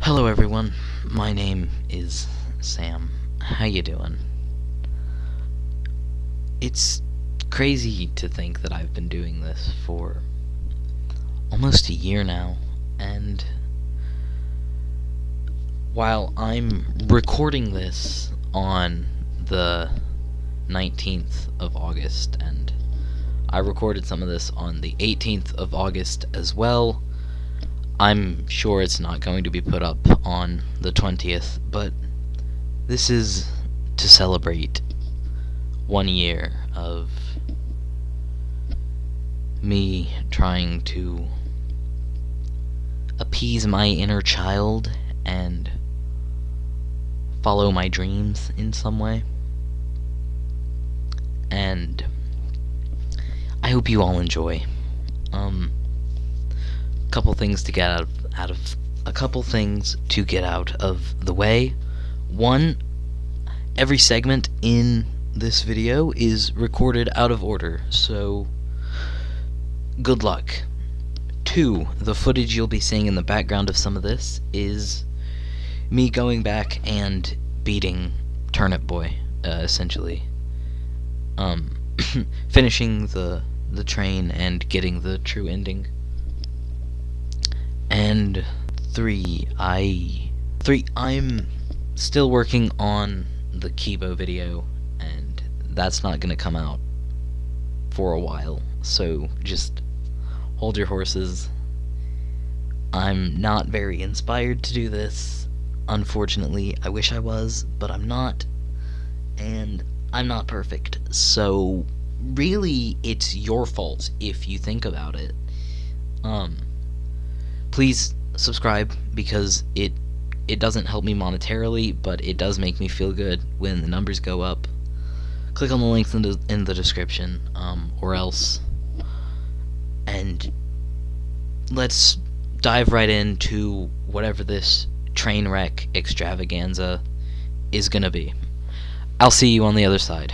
Hello everyone, my name is Sam. How you doing? It's crazy to think that I've been doing this for almost a year now, and while I'm recording this on the 19th of August, and I recorded some of this on the 18th of August as well, I'm sure it's not going to be put up on the 20th, but this is to celebrate 1 year of me trying to appease my inner child and follow my dreams in some way. And I hope you all enjoy. Couple things to get out of the way. One, every segment in this video is recorded out of order, so good luck. Two, the footage you'll be seeing in the background of some of this is me going back and beating Turnip Boy, essentially. Finishing the train and getting the true ending. And three, I'm still working on the Kibo video, and that's not gonna come out for a while, so just hold your horses. I'm not very inspired to do this, unfortunately. I wish I was, but I'm not, and I'm not perfect, so really it's your fault if you think about it. Please subscribe, because it doesn't help me monetarily, but it does make me feel good when the numbers go up. Click on the links in the description, or else. And let's dive right into whatever this train wreck extravaganza is gonna be. I'll see you on the other side.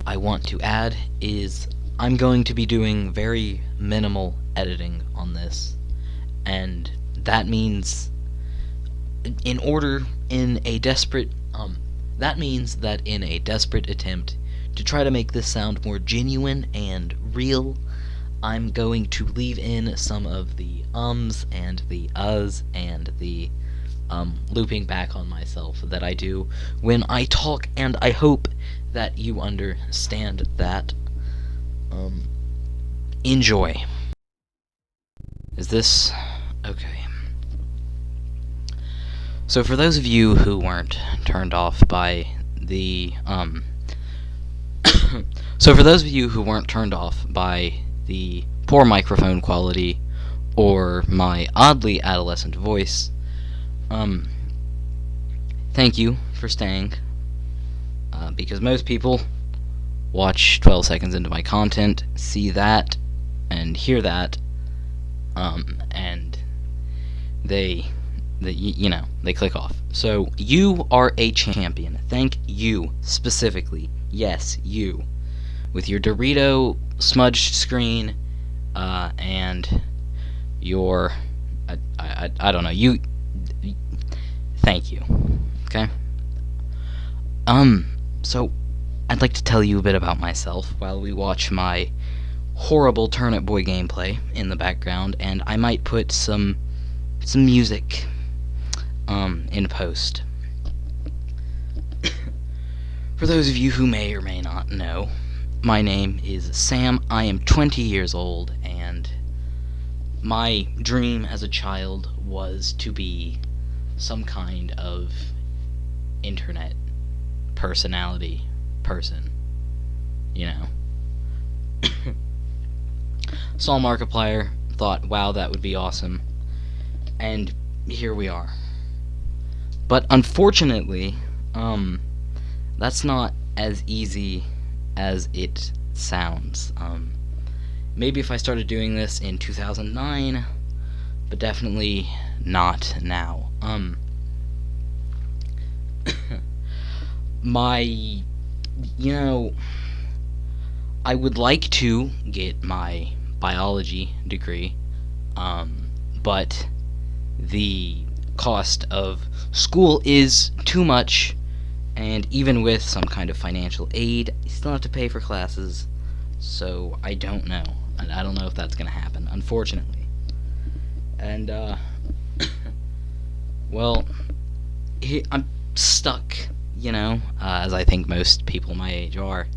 I want to add is I'm going to be doing very minimal editing on this, and that means that in a desperate attempt to try to make this sound more genuine and real, I'm going to leave in some of the ums and the uhs and the looping back on myself that I do when I talk, and I hope that you understand that. Enjoy. Is this okay? So for those of you who weren't turned off by the poor microphone quality or my oddly adolescent voice, thank you for staying, because most people watch 12 seconds into my content, see that, and hear that, and they click off. So you are a champion. Thank you specifically. Yes, you, with your Dorito smudged screen, and your I don't know, you. Thank you. Okay. So I'd like to tell you a bit about myself while we watch my horrible Turnip Boy gameplay in the background, and I might put some music in post. For those of you who may or may not know, my name is Sam. I am 20 years old, and my dream as a child was to be some kind of internet personality person, you know. Saw Markiplier, thought, wow, that would be awesome, and here we are. But unfortunately, that's not as easy as it sounds. Maybe if I started doing this in 2009, but definitely not now. I would like to get my biology degree, but the cost of school is too much, and even with some kind of financial aid, you still have to pay for classes. So I don't know. I don't know if that's gonna happen, unfortunately. And well, I'm stuck, as I think most people my age are,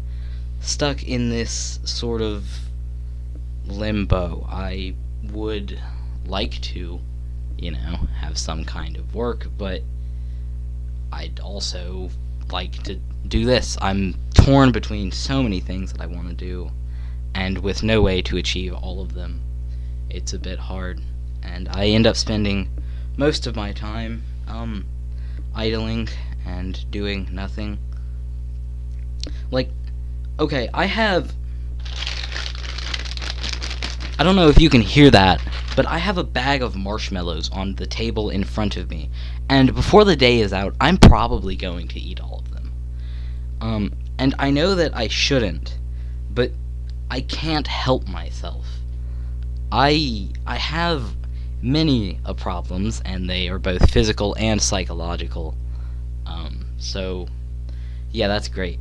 stuck in this sort of limbo. I would like to, have some kind of work, but I'd also like to do this. I'm torn between so many things that I want to do, and with no way to achieve all of them, it's a bit hard. And I end up spending most of my time idling and doing nothing. Like, okay, I don't know if you can hear that, but I have a bag of marshmallows on the table in front of me, and before the day is out, I'm probably going to eat all of them. And I know that I shouldn't, but I can't help myself. I have many problems, and they are both physical and psychological. So yeah, that's great.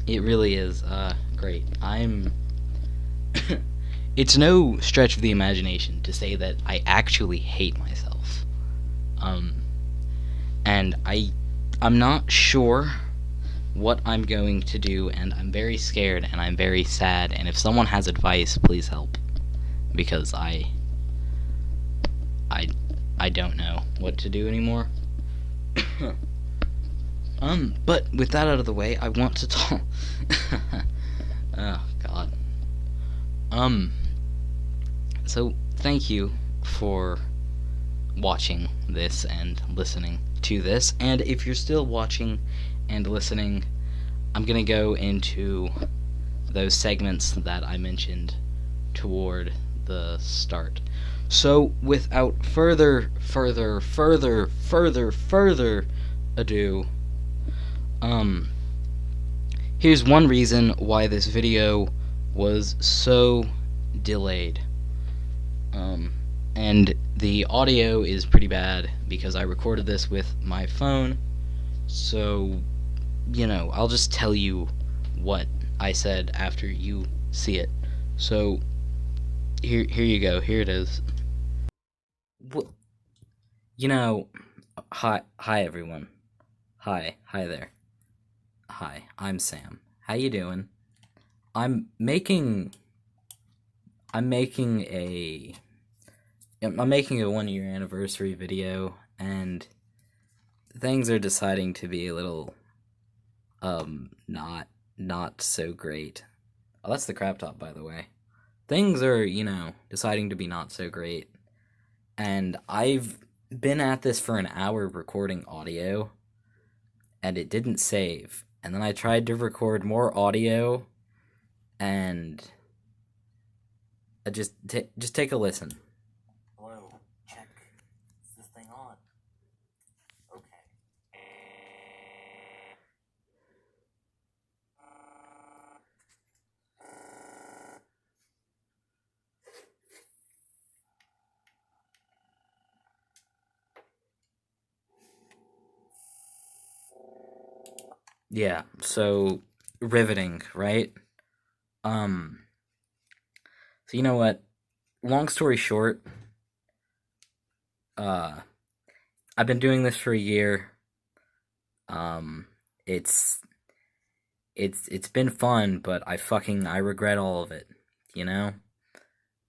It really is great. It's no stretch of the imagination to say that I actually hate myself. And I'm not sure what I'm going to do, and I'm very scared, and I'm very sad, and if someone has advice, please help. Because I don't know what to do anymore. But with that out of the way, I want to talk. Oh, God. So, thank you for watching this and listening to this. And if you're still watching and listening, I'm gonna go into those segments that I mentioned toward the start. So, without further ado, here's one reason why this video was so delayed. And the audio is pretty bad because I recorded this with my phone, so, I'll just tell you what I said after you see it. So, here you go, here it is. Hi everyone. Hi there. Hi, I'm Sam. How you doing? I'm making a 1-year anniversary video, and things are deciding to be a little not so great. Oh, that's the crap top, by the way. Things are, deciding to be not so great. And I've been at this for an hour recording audio, and it didn't save. And then I tried to record more audio, and just take a listen. Hello, check. Is this thing on? Okay. Yeah, so riveting, right? So you know what? Long story short, I've been doing this for a year. It's been fun, but I regret all of it, you know?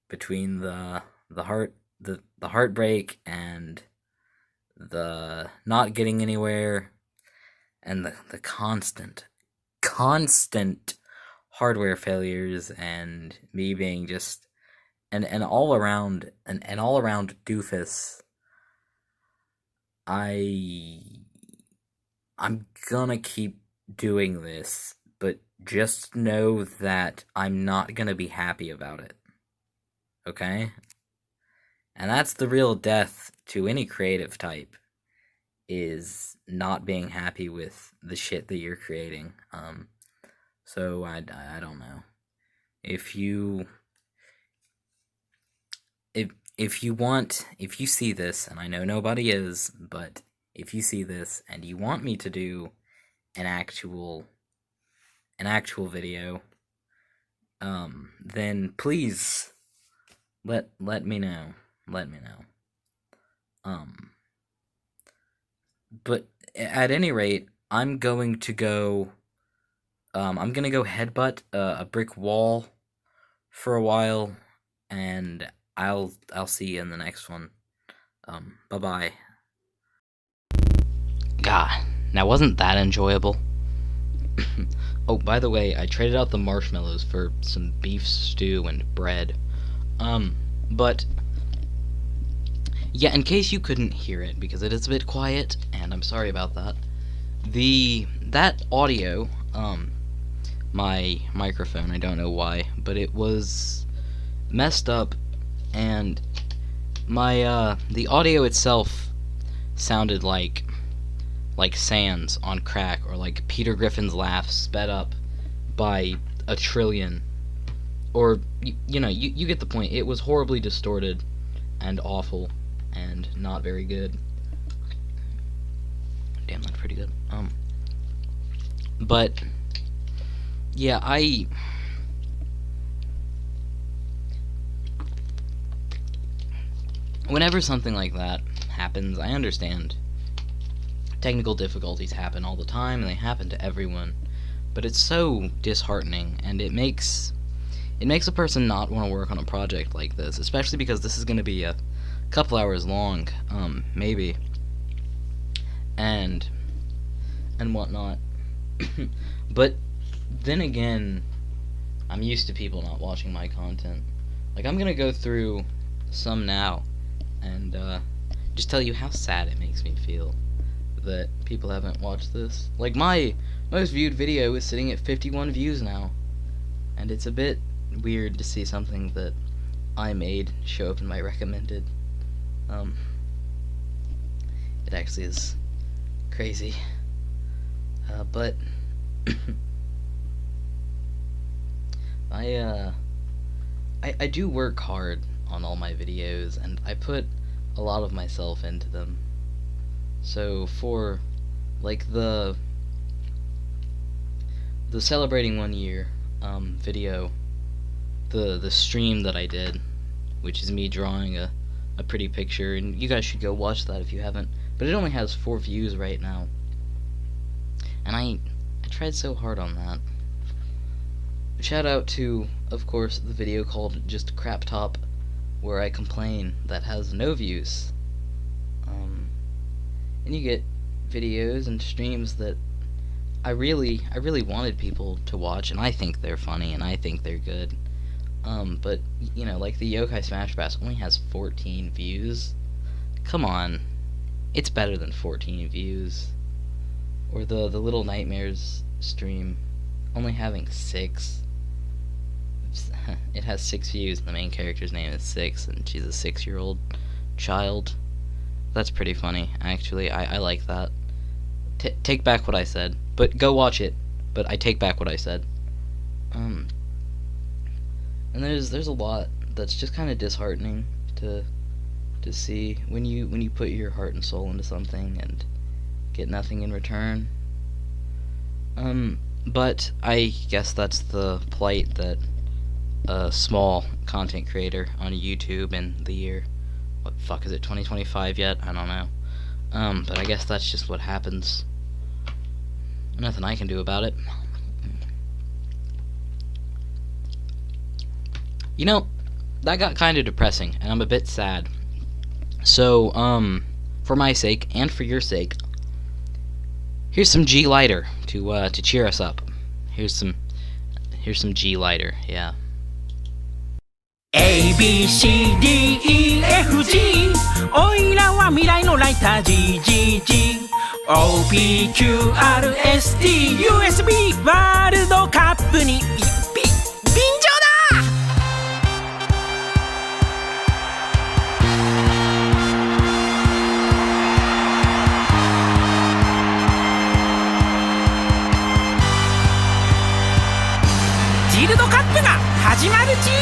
Between the heartbreak and the not getting anywhere and the constant hardware failures and me being just an all around doofus. I'm gonna keep doing this, but just know that I'm not gonna be happy about it. Okay? And that's the real death to any creative type, is not being happy with the shit that you're creating. So I don't know. If if you see this, and I know nobody is, but if you see this and you want me to do an actual video, then please let me know. But at any rate, I'm gonna go headbutt a brick wall for a while, and I'll see you in the next one. Bye-bye. God, now wasn't that enjoyable? Oh, by the way, I traded out the marshmallows for some beef stew and bread. But yeah, in case you couldn't hear it, because it is a bit quiet, and I'm sorry about that. That audio, my microphone, I don't know why, but it was messed up, and my the audio itself sounded like Sans on crack, or like Peter Griffin's laugh sped up by a trillion, or you get the point. It was horribly distorted and awful and not very good. Damn, that's pretty good. But yeah, whenever something like that happens, I understand. Technical difficulties happen all the time, and they happen to everyone. But it's so disheartening, and it makes a person not want to work on a project like this, especially because this is going to be a couple hours long, maybe, and whatnot. But then again, I'm used to people not watching my content. Like, I'm gonna go through some now, and just tell you how sad it makes me feel that people haven't watched this. Like, my most viewed video is sitting at 51 views now, and it's a bit weird to see something that I made show up in my recommended. It actually is crazy. But I do work hard on all my videos, and I put a lot of myself into them. So for like the celebrating 1 year video, the stream that I did, which is me drawing a pretty picture, and you guys should go watch that if you haven't, but it only has 4 views right now, and I tried so hard on that. Shout out to, of course, the video called Just Crap Top, where I complain, that has no views. And you get videos and streams that I really wanted people to watch, and I think they're funny, and I think they're good. But, like the Yokai Smash Bass only has 14 views. Come on. It's better than 14 views. Or the Little Nightmares stream only having 6. It has 6 views, and the main character's name is 6, and she's a 6-year-old child. That's pretty funny, actually. I like that. Take back what I said, but go watch it. But I take back what I said. And there's a lot that's just kind of disheartening to see when you put your heart and soul into something and get nothing in return. But I guess that's the plight that a small content creator on YouTube in the year, what the fuck is it, 2025 yet? I don't know. But I guess that's just what happens. Nothing I can do about it. That got kind of depressing, and I'm a bit sad. So, for my sake, and for your sake, here's some G Lighter to cheer us up. Here's some G Lighter, yeah. A, B, C, D, E, F, G おいらは未来のライター G, G, G O, P, Q, R, S, T, U, S, B ワールドカップに便乗だジルドカップが始まるちー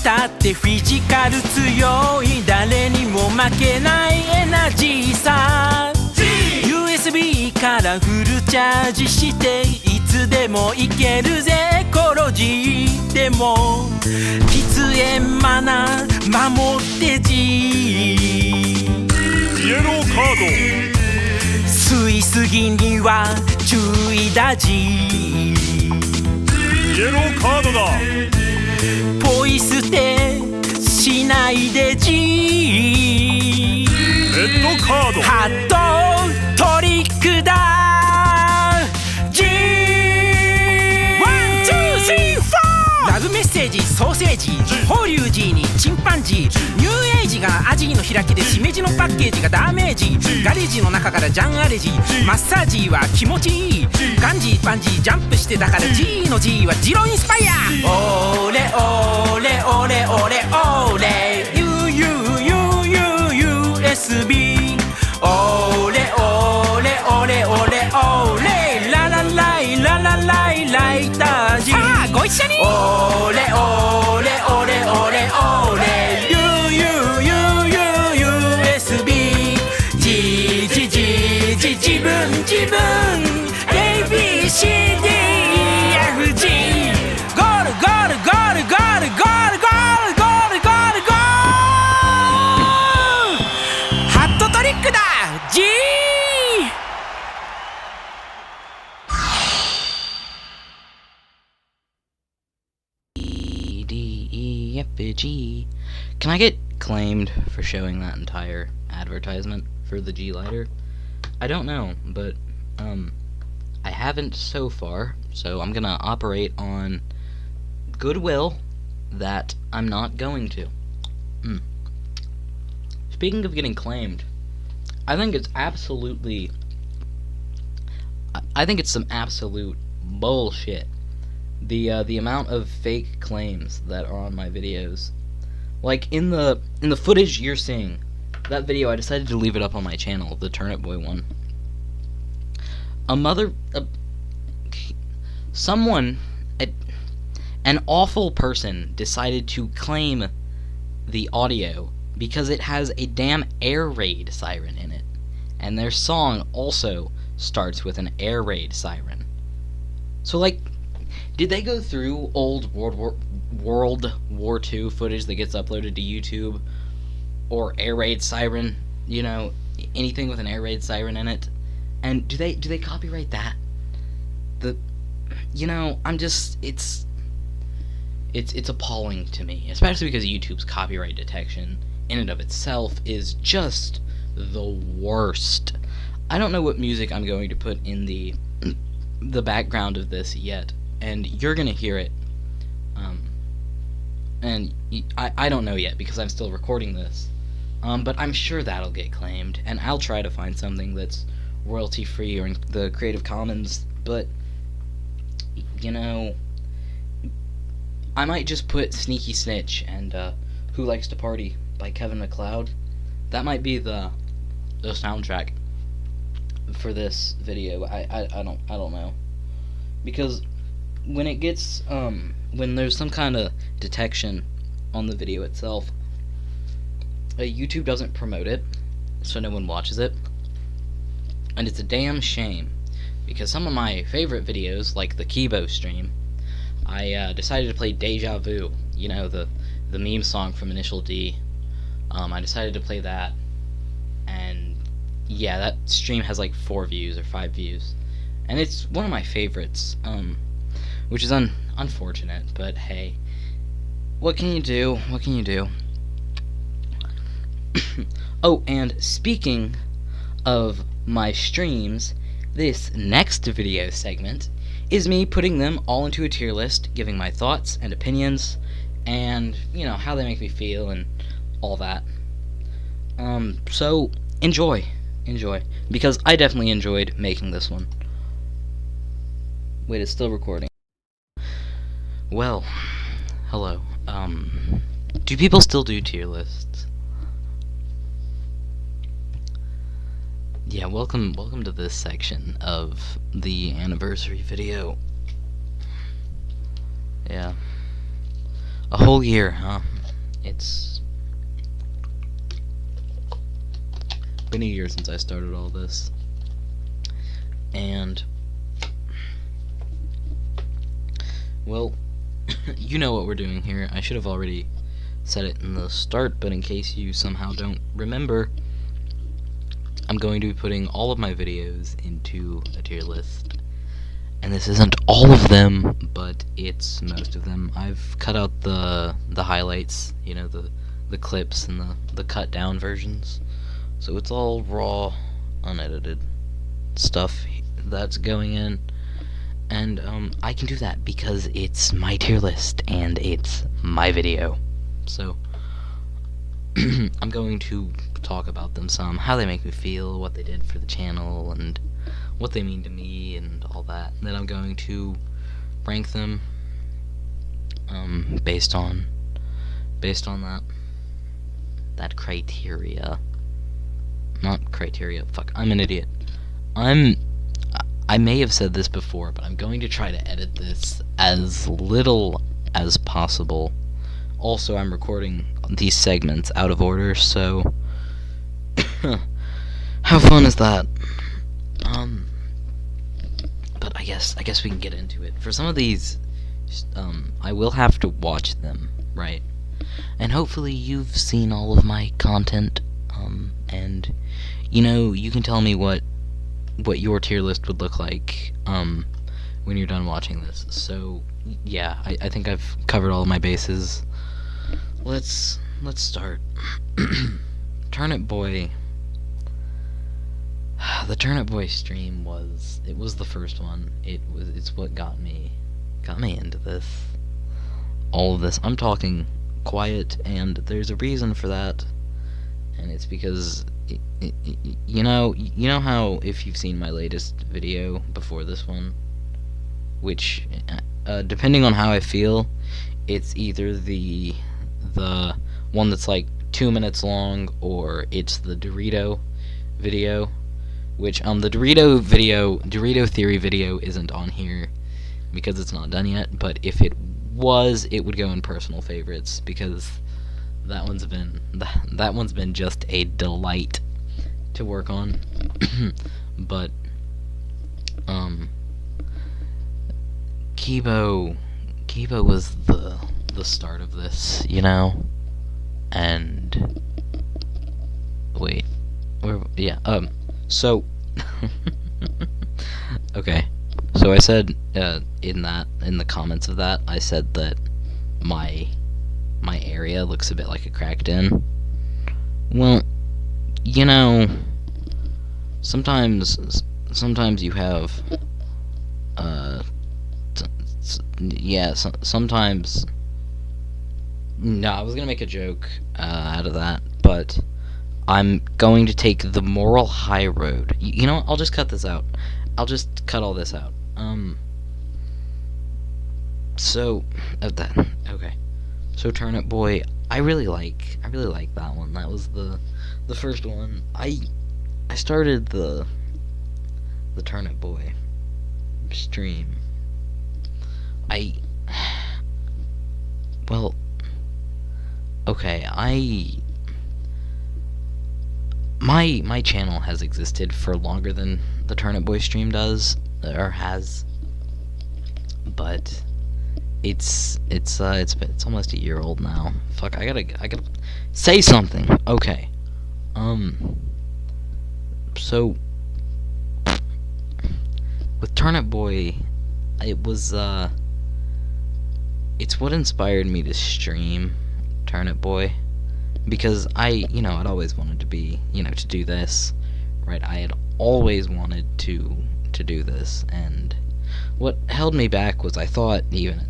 たってフィジカル強い誰にも負けないエナジーさ USB からフルチャージしていつでもいけるぜエコロジーでも喫煙マナー守ってG イエローカー吸いすぎには注意だG ドイエローカードだポイ捨てしないでG レッドカードハットトリックだG ワンツースリーフォーラブメッセージソーセージ法隆寺にチンパンジーニューエイジがアジの開きでしめじのパッケージがダメージガレージの中からジャンアレジマッサージは気持ちいいガンジーパンジージャンプしてだから G の G はジロインスパイアオーレオーレオレオレオーレ USB オーレオーレオレオレオーレララライララライライタージさあご一緒にオーレオーレオレオレオーレ USB G G G G 自分自分 ABCDEFG ゴールゴールゴールゴールゴールゴールゴールゴールゴールハットトリックだ G D, E, F, G. Can I get claimed for showing that entire advertisement for the G lighter? I don't know, but I haven't so far, so I'm gonna operate on goodwill that I'm not going to. Speaking of getting claimed, I think it's absolutely I think it's some absolute bullshit. The amount of fake claims that are on my videos. Like in the footage you're seeing, that video I decided to leave it up on my channel, the Turnip Boy one. An awful person decided to claim the audio because it has a damn air raid siren in it. And their song also starts with an air raid siren. So like, did they go through old World War II footage that gets uploaded to YouTube, or air raid siren, you know, anything with an air raid siren in it, and do they copyright that? I'm just it's appalling to me, especially because YouTube's copyright detection in and of itself is just the worst. I don't know what music I'm going to put in the background of this yet, and you're gonna hear it. And I don't know yet because I'm still recording this. But I'm sure that'll get claimed, and I'll try to find something that's royalty free or in the Creative Commons. But you know, I might just put Sneaky Snitch and Who Likes to Party by Kevin MacLeod. That might be the soundtrack for this video. I don't know, because when it gets when there's some kind of detection on the video itself, YouTube doesn't promote it, so no one watches it, and it's a damn shame, because some of my favorite videos, like the Kibo stream, I decided to play Deja Vu, you know, the meme song from Initial D. I decided to play that, and yeah, that stream has like 4 views or 5 views, and it's one of my favorites, which is unfortunate, but hey, what can you do? What can you do? Oh, and speaking of my streams, this next video segment is me putting them all into a tier list, giving my thoughts and opinions, and, you know, how they make me feel and all that. So, enjoy, because I definitely enjoyed making this one. Wait, it's still recording. Well, hello. Do people still do tier lists? Yeah, welcome to this section of the anniversary video. Yeah. A whole year, huh? it's been a year since I started all this, and well, you know what we're doing here. I should have already said it in the start, but in case you somehow don't remember, I'm going to be putting all of my videos into a tier list. And this isn't all of them, but it's most of them. I've cut out the highlights, you know, the clips and the cut down versions. So it's all raw, unedited stuff that's going in. And I can do that because it's my tier list and it's my video. So I'm going to talk about them some, how they make me feel, what they did for the channel, and what they mean to me, and all that. And then I'm going to rank them based on that criteria. Not criteria. Fuck, I'm an idiot. I may have said this before, but I'm going to try to edit this as little as possible. Also, I'm recording these segments out of order, so how fun is that? But I guess we can get into it. For some of these, I will have to watch them, right? And hopefully you've seen all of my content, and you know, you can tell me what your tier list would look like when you're done watching this. So yeah, I think I've covered all of my bases. Let's start. Turnip Boy. The Turnip Boy stream was the first one. It's what got me into this. All of this. I'm talking quiet, and there's a reason for that. And it's because you know how, if you've seen my latest video before this one, which depending on how I feel, it's either the one that's like 2 minutes long, or it's the Dorito video, which the Dorito theory video isn't on here because it's not done yet, but if it was, it would go in personal favorites because that one's been just a delight to work on. But Kibo was the start of this, you know. And wait, so okay, so I said in the comments of that, I said that my area looks a bit like a cracked in. Well, you know, sometimes you have sometimes. No, I was gonna make a joke out of that, but I'm going to take the moral high road. You know what? I'll just cut this out. I'll just cut all this out. Okay. So Turnip Boy, I really like that one. That was the first one. I started the Turnip Boy stream. Well, okay, my channel has existed for longer than the Turnip Boy stream does, or has, but it's almost a year old now. Fuck, I gotta say something. Okay, so with Turnip Boy, it's what inspired me to stream Turnip Boy, because I'd always wanted to be, to do this, right? I had always wanted to do this, and what held me back was I thought, even,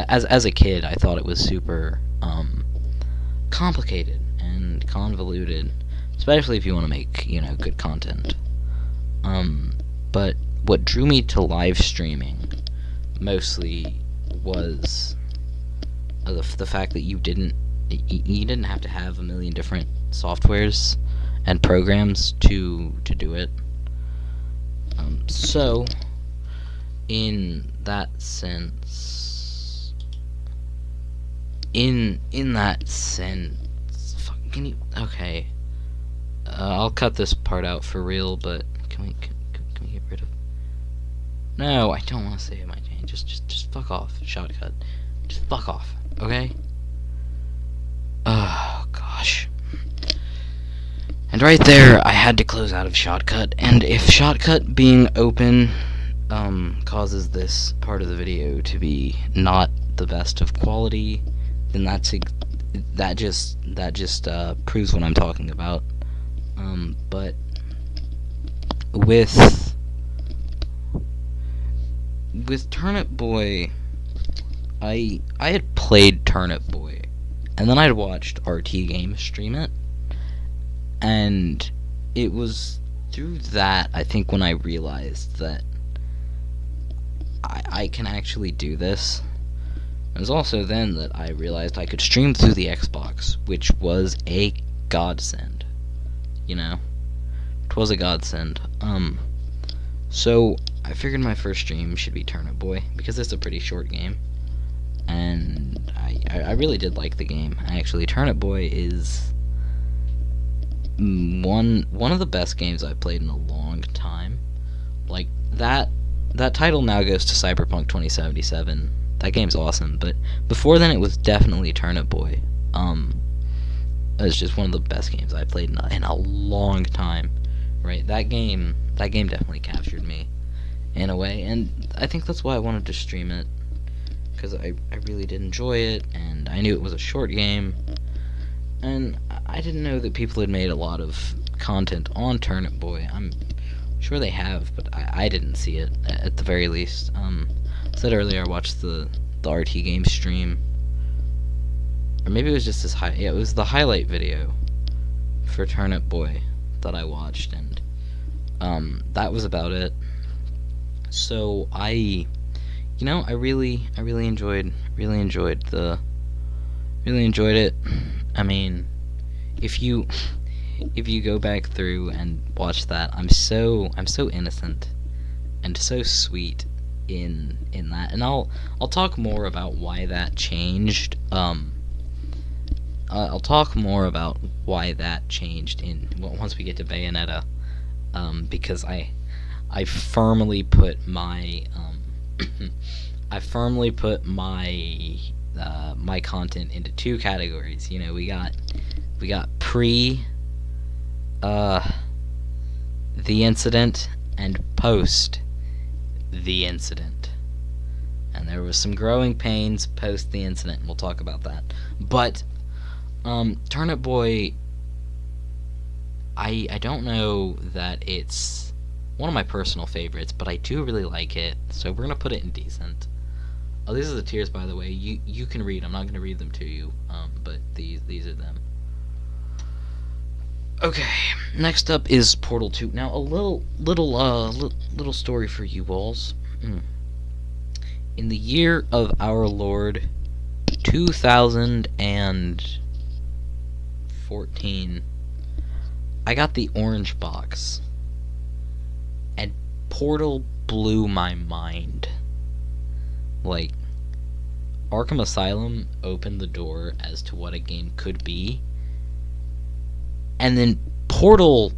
as a kid, I thought it was super complicated and convoluted, especially if you want to make, good content. But what drew me to live streaming mostly was the fact that you didn't have to have a million different softwares and programs to do it. So in that sense, in that sense, can you? Okay, I'll cut this part out for real. But can we get rid of? No, I don't want to save my change. Just fuck off, Shotcut. Just fuck off, okay? Oh gosh. And right there, I had to close out of Shotcut. And if Shotcut being open causes this part of the video to be not the best of quality, then that just proves what I'm talking about. But with Turnip Boy, I had played Turnip Boy, and then I'd watched RT Games stream it, and it was through that, I think, when I realized that I can actually do this. It was also then that I realized I could stream through the Xbox, which was a godsend. You know? It was a godsend. So I figured my first stream should be Turnip Boy, because it's a pretty short game. And I really did like the game. Actually, Turnip Boy is one of the best games I've played in a long time. Like, that title now goes to Cyberpunk 2077. That game's awesome, but before then it was definitely Turnip Boy. It was just one of the best games I played in a long time. Right? That game definitely captured me in a way, and I think that's why I wanted to stream it, because I really did enjoy it, and I knew it was a short game, and I didn't know that people had made a lot of content on Turnip Boy. I'm sure they have, but I didn't see it, at the very least. I said earlier I watched the RT Game stream, or maybe it was just his it was the highlight video for Turnip Boy that I watched, and that was about it. So I really enjoyed it. I mean, if you go back through and watch that, I'm so innocent and so sweet in that, and I'll talk more about why that changed. I'll talk more about why that changed once we get to Bayonetta, because I firmly put my my content into two categories. You know, we got pre the incident and post the incident, and there was some growing pains post the incident, and we'll talk about that. But Turnip Boy, I don't know that it's one of my personal favorites, but I do really like it, so we're gonna put it in decent. Oh, these are the tiers, by the way. You can read. I'm not gonna read them to you, but these are them. Okay, next up is Portal 2. Now, a little story for you alls. In the year of our Lord 2014, I got the orange box, and Portal blew my mind. Like, Arkham Asylum opened the door as to what a game could be, and then Portal,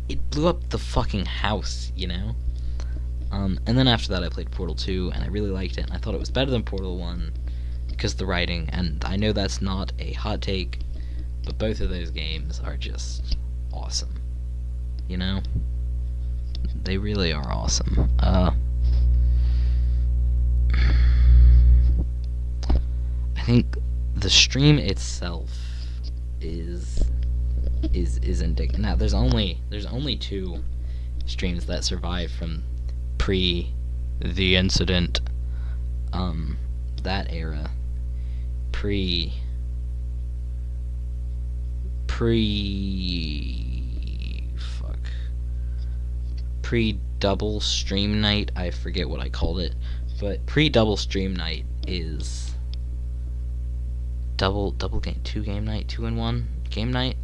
it blew up the fucking house, you know? And then after that I played Portal 2, and I really liked it, and I thought it was better than Portal 1 because of the writing, and I know that's not a hot take, but both of those games are just awesome, you know? They really are awesome. I think the stream itself is indicative. Now there's only two streams that survived from pre the incident, that era, pre double stream night. I forget what I called it, but pre double stream night is double game 2 game night, 2-in-1 game night.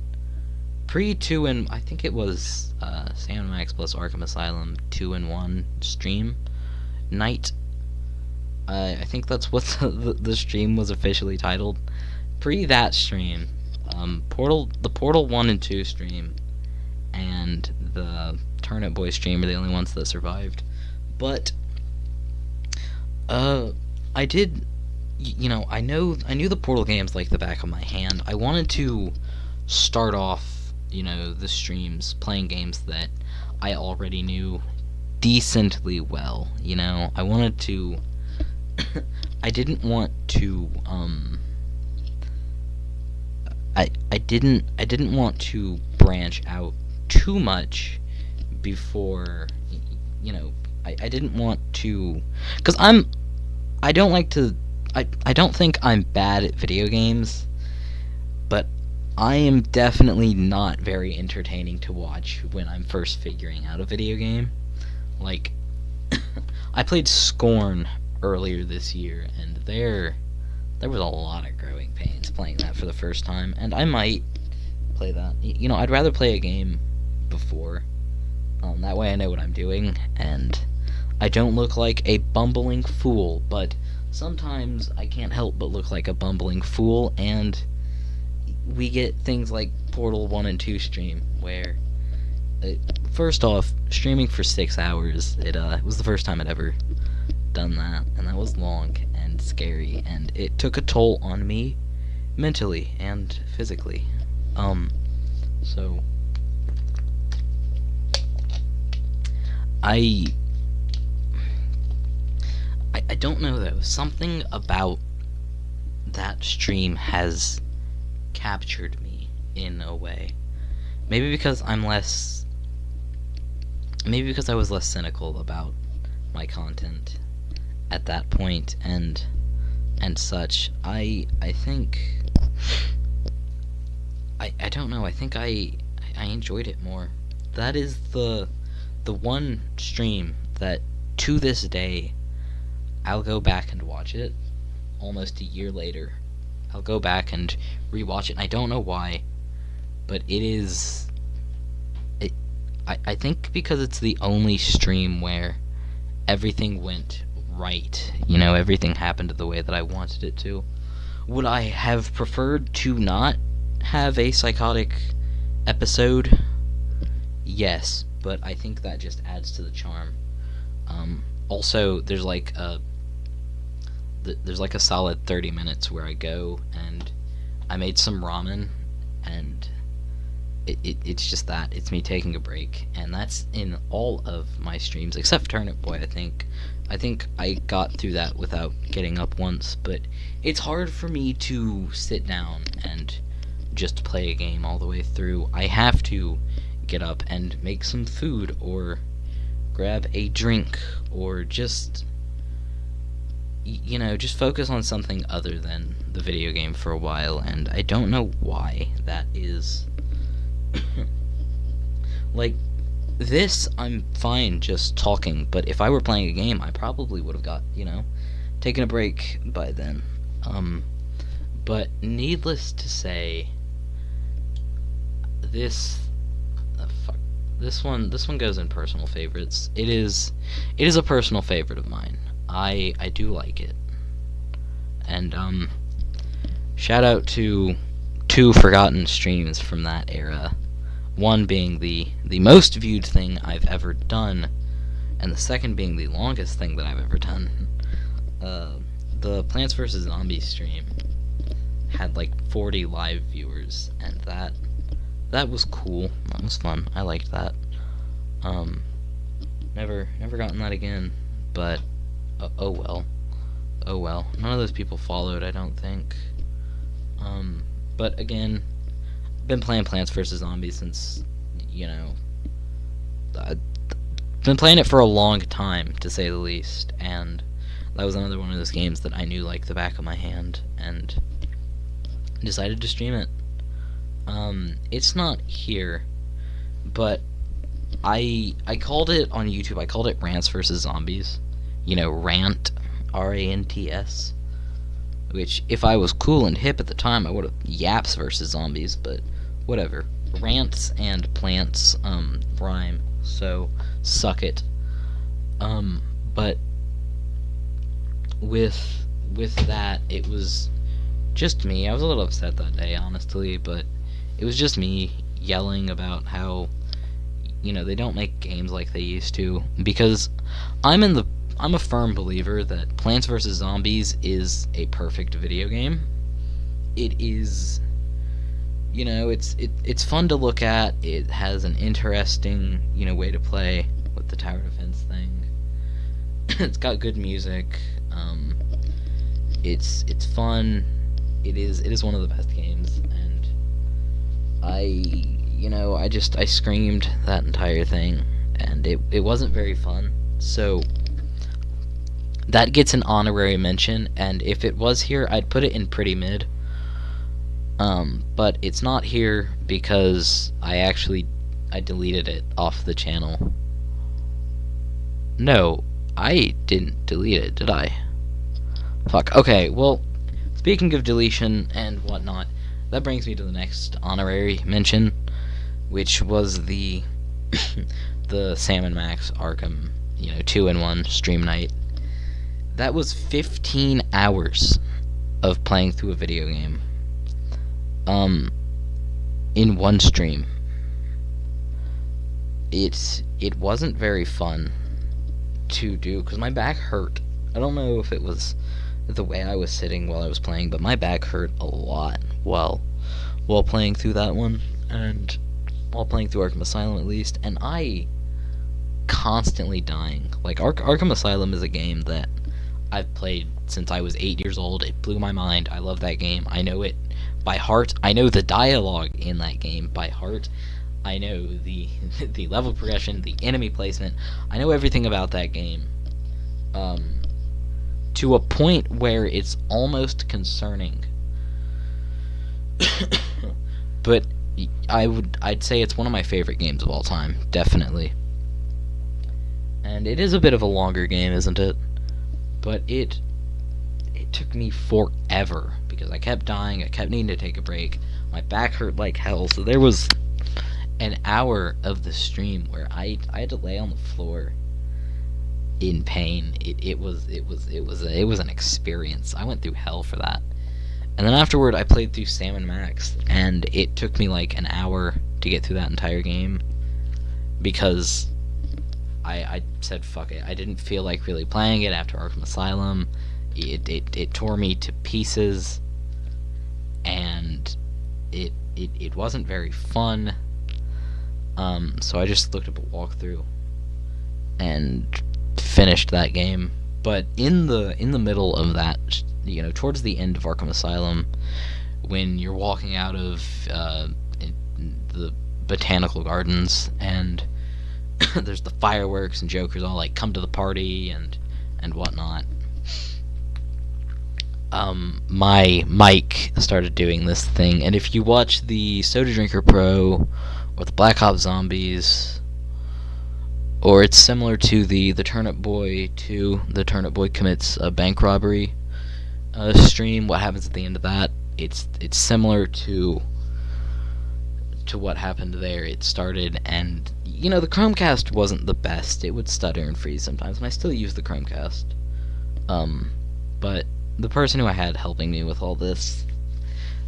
Pre 2 and I think it was Sam Max plus Arkham Asylum 2-in-1 stream night. I think that's what the stream was officially titled. Pre that stream, the Portal 1 and 2 stream, and the Turnip Boy stream are the only ones that survived. But, I did, I knew the Portal games like the back of my hand. I wanted to start off, the streams playing games that I already knew decently well, I wanted to, I didn't want to, I didn't want to branch out too much before, I didn't want to, because I don't like to, I don't think I'm bad at video games, but I am definitely not very entertaining to watch when I'm first figuring out a video game. Like, I played Scorn earlier this year, and there was a lot of growing pains playing that for the first time, and I might play that. I'd rather play a game before. That way I know what I'm doing, and I don't look like a bumbling fool, but sometimes I can't help but look like a bumbling fool, and we get things like Portal 1 and 2 stream, where, first off, streaming for 6 hours, it was the first time I'd ever done that, and that was long and scary, and it took a toll on me, mentally and physically. So, I don't know though, something about that stream has captured me in a way. Maybe because I was less cynical about my content at that point and such. I think I don't know, I think I enjoyed it more. That is the one stream that to this day I'll go back and watch it almost a year later. I'll go back and rewatch it, and I don't know why, but I think because it's the only stream where everything went right, everything happened the way that I wanted it to. Would I have preferred to not have a psychotic episode? Yes, but I think that just adds to the charm. Also, there's like a solid 30 minutes where I go and I made some ramen, and it's just that. It's me taking a break, and that's in all of my streams, except for Turnip Boy, I think. I think I got through that without getting up once, but it's hard for me to sit down and just play a game all the way through. I have to get up and make some food, or grab a drink, or just focus on something other than the video game for a while, and I don't know why that is. Like, this, I'm fine just talking, but if I were playing a game, I probably would have got, taken a break by then. But needless to say, this one goes in personal favorites. It is a personal favorite of mine. I do like it. And shout out to 2 forgotten streams from that era. One being the most viewed thing I've ever done, and the second being the longest thing that I've ever done. The Plants vs. Zombies stream had like 40 live viewers, and that was cool. That was fun. I liked that. Never gotten that again, but oh well. None of those people followed, I don't think. But again, been playing Plants vs. Zombies since, I've been playing it for a long time, to say the least, and that was another one of those games that I knew like the back of my hand, and decided to stream it. It's not here, but I called it on YouTube, I called it Rants vs. Zombies. Rant, R-A-N-T-S. Which, if I was cool and hip at the time, I would have Yaps vs. Zombies, but whatever. Rants and plants, rhyme, so suck it. But with that, it was just me. I was a little upset that day, honestly, but it was just me yelling about how, they don't make games like they used to, because I'm a firm believer that Plants vs. Zombies is a perfect video game. It is, it's fun to look at. It has an interesting, way to play with the tower defense thing. It's got good music. It's fun. It is one of the best games, and I screamed that entire thing, and it wasn't very fun. So that gets an honorary mention, and if it was here, I'd put it in pretty mid. But it's not here because I deleted it off the channel. No, I didn't delete it, did I? Fuck. Okay, well, speaking of deletion and whatnot, that brings me to the next honorary mention, which was the Sam and Max Arkham, 2-in-1 stream night. That was 15 hours of playing through a video game. In one stream. It wasn't very fun to do, because my back hurt. I don't know if it was the way I was sitting while I was playing, but my back hurt a lot while playing through that one, and while playing through Arkham Asylum at least, and I constantly dying. Like, Arkham Asylum is a game that I've played since I was 8 years old. It blew my mind. I love that game. I know it by heart. I know the dialogue in that game by heart. I know the level progression, the enemy placement. I know everything about that game. To a point where it's almost concerning. But I'd say it's one of my favorite games of all time, definitely. And it is a bit of a longer game, isn't it? But it took me forever, because I kept dying, I kept needing to take a break, my back hurt like hell, so there was an hour of the stream where I had to lay on the floor in pain. It was an experience. I went through hell for that. And then afterward, I played through Sam and Max, and it took me like an hour to get through that entire game, because I said fuck it. I didn't feel like really playing it after Arkham Asylum. It tore me to pieces, and it wasn't very fun. So I just looked up a walkthrough and finished that game. But in the middle of that, towards the end of Arkham Asylum, when you're walking out of the botanical gardens, and there's the fireworks and Joker's all like, come to the party and whatnot. My mic started doing this thing, and if you watch the Soda Drinker Pro or the Black Ops Zombies, or it's similar to the Turnip Boy 2, the Turnip Boy commits a bank robbery stream, what happens at the end of that, it's similar to what happened there. It started, and the Chromecast wasn't the best. It would stutter and freeze sometimes, and I still use the Chromecast. But the person who I had helping me with all this,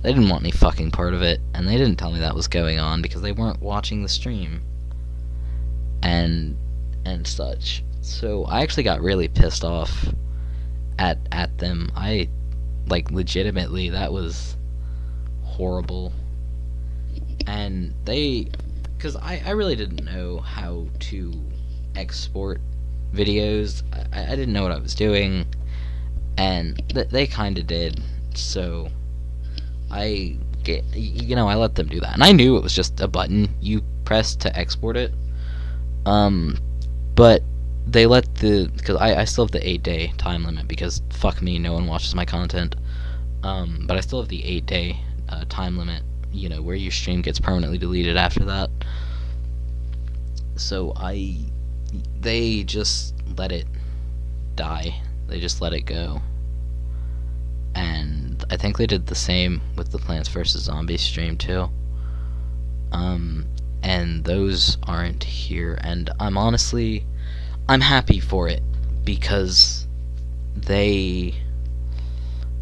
they didn't want any fucking part of it, and they didn't tell me that was going on because they weren't watching the stream and such. So I actually got really pissed off at them. I, like, legitimately, that was horrible. And because I really didn't know how to export videos. I didn't know what I was doing, and they kind of did. So I let them do that, and I knew it was just a button you press to export it. But they let because I still have the 8-day time limit, because fuck me, no one watches my content. But I still have the 8-day time limit, where your stream gets permanently deleted after that. So they just let it die. They just let it go. And I think they did the same with the Plants vs. Zombies stream too. And those aren't here, and I'm happy for it, because they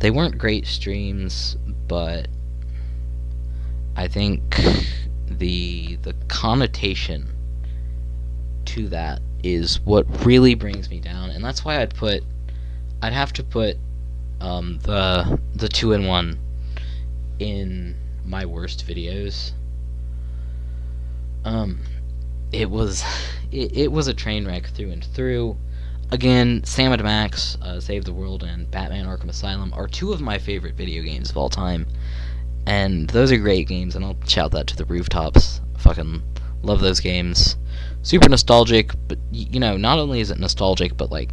weren't great streams, but I think the connotation to that is what really brings me down, and that's why I'd have to put the 2-in-1 in my worst videos. It was a train wreck through and through. Again, Sam & Max, Save the World, and Batman Arkham Asylum are two of my favorite video games of all time. And those are great games, and I'll shout that to the rooftops. Fucking love those games. Super nostalgic, but, you know, not only is it nostalgic, but, like,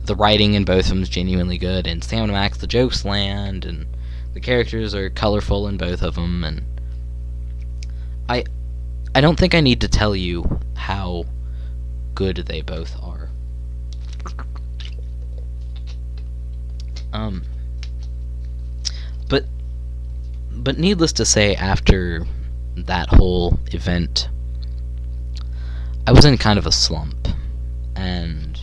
the writing in both of them is genuinely good. And Sam & Max, the jokes land, and the characters are colorful in both of them, and I don't think I need to tell you how good they both are. But needless to say, after that whole event, I was in kind of a slump, and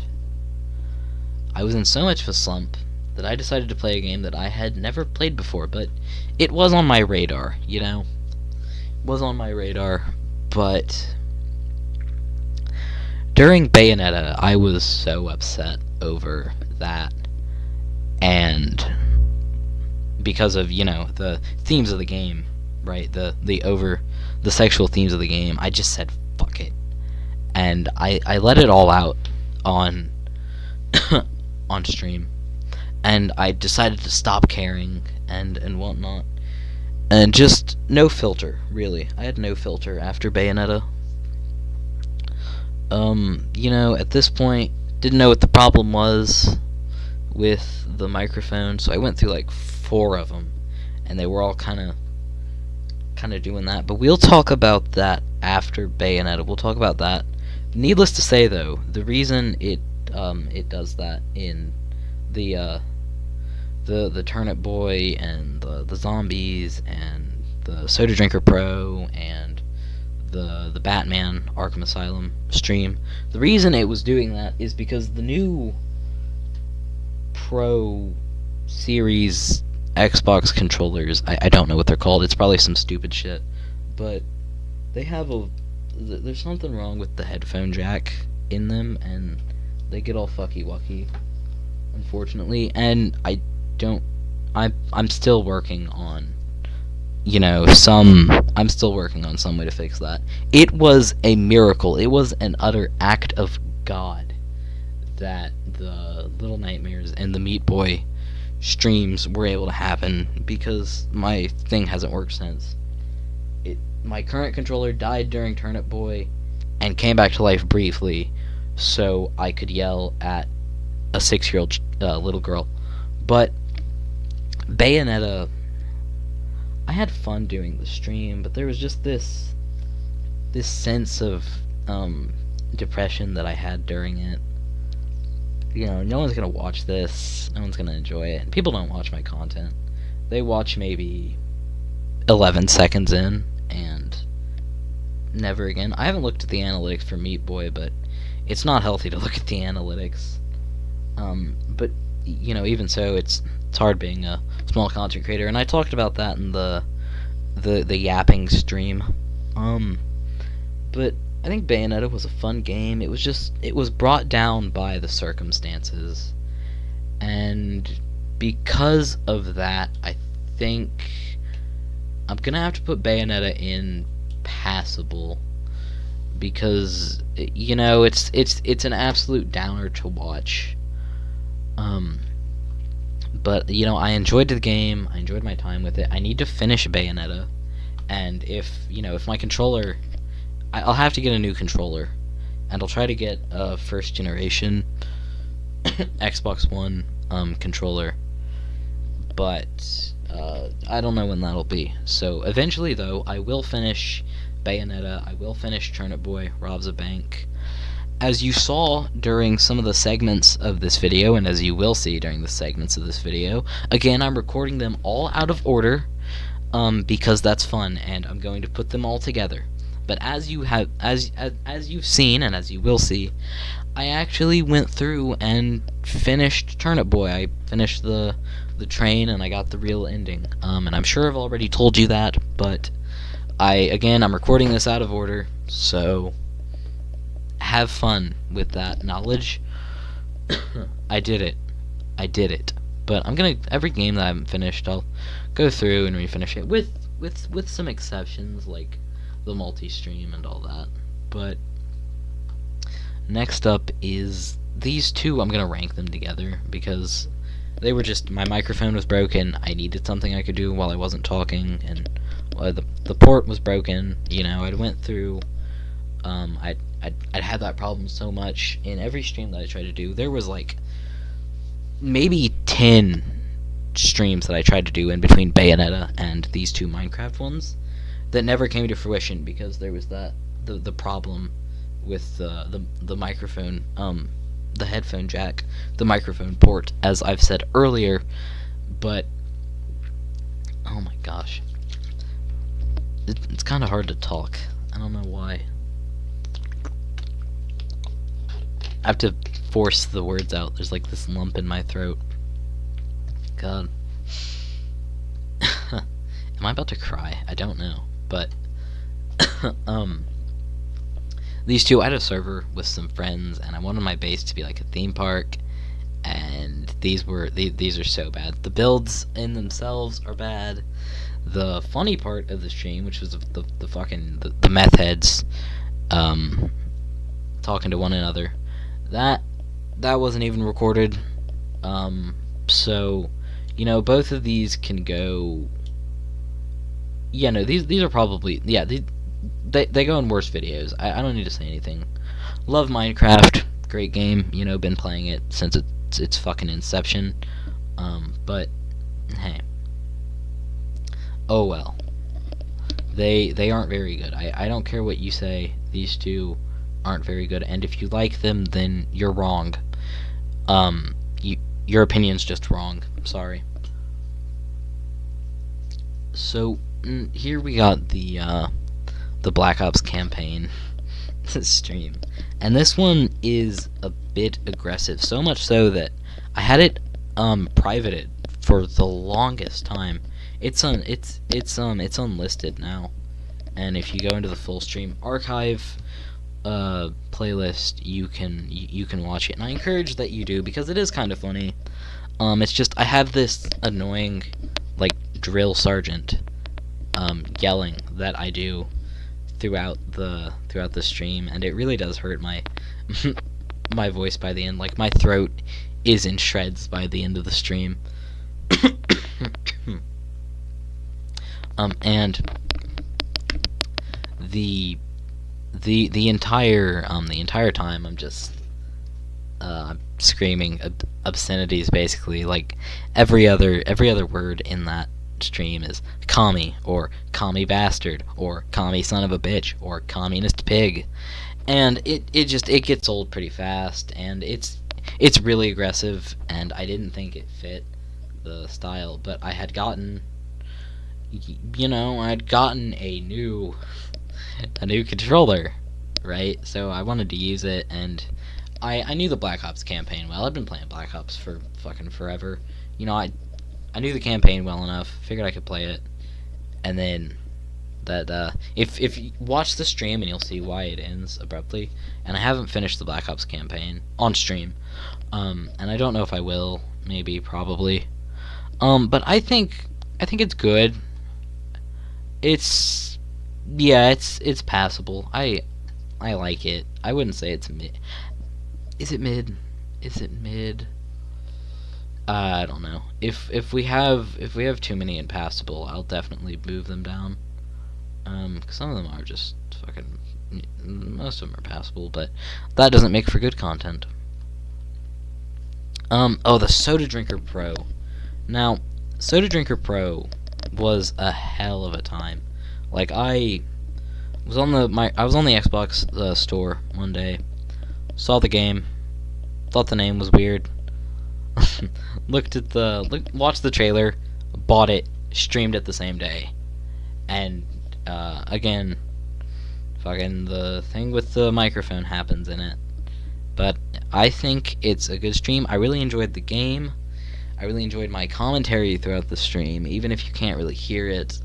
I was in so much of a slump that I decided to play a game that I had never played before, but it was on my radar, you know? It was on my radar, but during Bayonetta, I was so upset over that, and because of, you know, the themes of the game, right, the sexual themes of the game, I just said, fuck it, and I let it all out on on stream, and I decided to stop caring and whatnot, and just no filter, really. I had no filter after Bayonetta. You know, at this point, didn't know what the problem was with the microphone, so I went through like 4 of them, and they were all kind of doing that. But we'll talk about that after Bayonetta. We'll talk about that. Needless to say, though, the reason it does that in the Turnip Boy and the Zombies and the Soda Drinker Pro and the Batman Arkham Asylum stream, the reason it was doing that is because the new Pro Series Xbox controllers, I don't know what they're called, it's probably some stupid shit, but they have there's something wrong with the headphone jack in them, and they get all fucky-wucky, unfortunately, and I'm still working on, you know, I'm still working on some way to fix that. It was a miracle. It was an utter act of God that the Little Nightmares and the Meat Boy streams were able to happen, because my thing hasn't worked since. My current controller died during Turnip Boy and came back to life briefly so I could yell at a 6-year-old little girl. But Bayonetta, I had fun doing the stream, but there was just this sense of depression that I had during it. You know, no one's gonna watch this, no one's gonna enjoy it, and people don't watch my content. They watch maybe 11 seconds in, and never again. I haven't looked at the analytics for Meat Boy, but it's not healthy to look at the analytics. But, you know, even so, it's hard being a small content creator, and I talked about that in the yapping stream. But I think Bayonetta was a fun game. It was brought down by the circumstances, and because of that, I think I'm gonna have to put Bayonetta in passable, because, you know, it's an absolute downer to watch. But, you know, I enjoyed the game, I enjoyed my time with it. I need to finish Bayonetta, and if my controller, I'll have to get a new controller, and I'll try to get a first generation Xbox One controller, but I don't know when that'll be. So eventually, though, I will finish Bayonetta, I will finish Turnip Boy Robs a Bank. As you saw during some of the segments of this video, and as you will see during the segments of this video, again, I'm recording them all out of order, because that's fun, and I'm going to put them all together. But as you've seen and as you will see, I actually went through and finished Turnip Boy. I finished the train and I got the real ending. And I'm sure I've already told you that, but I'm recording this out of order, so have fun with that knowledge. I did it. But every game that I haven't finished, I'll go through and refinish it with some exceptions like the multi-stream and all that. But next up is these two. I'm gonna rank them together because they were just, my microphone was broken. I needed something I could do while I wasn't talking, and the port was broken. I went through. I'd had that problem so much in every stream that I tried to do. There was like maybe 10 streams that I tried to do in between Bayonetta and these two Minecraft ones that never came to fruition because there was the problem with the microphone, the headphone jack, the microphone port, as I've said earlier. But oh my gosh, it's kind of hard to talk. I don't know why. I have to force the words out. There's like this lump in my throat. God. Am I about to cry? I don't know. But these two, I had a server with some friends, and I wanted my base to be like a theme park, and these are so bad. The builds in themselves are bad. The funny part of the stream, which was the meth heads talking to one another, that wasn't even recorded. So both of these can go. Yeah, no, these are probably, yeah, they go in worse videos. I don't need to say anything. Love Minecraft, great game. Been playing it since its fucking inception. But hey, oh well. They aren't very good. I don't care what you say. These two aren't very good, and if you like them, then you're wrong. Your opinion's just wrong. I'm sorry. So here we got the Black Ops campaign stream, and this one is a bit aggressive. So much so that I had it privated for the longest time. It's unlisted now, and if you go into the full stream archive playlist, you can watch it, and I encourage that you do because it is kind of funny. It's just I have this annoying like drill sergeant yelling that I do throughout the stream, and it really does hurt my my voice by the end. Like, my throat is in shreds by the end of the stream. And the entire time I'm just screaming obscenities, basically. Like, every other word in that stream is commie, or commie bastard, or commie son of a bitch, or communist pig, and it gets old pretty fast, and it's really aggressive, and I didn't think it fit the style, but I had gotten a new controller, right? So I wanted to use it, and I knew the Black Ops campaign well. I've been playing Black Ops for fucking forever. I knew the campaign well enough, figured I could play it, and then if you watch the stream, and you'll see why it ends abruptly. And I haven't finished the Black Ops campaign on stream, and I don't know if I will. Maybe, probably. But I think it's good. It's passable. I like it. I wouldn't say it's mid. Is it mid? Is it mid? I don't know. If we have too many impassable, I'll definitely move them down. 'Cause some of them are just fucking. Most of them are passable, but that doesn't make for good content. Oh, the Soda Drinker Pro. Now, Soda Drinker Pro was a hell of a time. Like, I was on the Xbox store one day, saw the game, thought the name was weird. watched the trailer, bought it, streamed it the same day, and again, fucking the thing with the microphone happens in it. But I think it's a good stream. I really enjoyed the game. I really enjoyed my commentary throughout the stream, even if you can't really hear it,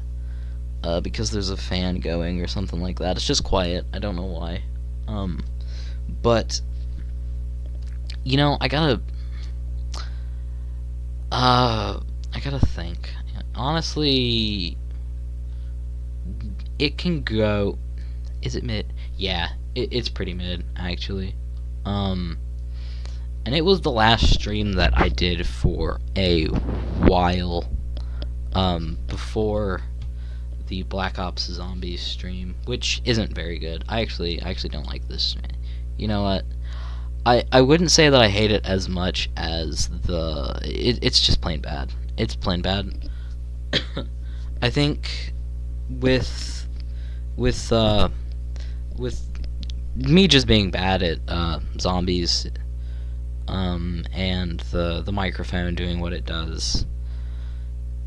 because there's a fan going or something like that. It's just quiet. I don't know why. But you know, I gotta think. Honestly, it can go. Is it mid? Yeah, it's pretty mid actually. And it was the last stream that I did for a while, before the Black Ops Zombies stream, which isn't very good. I actually don't like this. You know what? I wouldn't say that I hate it as much as it's just plain bad. It's plain bad. I think with me just being bad at zombies, and the microphone doing what it does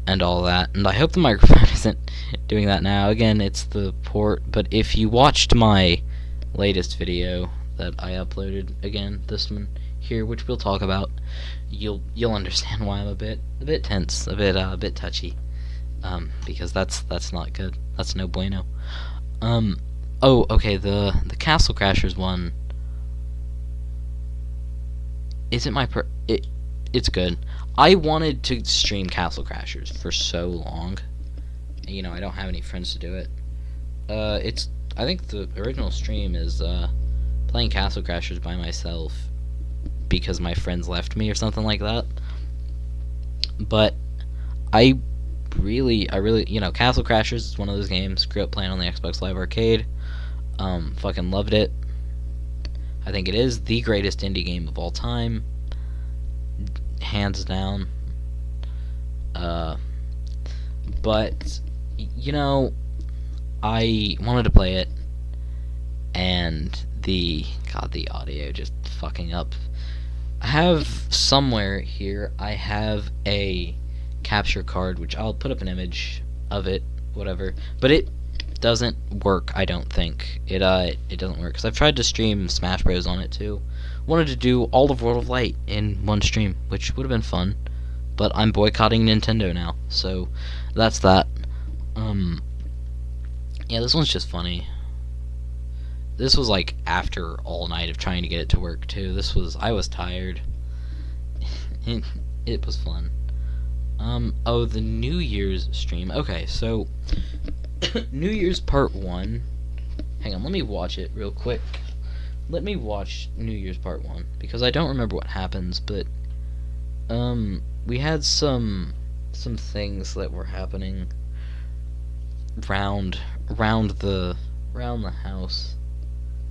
and all that, and I hope the microphone isn't doing that now. Again, it's the port, but if you watched my latest video that I uploaded, again, this one here, which we'll talk about, you'll understand why I'm a bit tense, a bit touchy, because that's not good. That's no bueno. Oh, okay, the Castle Crashers one. Is it it's good. I wanted to stream Castle Crashers for so long. You know, I don't have any friends to do it. I think the original stream is playing Castle Crashers by myself because my friends left me or something like that. But I really, you know, Castle Crashers is one of those games. Grew up playing on the Xbox Live Arcade. Fucking loved it. I think it is the greatest indie game of all time, hands down. But you know, I wanted to play it, and the audio just fucking up. I have somewhere here, I have a capture card, which I'll put up an image of it, whatever, but it doesn't work. I don't think it doesn't work, because I've tried to stream Smash Bros on it too. Wanted to do all of World of Light in one stream, which would have been fun, but I'm boycotting Nintendo now, so that's that. Yeah, this one's just funny. This was like after all night of trying to get it to work too. I was tired. It was fun. Oh, the New Year's stream. Okay, so New Year's Part 1. Hang on, let me watch it real quick. Let me watch New Year's Part 1, because I don't remember what happens, but we had some things that were happening round the house.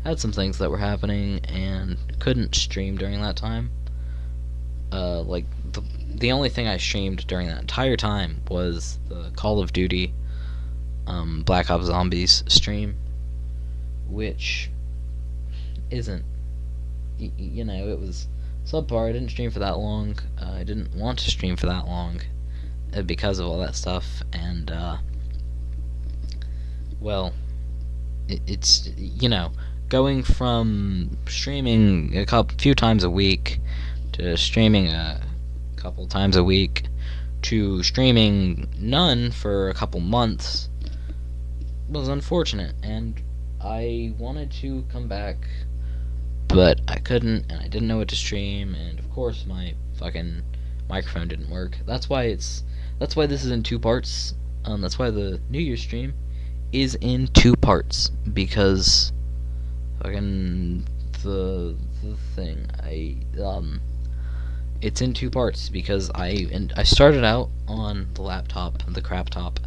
Had some things that were happening and couldn't stream during that time. Like the only thing I streamed during that entire time was the Call of Duty Black Ops Zombies stream, which isn't, you know, it was subpar. I didn't stream for that long. I didn't want to stream for that long because of all that stuff, and well, it's, you know, going from streaming a few times a week to streaming a couple times a week to streaming none for a couple months was unfortunate, and I wanted to come back, but I couldn't, and I didn't know what to stream, and of course my fucking microphone didn't work. That's why this is in 2 parts. That's why the New Year's stream is in 2 parts, because fucking the thing, it's in 2 parts because I started out on the laptop, the crap top,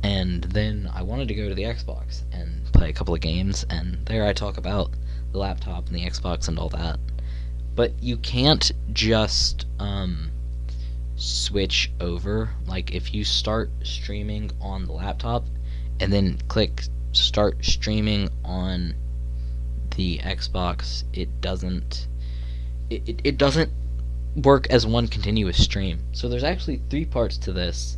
and then I wanted to go to the Xbox and play a couple of games, and there I talk about the laptop and the Xbox and all that. But you can't just switch over. Like, if you start streaming on the laptop and then click start streaming on the Xbox, it doesn't work as one continuous stream. So there's actually 3 parts to this,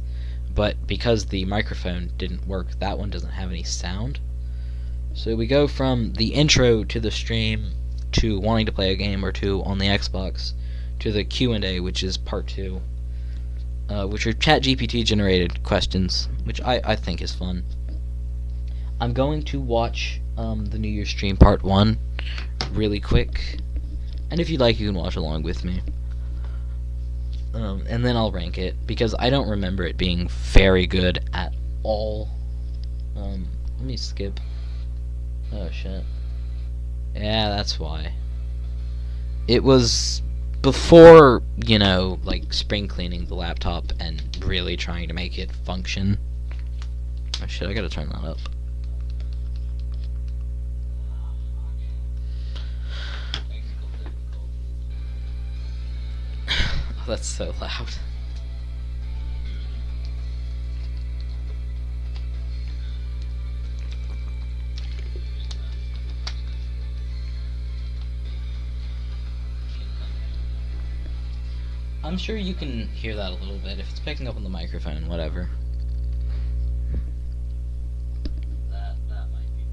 but because the microphone didn't work, that one doesn't have any sound. So we go from the intro to the stream to wanting to play a game or two on the Xbox to the Q&A, which is part 2, which are ChatGPT generated questions, which I think is fun. I'm going to watch the New Year's stream part 1 really quick, and if you'd like, you can watch along with me. And then I'll rank it, because I don't remember it being very good at all. Let me skip. Oh shit. Yeah, that's why. It was before, you know, like spring cleaning the laptop and really trying to make it function. Oh shit, I gotta turn that up. Oh, that's so loud. I'm sure you can hear that a little bit. If it's picking up on the microphone, whatever. That might be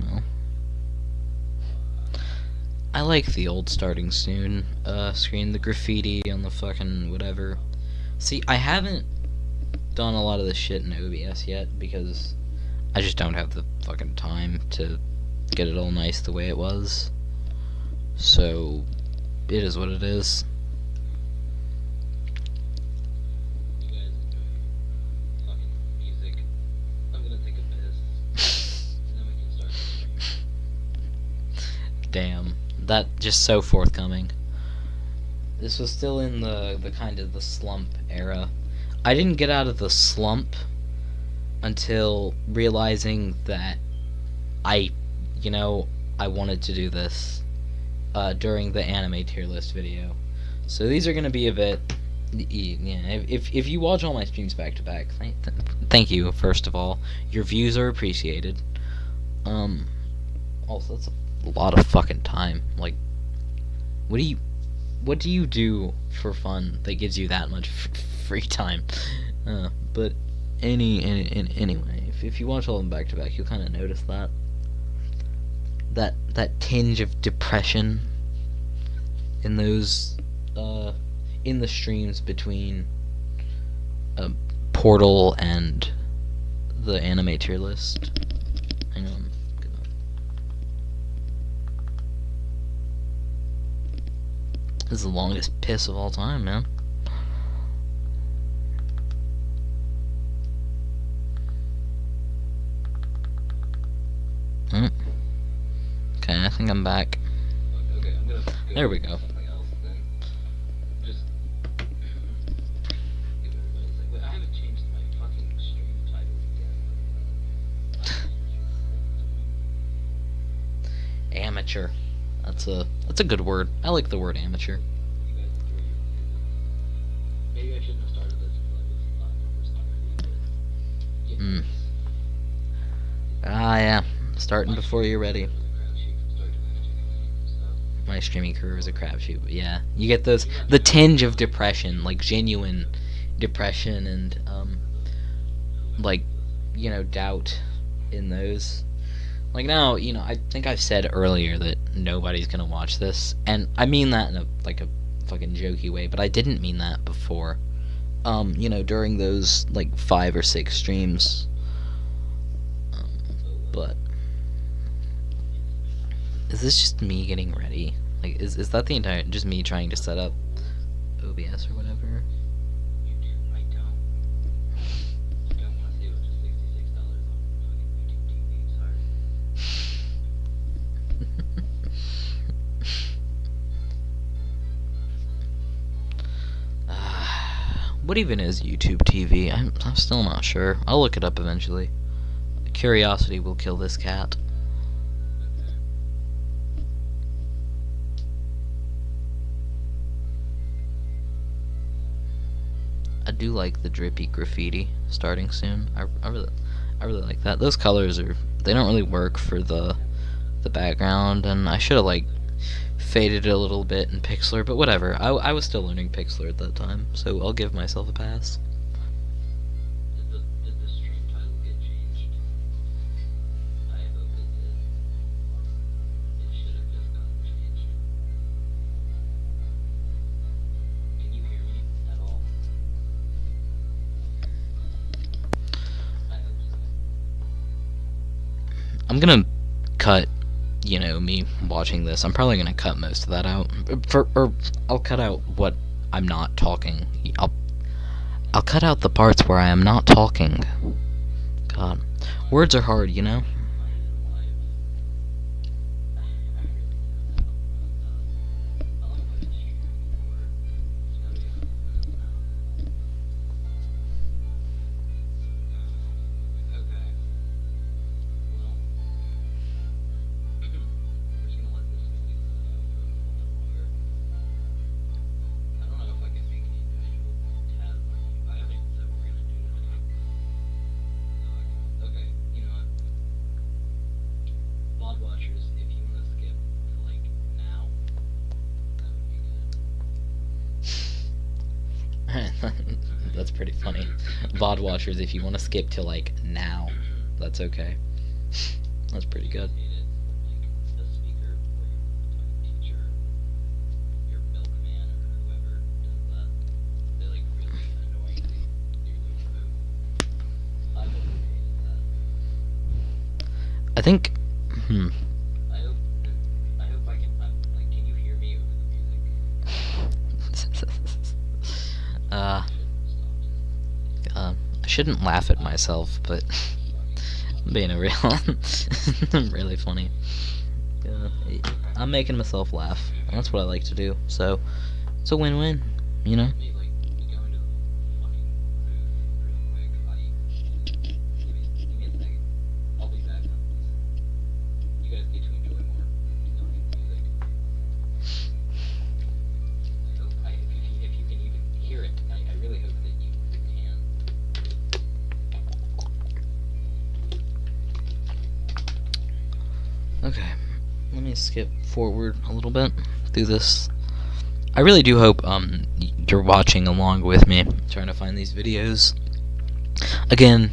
better. Well, I like the old starting soon screen, the graffiti on the fucking whatever. See, I haven't done a lot of this shit in OBS yet because I just don't have the fucking time to get it all nice the way it was. So it is what it is. You guys enjoy fucking music. I'm gonna take a piss. And then we can start. Damn, that just so forthcoming. This was still in the kind of the slump era. I didn't get out of the slump until realizing that I wanted to do this during the anime tier list video. So these are gonna be a bit, yeah. If you watch all my streams back to back, thank you first of all. Your views are appreciated. Also, that's a lot of fucking time. Like, what do you do for fun that gives you that much free time? But anyway, if you watch all of them back to back, you'll kind of notice that tinge of depression in those in the streams between Portal and the anime tier list. Hang on. This is the longest piss of all time, man. Okay, I think I'm back. Okay, I'm gonna there we go. I haven't changed my fucking stream title yet. Amateur. That's a good word. I like the word amateur. Maybe I shouldn't have started this until I was yeah. Starting before you're ready. My streaming career is a crapshoot, but yeah. You get the tinge of depression, like genuine depression and, like, doubt in those. Like now, I think I've said earlier that nobody's gonna watch this, and I mean that in a fucking jokey way, but I didn't mean that before. During those, 5 or 6 streams. But is this just me getting ready? Is that the entire, just me trying to set up OBS or whatever? I don't want to save up to $66 on fucking YouTube TV, sorry. What even is YouTube TV? I'm still not sure. I'll look it up eventually. Curiosity will kill this cat. I do like the drippy graffiti starting soon. I really like that. Those colors they don't really work for the background, and I should have faded it a little bit in Pixlr, but whatever. I was still learning Pixlr at that time, so I'll give myself a pass. Did the stream title get changed? I hope it did. It should have just gotten changed. Can you hear me at all? I hope so. I'm gonna cut, me watching this. I'm probably gonna cut most of that out. Or I'll cut out what I'm not talking. I'll cut out the parts where I am not talking. God, words are hard, you know? Watchers, if you want to skip to like now, that would be good. That's pretty funny. VOD watchers, if you want to skip to like now, that's okay. That's pretty good. Like a speaker or your teacher, your milkman or whoever does that, they're like really annoyingly nearly removed. I hope they hated that. I think. I hope I can. Like, can you hear me over the music? I shouldn't laugh at myself, but I'm being a real, really funny. I'm making myself laugh. And that's what I like to do. So it's a win-win, you know. Let me like go into the fucking booth real quick. Give me a second. I'll be back. You guys get to enjoy more music. I hope if you can even hear it, I really hope that you can. Okay, let me skip forward a little bit through this. I really do hope you're watching along with me, trying to find these videos. Again,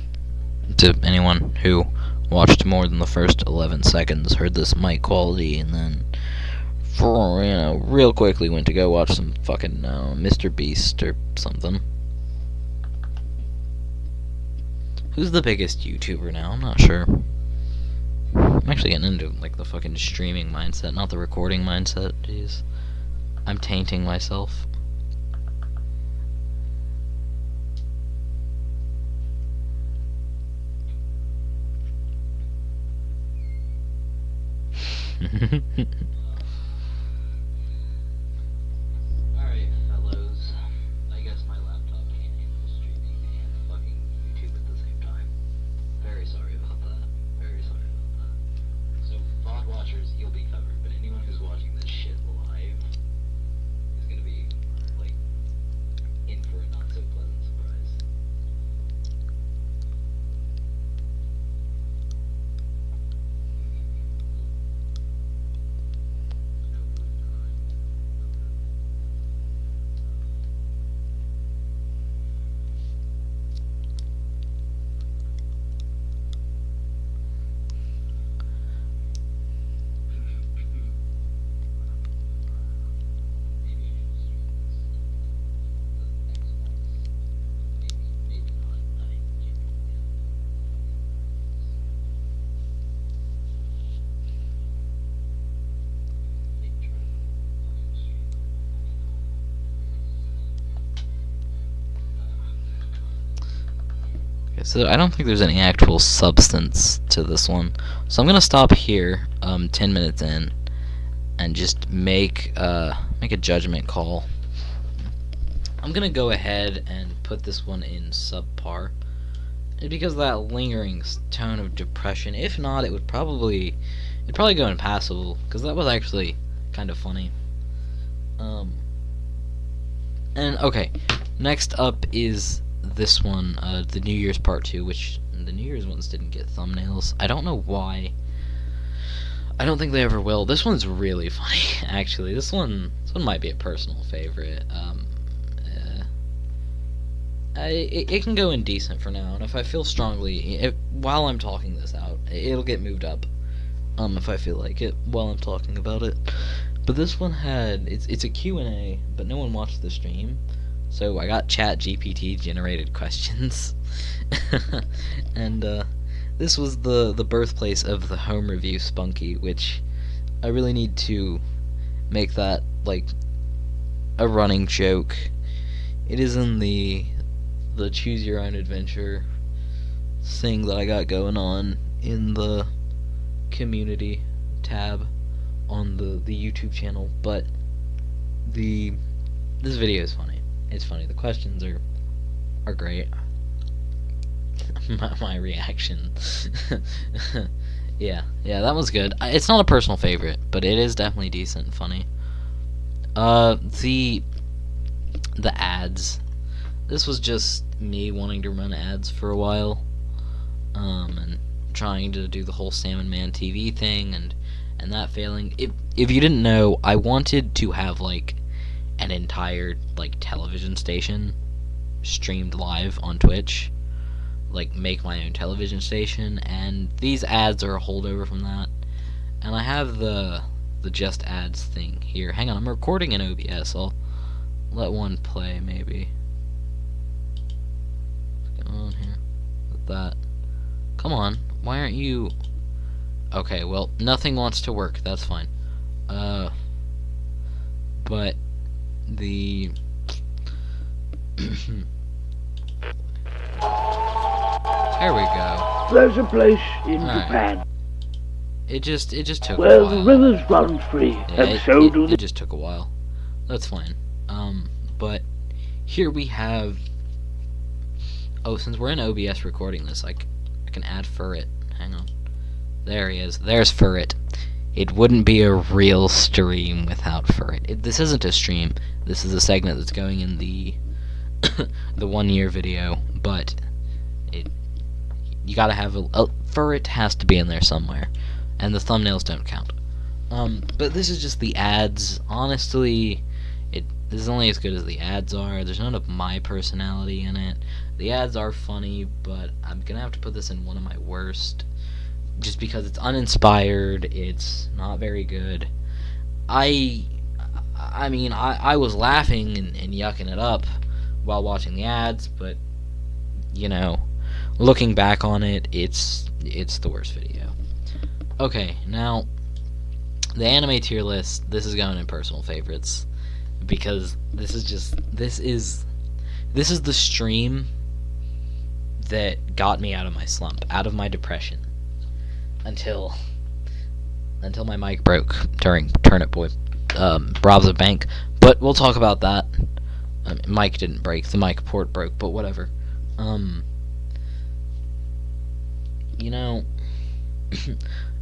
to anyone who watched more than the first 11 seconds, heard this mic quality, and then, real quickly went to go watch some fucking Mr. Beast or something. Who's the biggest YouTuber now? I'm not sure. I'm actually getting into like the fucking streaming mindset, not the recording mindset. Jeez, I'm tainting myself. Alright, fellows. I guess my laptop can't handle streaming and fucking YouTube at the same time. Very sorry about that. Very sorry about that. So, VOD watchers, you'll be covered, but anyone who's watching this shit live is gonna be, like, in for a not so pleasant surprise. So I don't think there's any actual substance to this one. So I'm gonna stop here, 10 minutes in, and just make a judgment call. I'm gonna go ahead and put this one in subpar, because of that lingering tone of depression. If not, it'd probably go in passable, because that was actually kind of funny. And okay, next up is this one, the New Year's Part 2, which the New Year's ones didn't get thumbnails. I don't know why. I don't think they ever will. This one's really funny, actually. This one might be a personal favorite. It can go indecent for now, and if I feel strongly, while I'm talking this out, it'll get moved up. If I feel like it while I'm talking about it. But this one it's a Q&A, but no one watched the stream, so I got ChatGPT generated questions, and this was the birthplace of the home review Spunky, which I really need to make that like a running joke. It is in the choose your own adventure thing that I got going on in the community tab on the YouTube channel, but this video is funny. It's funny. The questions are great. my reaction. yeah, that was good. It's not a personal favorite, but it is definitely decent and funny. The ads. This was just me wanting to run ads for a while, and trying to do the whole Salmon Man TV thing, and that failing. If you didn't know, I wanted to have like an entire like television station streamed live on Twitch, like make my own television station, and these ads are a holdover from that. And I have the just ads thing here. Hang on, I'm recording in OBS. I'll let one play maybe. What's going on here with that? Come on, why aren't you? Okay, well, nothing wants to work. That's fine. But the there we go. There's a place in All right. Japan It just took where a while. the rivers run free, Yeah, and so do it the... just took a while. That's fine. But here we have. Oh, since we're in OBS recording this, I can add Furret. Hang on. There he is. There's Furret. It wouldn't be a real stream without Furret. This isn't a stream. This is a segment that's going in the the 1 year video. But you gotta have a Furret has to be in there somewhere, and the thumbnails don't count. But this is just the ads. Honestly, this is only as good as the ads are. There's none of my personality in it. The ads are funny, but I'm gonna have to put this in one of my worst, just because it's uninspired. It's not very good. I mean, I was laughing and yucking it up while watching the ads, but you know, looking back on it, it's the worst video. Okay, now the anime tier list. This is going in personal favorites, because this is the stream that got me out of my slump, out of my depression, until my mic broke during Turnip Boy robs a bank. But we'll talk about that. Mic didn't break, the mic port broke, but whatever. You know,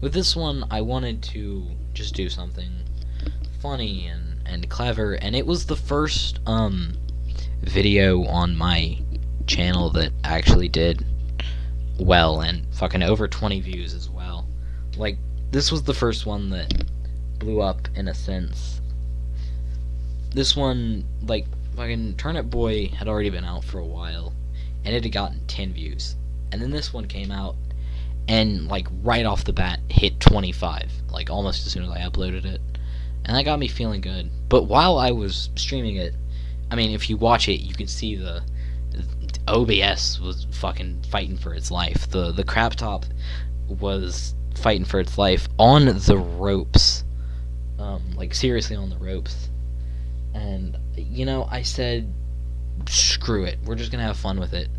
with this one, I wanted to just do something funny and clever, and it was the first video on my channel that actually did well, and fucking over 20 views as well. Like, this was the first one that blew up in a sense. This one, like, fucking Turnip Boy had already been out for a while, and it had gotten 10 views. And then this one came out, and, like, right off the bat, hit 25, like, almost as soon as I uploaded it. And that got me feeling good. But while I was streaming it, I mean, if you watch it, you can see the OBS was fucking fighting for its life. The crap top was fighting for its life on the ropes. Like, seriously on the ropes. And, you know, I said, screw it, we're just gonna have fun with it.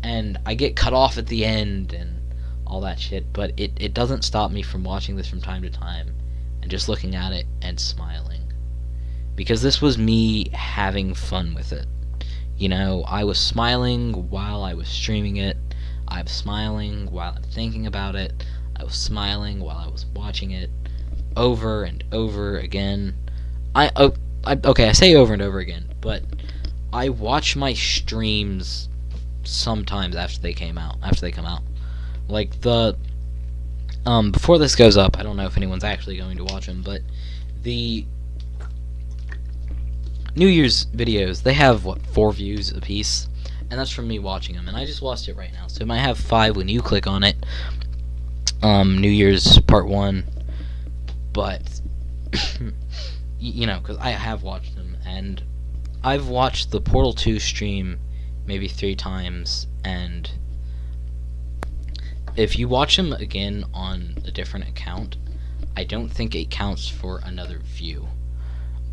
And I get cut off at the end and all that shit, but it doesn't stop me from watching this from time to time and just looking at it and smiling. Because this was me having fun with it. You know, I was smiling while I was streaming it. I'm smiling while I'm thinking about it. I was smiling while I was watching it over and over again. Okay, I say over and over again, but I watch my streams sometimes after they come out. Like, Before this goes up, I don't know if anyone's actually going to watch them, but the New Year's videos, they have, 4 views a piece, and that's from me watching them, and I just watched it right now, so it might have 5 when you click on it. New Year's Part 1, but, you know, because I have watched them, and I've watched the Portal 2 stream maybe 3 times, and if you watch them again on a different account, I don't think it counts for another view,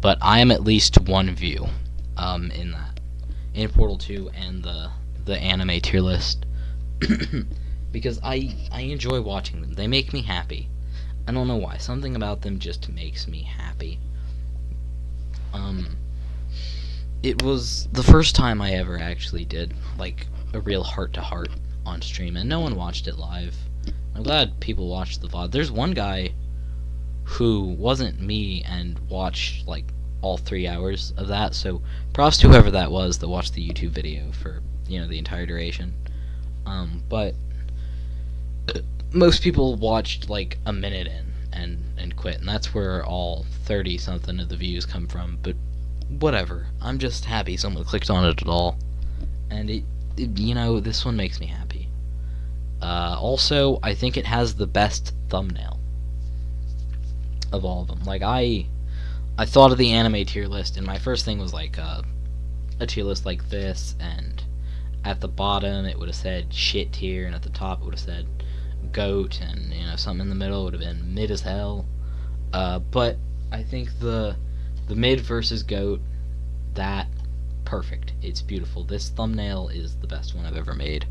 but I am at least 1 view, in that, in Portal 2 and the anime tier list, because I enjoy watching them. They make me happy. I don't know why. Something about them just makes me happy. It was the first time I ever actually did, like, a real heart-to-heart on stream, and no one watched it live. I'm glad people watched the VOD. There's one guy who wasn't me and watched, like, all 3 hours of that, so props to whoever that was that watched the YouTube video for, you know, the entire duration. But most people watched, like, a minute in and quit, and that's where all 30-something of the views come from, but whatever. I'm just happy someone clicked on it at all, and it you know, this one makes me happy. Also, I think it has the best thumbnail of all of them. Like, I thought of the anime tier list, and my first thing was, like, a tier list like this, and at the bottom it would have said shit tier, and at the top it would have said goat, and, you know, something in the middle would have been mid as hell. But I think the mid versus goat, that, perfect. It's beautiful. This thumbnail is the best one I've ever made.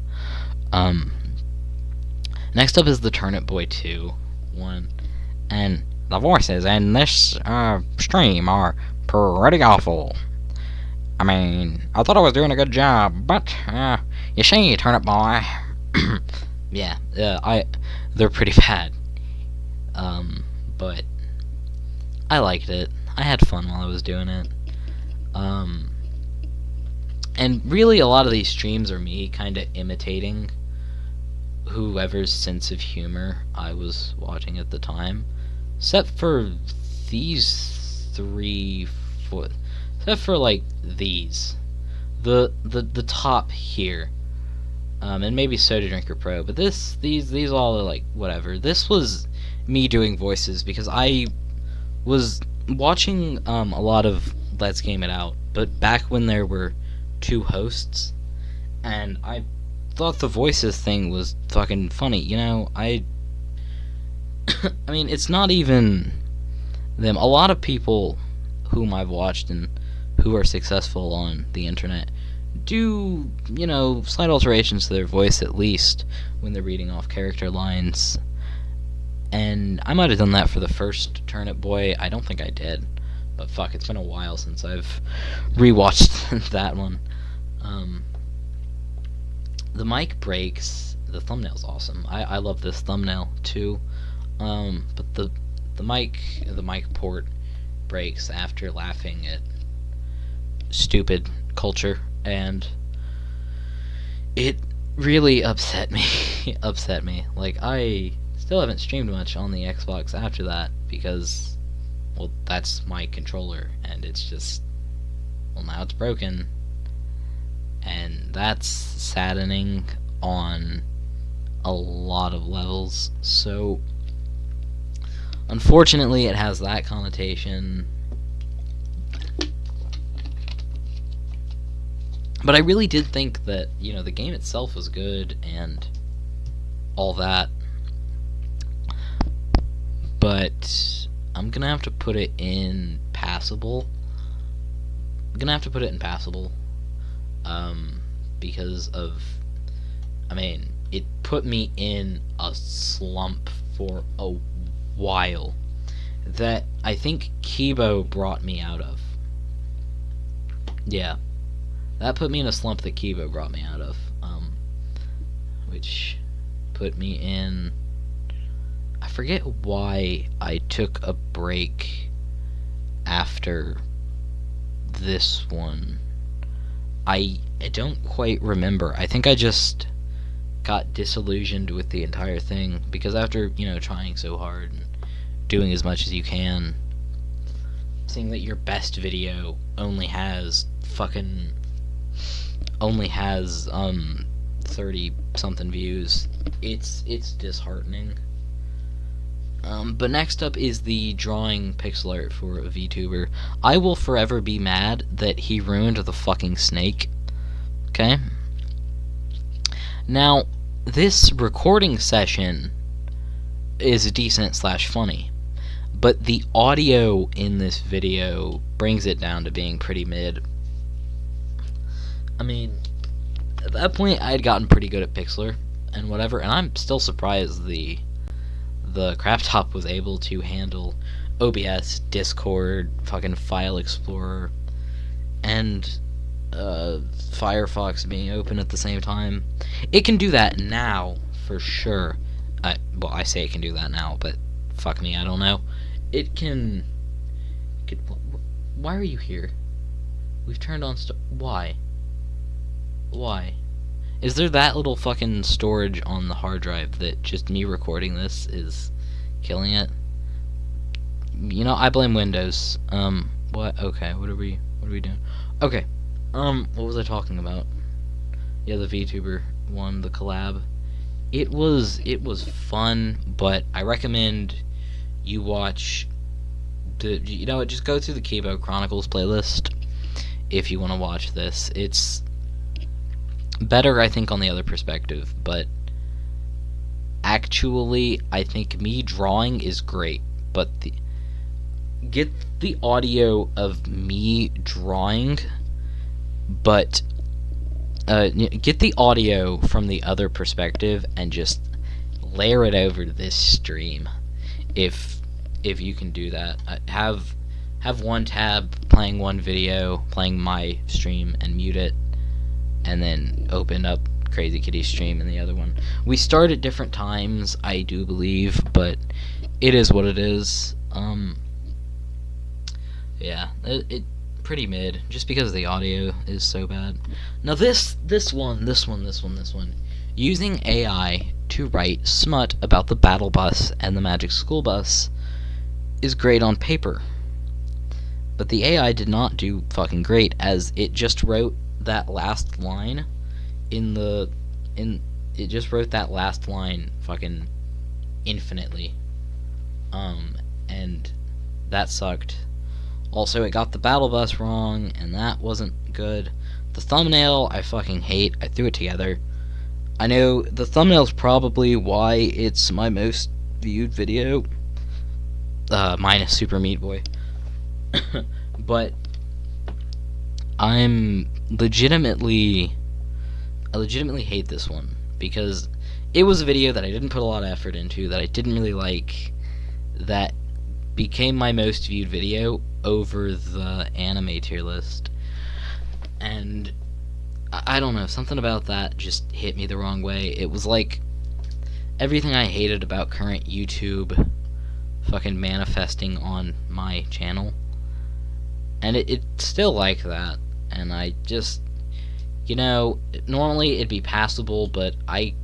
Next up is the Turnip Boy 2 one, and the voices in this stream are pretty awful. I mean, I thought I was doing a good job, but you see, Turnip Boy, yeah, they're pretty bad. But I liked it. I had fun while I was doing it. And really, a lot of these streams are me kind of imitating whoever's sense of humor I was watching at the time. Except for these 3, 4... Except for, like, these. The top here. And maybe Soda Drinker Pro. But these all are, like, whatever. This was me doing voices because I was watching a lot of Let's Game It Out. But back when there were 2 hosts, and I thought the voices thing was fucking funny, you know. I mean, it's not even them. A lot of people whom I've watched and who are successful on the internet do, you know, slight alterations to their voice at least when they're reading off character lines, and I might have done that for the first Turnip Boy. I don't think I did, but fuck, it's been a while since I've rewatched that one. The mic breaks. The thumbnail's awesome. I love this thumbnail too. But the mic port breaks after laughing at stupid culture, and it really upset me. Upset me. Like, I still haven't streamed much on the Xbox after that because, well, that's my controller, and it's just, well, now it's broken, and that's saddening on a lot of levels. So unfortunately it has that connotation, but I really did think that, you know, the game itself was good and all that, but I'm gonna have to put it in passable. Because of, I mean, it put me in a slump for a while that I think Kibo brought me out of. Yeah, that put me in a slump that Kibo brought me out of, which put me in, I forget why I took a break after this one. I don't quite remember. I think I just got disillusioned with the entire thing, because after, trying so hard and doing as much as you can, seeing that your best video only has 30 something views, it's disheartening. But next up is the drawing pixel art for a VTuber. I will forever be mad that he ruined the fucking snake. Okay? Now, this recording session is decent / funny, but the audio in this video brings it down to being pretty mid. I mean, at that point, I had gotten pretty good at Pixlr and whatever, and I'm still surprised the Craptop was able to handle OBS, Discord, fucking File Explorer, and Firefox being open at the same time. It can do that now, for sure. Well, I say it can do that now, but fuck me, I don't know. It can... Why are you here? We've turned on... Why? Why? Is there that little fucking storage on the hard drive that just me recording this is killing it? I blame Windows. What? Okay, what are we doing? Okay. What was I talking about? Yeah, the VTuber one, the collab. It was fun, but I recommend you watch just go through the Kibo Chronicles playlist if you want to watch this. It's better, I think, on the other perspective, but actually, I think me drawing is great, but get the audio of me drawing, but get the audio from the other perspective and just layer it over this stream, if you can do that. Have one tab playing one video, playing my stream, and mute it, and then open up Crazy Kitty's stream in the other one. We start at different times, I do believe, but it is what it is. Yeah, it pretty mid, just because the audio is so bad. Now this one, using AI to write smut about the Battle Bus and the Magic School Bus is great on paper, but the AI did not do fucking great, as it just wrote that last line it just wrote that last line fucking infinitely, and that sucked. Also, it got the Battle Bus wrong, and that wasn't good. The thumbnail I fucking hate. I threw it together. I know the thumbnail's probably why it's my most viewed video, minus Super Meat Boy. But I legitimately hate this one, because it was a video that I didn't put a lot of effort into, that I didn't really like, that became my most viewed video over the anime tier list. And I don't know, something about that just hit me the wrong way. It was like everything I hated about current YouTube fucking manifesting on my channel. And it's still like that. And I just, normally it'd be passable, but I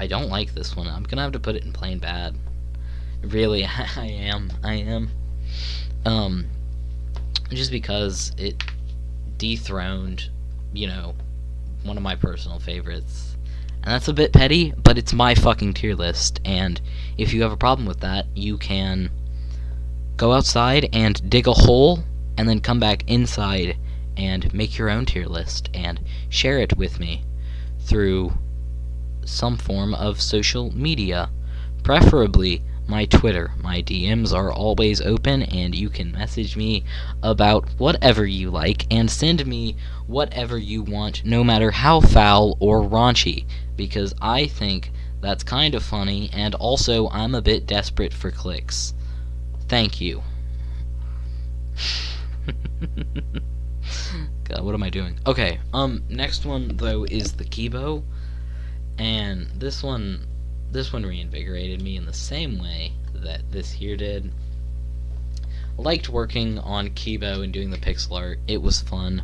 don't like this one. I'm gonna have to put it in plain bad. Really, I am. Just because it dethroned, one of my personal favorites. And that's a bit petty, but it's my fucking tier list, and if you have a problem with that, you can go outside and dig a hole, and then come back inside and make your own tier list, and share it with me through some form of social media. Preferably my Twitter. My DMs are always open, and you can message me about whatever you like, and send me whatever you want, no matter how foul or raunchy, because I think that's kind of funny, and also I'm a bit desperate for clicks. Thank you. God, what am I doing? Okay, next one, though, is the Kibo, and this one reinvigorated me in the same way that this here did. I liked working on Kibo and doing the pixel art. It was fun.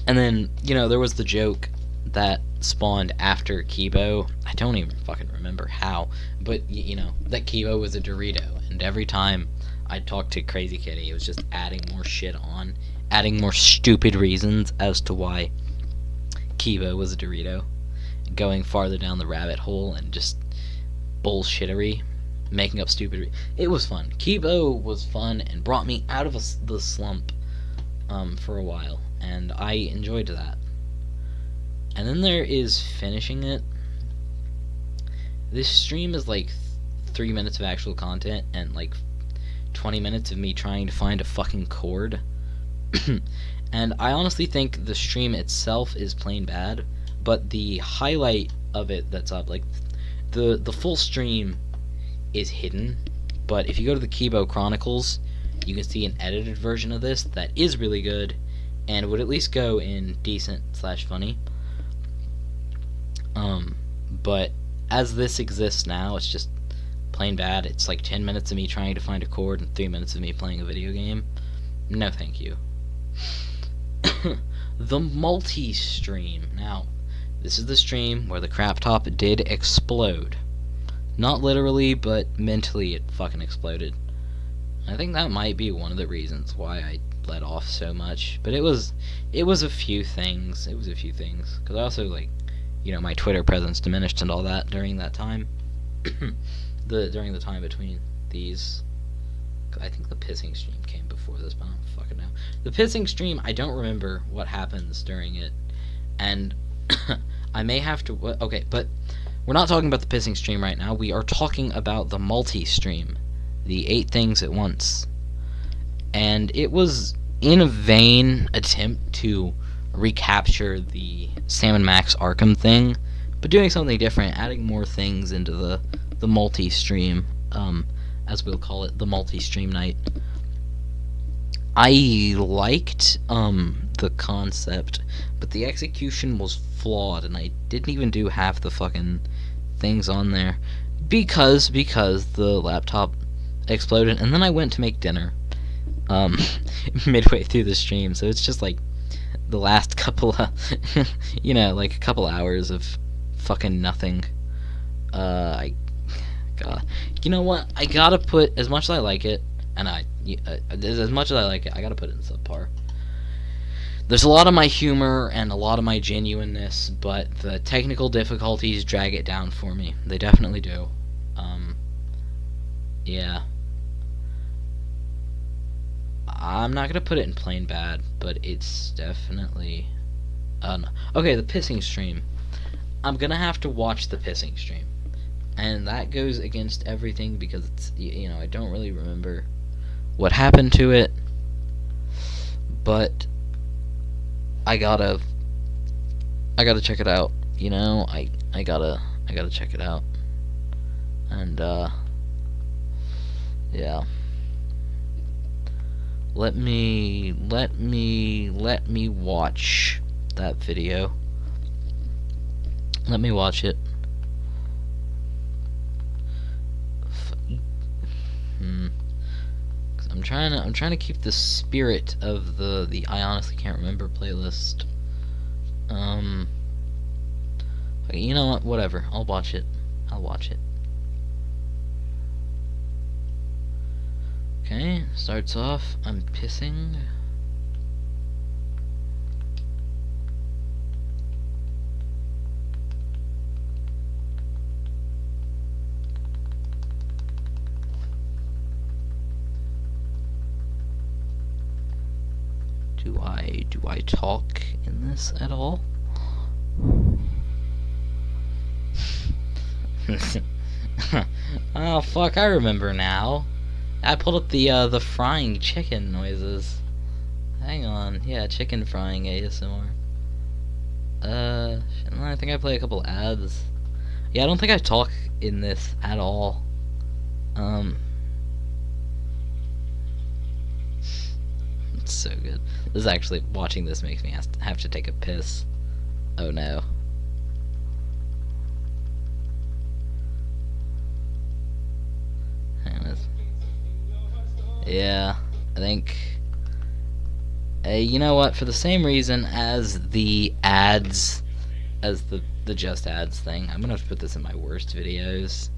And then, you know, there was the joke that spawned after Kibo. I don't even fucking remember how, but you know, that Kibo was a Dorito, and every time I talked to Crazy Kitty, it was just adding more shit on, adding more stupid reasons as to why Kibo was a Dorito, going farther down the rabbit hole and just bullshittery, making up stupid. It was fun. Kibo was fun and brought me out of the slump for a while, and I enjoyed that. And then there is finishing it. This stream is like 3 minutes of actual content and like 20 minutes of me trying to find a fucking chord. And I honestly think the stream itself is plain bad, but the highlight of it that's up, like the full stream is hidden, but if you go to the Kibo Chronicles, you can see an edited version of this that is really good and would at least go in decent/funny. But as this exists now, it's just plain bad. It's like 10 minutes of me trying to find a chord and 3 minutes of me playing a video game. No thank you. The multi-stream. Now, this is the stream where the crap top did explode. Not literally, but mentally it fucking exploded. I think that might be one of the reasons why I let off so much. But it was a few things. It was a few things. Because I also, like, you know, my Twitter presence diminished and all that during that time. During the time between these. I think the pissing stream came before this, but I don't fucking know. The pissing stream, I don't remember what happens during it. And I may have to... Okay, but we're not talking about the pissing stream right now. We are talking about the multi-stream. The 8 things at once. And it was in a vain attempt to recapture the Sam & Max Arkham thing, but doing something different, adding more things into the multi-stream, as we'll call it, the multi-stream night. I liked the concept, but the execution was flawed, and I didn't even do half the fucking things on there because the laptop exploded, and then I went to make dinner midway through the stream, so it's just like the last couple of you know, like a couple hours of fucking nothing. You know what, I gotta put, as much as I like it, and as much as I like it, I gotta put it in subpar. There's a lot of my humor and a lot of my genuineness, but the technical difficulties drag it down for me. They definitely do. Yeah. I'm not gonna put it in plain bad, but it's definitely... no. Okay, the pissing stream. I'm gonna have to watch the pissing stream. And that goes against everything because it's, you know, I don't really remember what happened to it. But I gotta check it out, you know? I gotta check it out. And yeah. Let me watch that video. Let me watch it. Cause I'm trying to keep the spirit of the I honestly can't remember playlist. Okay, you know what? Whatever. I'll watch it. Okay, starts off, I'm pissing. Do I talk in this at all? Oh fuck, I remember now. I pulled up the frying chicken noises. Hang on, yeah, chicken frying ASMR. I think I play a couple ads. Yeah, I don't think I talk in this at all. It's so good. This is actually, watching this makes me have to take a piss. Oh no. Hang on. Yeah, I think You know what? For the same reason as the ads, as the just ads thing, I'm gonna have to put this in my worst videos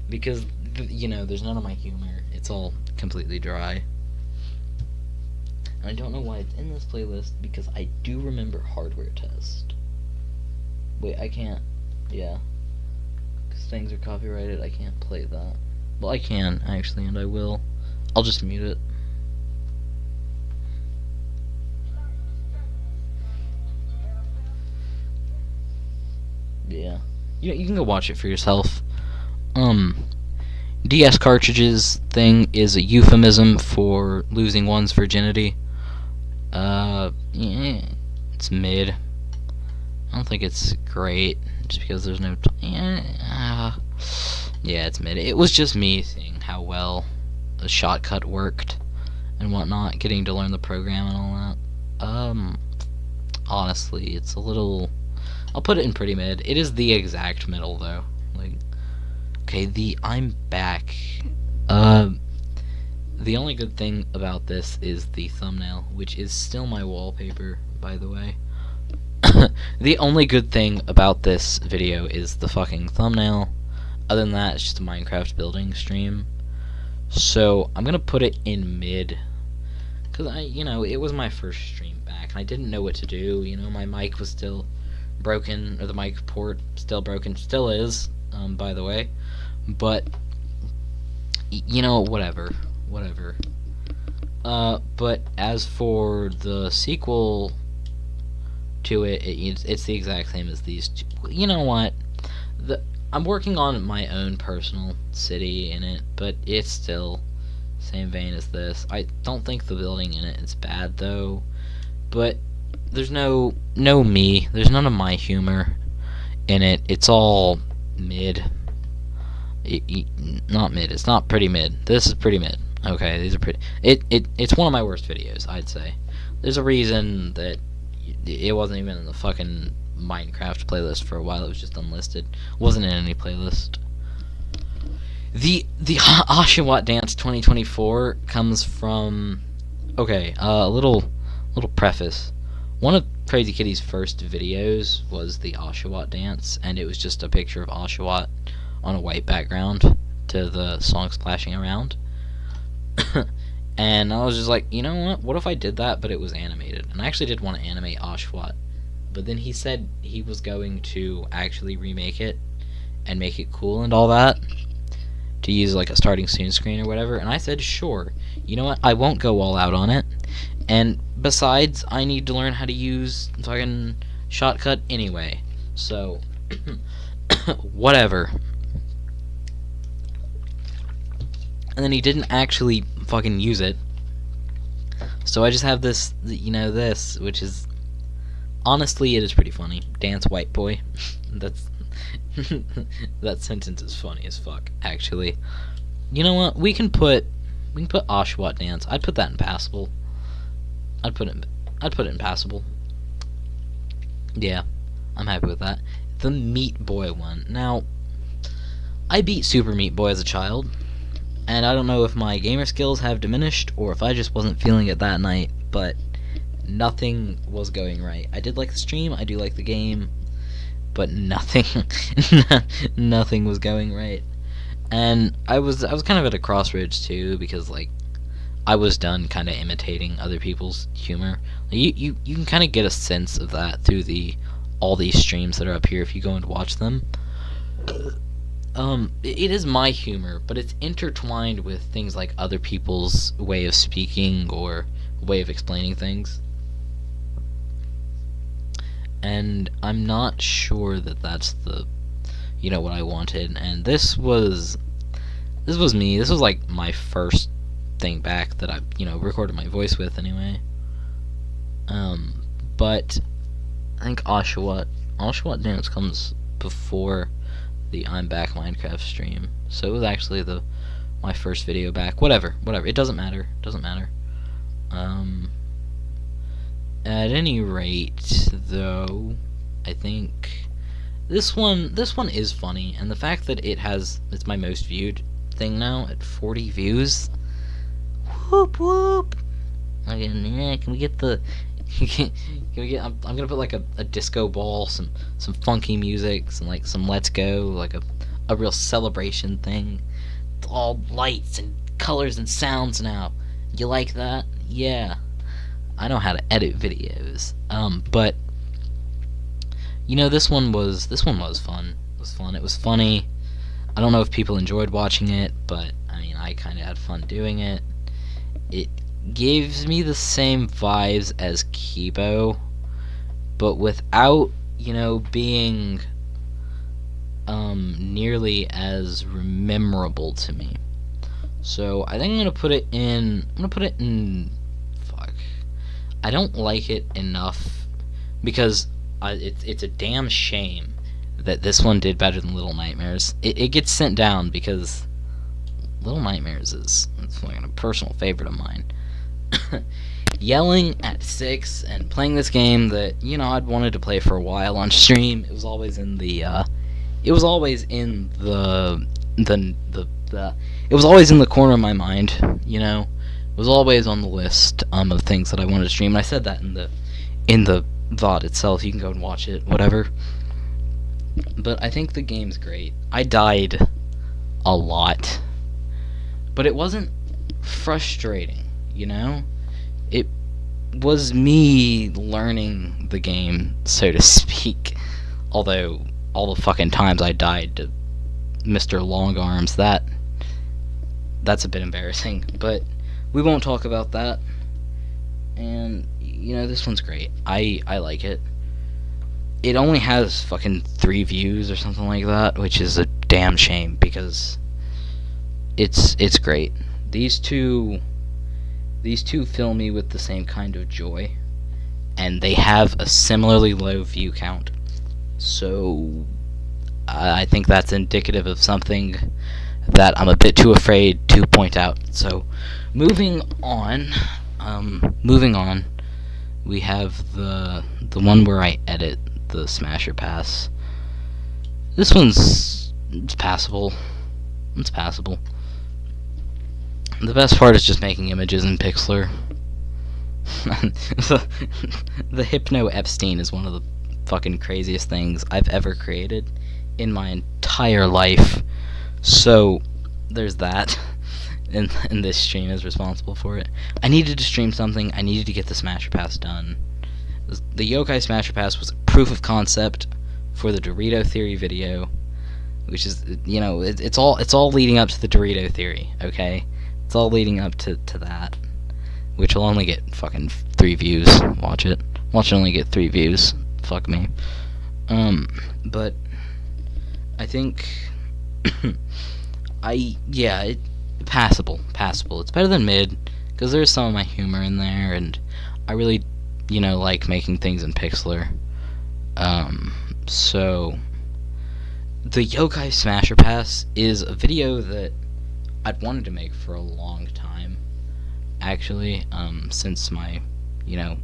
because you know there's none of my humor. It's all completely dry. And I don't know why it's in this playlist because I do remember Hardware Test. Wait, I can't. Yeah, because things are copyrighted. I can't play that. Well, I can actually, and I will. I'll just mute it. Yeah. You can go watch it for yourself. DS cartridges thing is a euphemism for losing one's virginity. Yeah, it's mid. I don't think it's great, just because there's no yeah, it's mid. It was just me seeing how well the shortcut worked and whatnot, getting to learn the program and all that. Honestly, it's a little... I'll put it in pretty mid. It is the exact middle, though. Like, okay, I'm back. The only good thing about this is the thumbnail, which is still my wallpaper, by the way. The only good thing about this video is the fucking thumbnail. Other than that, it's just a Minecraft building stream. So, I'm gonna put it in mid. Because, it was my first stream back, and I didn't know what to do. My mic was still broken, or the mic port still broken, still is, by the way, but whatever. But as for the sequel to it's the exact same as these two. You know what, I'm working on my own personal city in it, but it's still same vein as this. I don't think the building in it is bad though, but there's no me. There's none of my humor in it. It's all mid. Not mid. It's not pretty mid. This is pretty mid. Okay, these are pretty. It's one of my worst videos, I'd say. There's a reason that it wasn't even in the fucking Minecraft playlist for a while. It was just unlisted. Wasn't in any playlist. The Oshawott Dance 2024 comes from. Okay, a little preface. One of Crazy Kitty's first videos was the Oshawott dance, and it was just a picture of Oshawott on a white background to the song splashing around. And I was just like, you know what if I did that, but it was animated? And I actually did want to animate Oshawott, but then he said he was going to actually remake it and make it cool and all that, to use like a starting soon screen or whatever, and I said sure. You know what, I won't go all out on it. And besides, I need to learn how to use fucking shortcut anyway. So, whatever. And then he didn't actually fucking use it. So I just have this, this, which is... Honestly, it is pretty funny. Dance white boy. That's... that sentence is funny as fuck, actually. You know what? We can put Oshawott dance. I'd put that in passable. I'd put it in passable. Yeah, I'm happy with that. The Meat Boy one. Now, I beat Super Meat Boy as a child, and I don't know if my gamer skills have diminished or if I just wasn't feeling it that night, but nothing was going right. I did like the stream, I do like the game, but nothing was going right. And I was kind of at a crossroads too, because like I was done kind of imitating other people's humor. You can kind of get a sense of that through all these streams that are up here if you go and watch them. It is my humor, but it's intertwined with things like other people's way of speaking or way of explaining things. And I'm not sure that that's what I wanted. And this was me. This was like my first thing back that I, recorded my voice with anyway. But I think Oshawott Dance comes before the I'm Back Minecraft stream. So it was actually my first video back. Whatever. It doesn't matter. At any rate, though, I think this one is funny, and the fact that it's my most viewed thing now at 40 views. Whoop whoop. Again, yeah, can we get the... can we get... I'm gonna put like a disco ball, some funky music, some Let's Go, like a real celebration thing. It's all lights and colors and sounds now. You like that? Yeah. I know how to edit videos. But you know, this one was fun. It was fun. It was funny. I don't know if people enjoyed watching it, but I mean, I kind of had fun doing it. It gives me the same vibes as Kibo, but without, you know, being nearly as memorable to me. So I think I'm gonna put it in. Fuck. I don't like it enough because it's a damn shame that this one did better than Little Nightmares. It gets sent down because Little Nightmares is like a personal favorite of mine. Yelling at 6 and playing this game that, you know, I'd wanted to play for a while on stream. It was always in the it was always in the corner of my mind, you know. It was always on the list of things that I wanted to stream. And I said that in the VOD itself. You can go and watch it, whatever. But I think the game's great. I died a lot, but it wasn't frustrating, you know? It was me learning the game, so to speak. Although, all the fucking times I died to Mr. Longarms, that's a bit embarrassing, but we won't talk about that. And, you know, this one's great. I like it. It only has fucking 3 views or something like that, which is a damn shame, because it's great. These two fill me with the same kind of joy, and they have a similarly low view count. So I think that's indicative of something that I'm a bit too afraid to point out. So moving on, we have the one where I edit the Smasher Pass. This one's passable. It's passable. The best part is just making images in Pixlr. The Hypno Epstein is one of the fucking craziest things I've ever created in my entire life. So there's that. And this stream is responsible for it. I needed to stream something. I needed to get the Smasher Pass done. The Yokai Smasher Pass was a proof of concept for the Dorito Theory video, which is, you know, it's all leading up to the Dorito Theory, okay? It's all leading up to that, which will only get fucking 3 views. Watch it only get 3 views. Fuck me. But I think passable. It's better than mid, because there's some of my humor in there, and I really, you know, like making things in Pixlr. So the Yokai Smasher Pass is a video that I'd wanted to make for a long time, actually, since my, you know,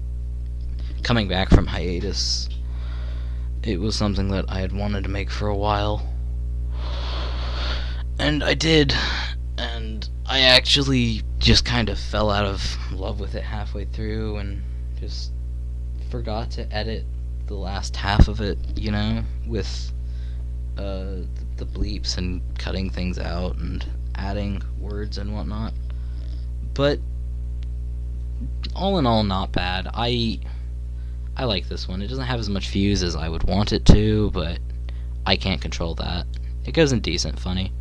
coming back from hiatus. It was something that I had wanted to make for a while, and I did, and I actually just kind of fell out of love with it halfway through, and just forgot to edit the last half of it, you know, with the bleeps and cutting things out and adding words and whatnot. But all in all, not bad. I like this one. It doesn't have as much views as I would want it to, but I can't control that. It goes in decent funny.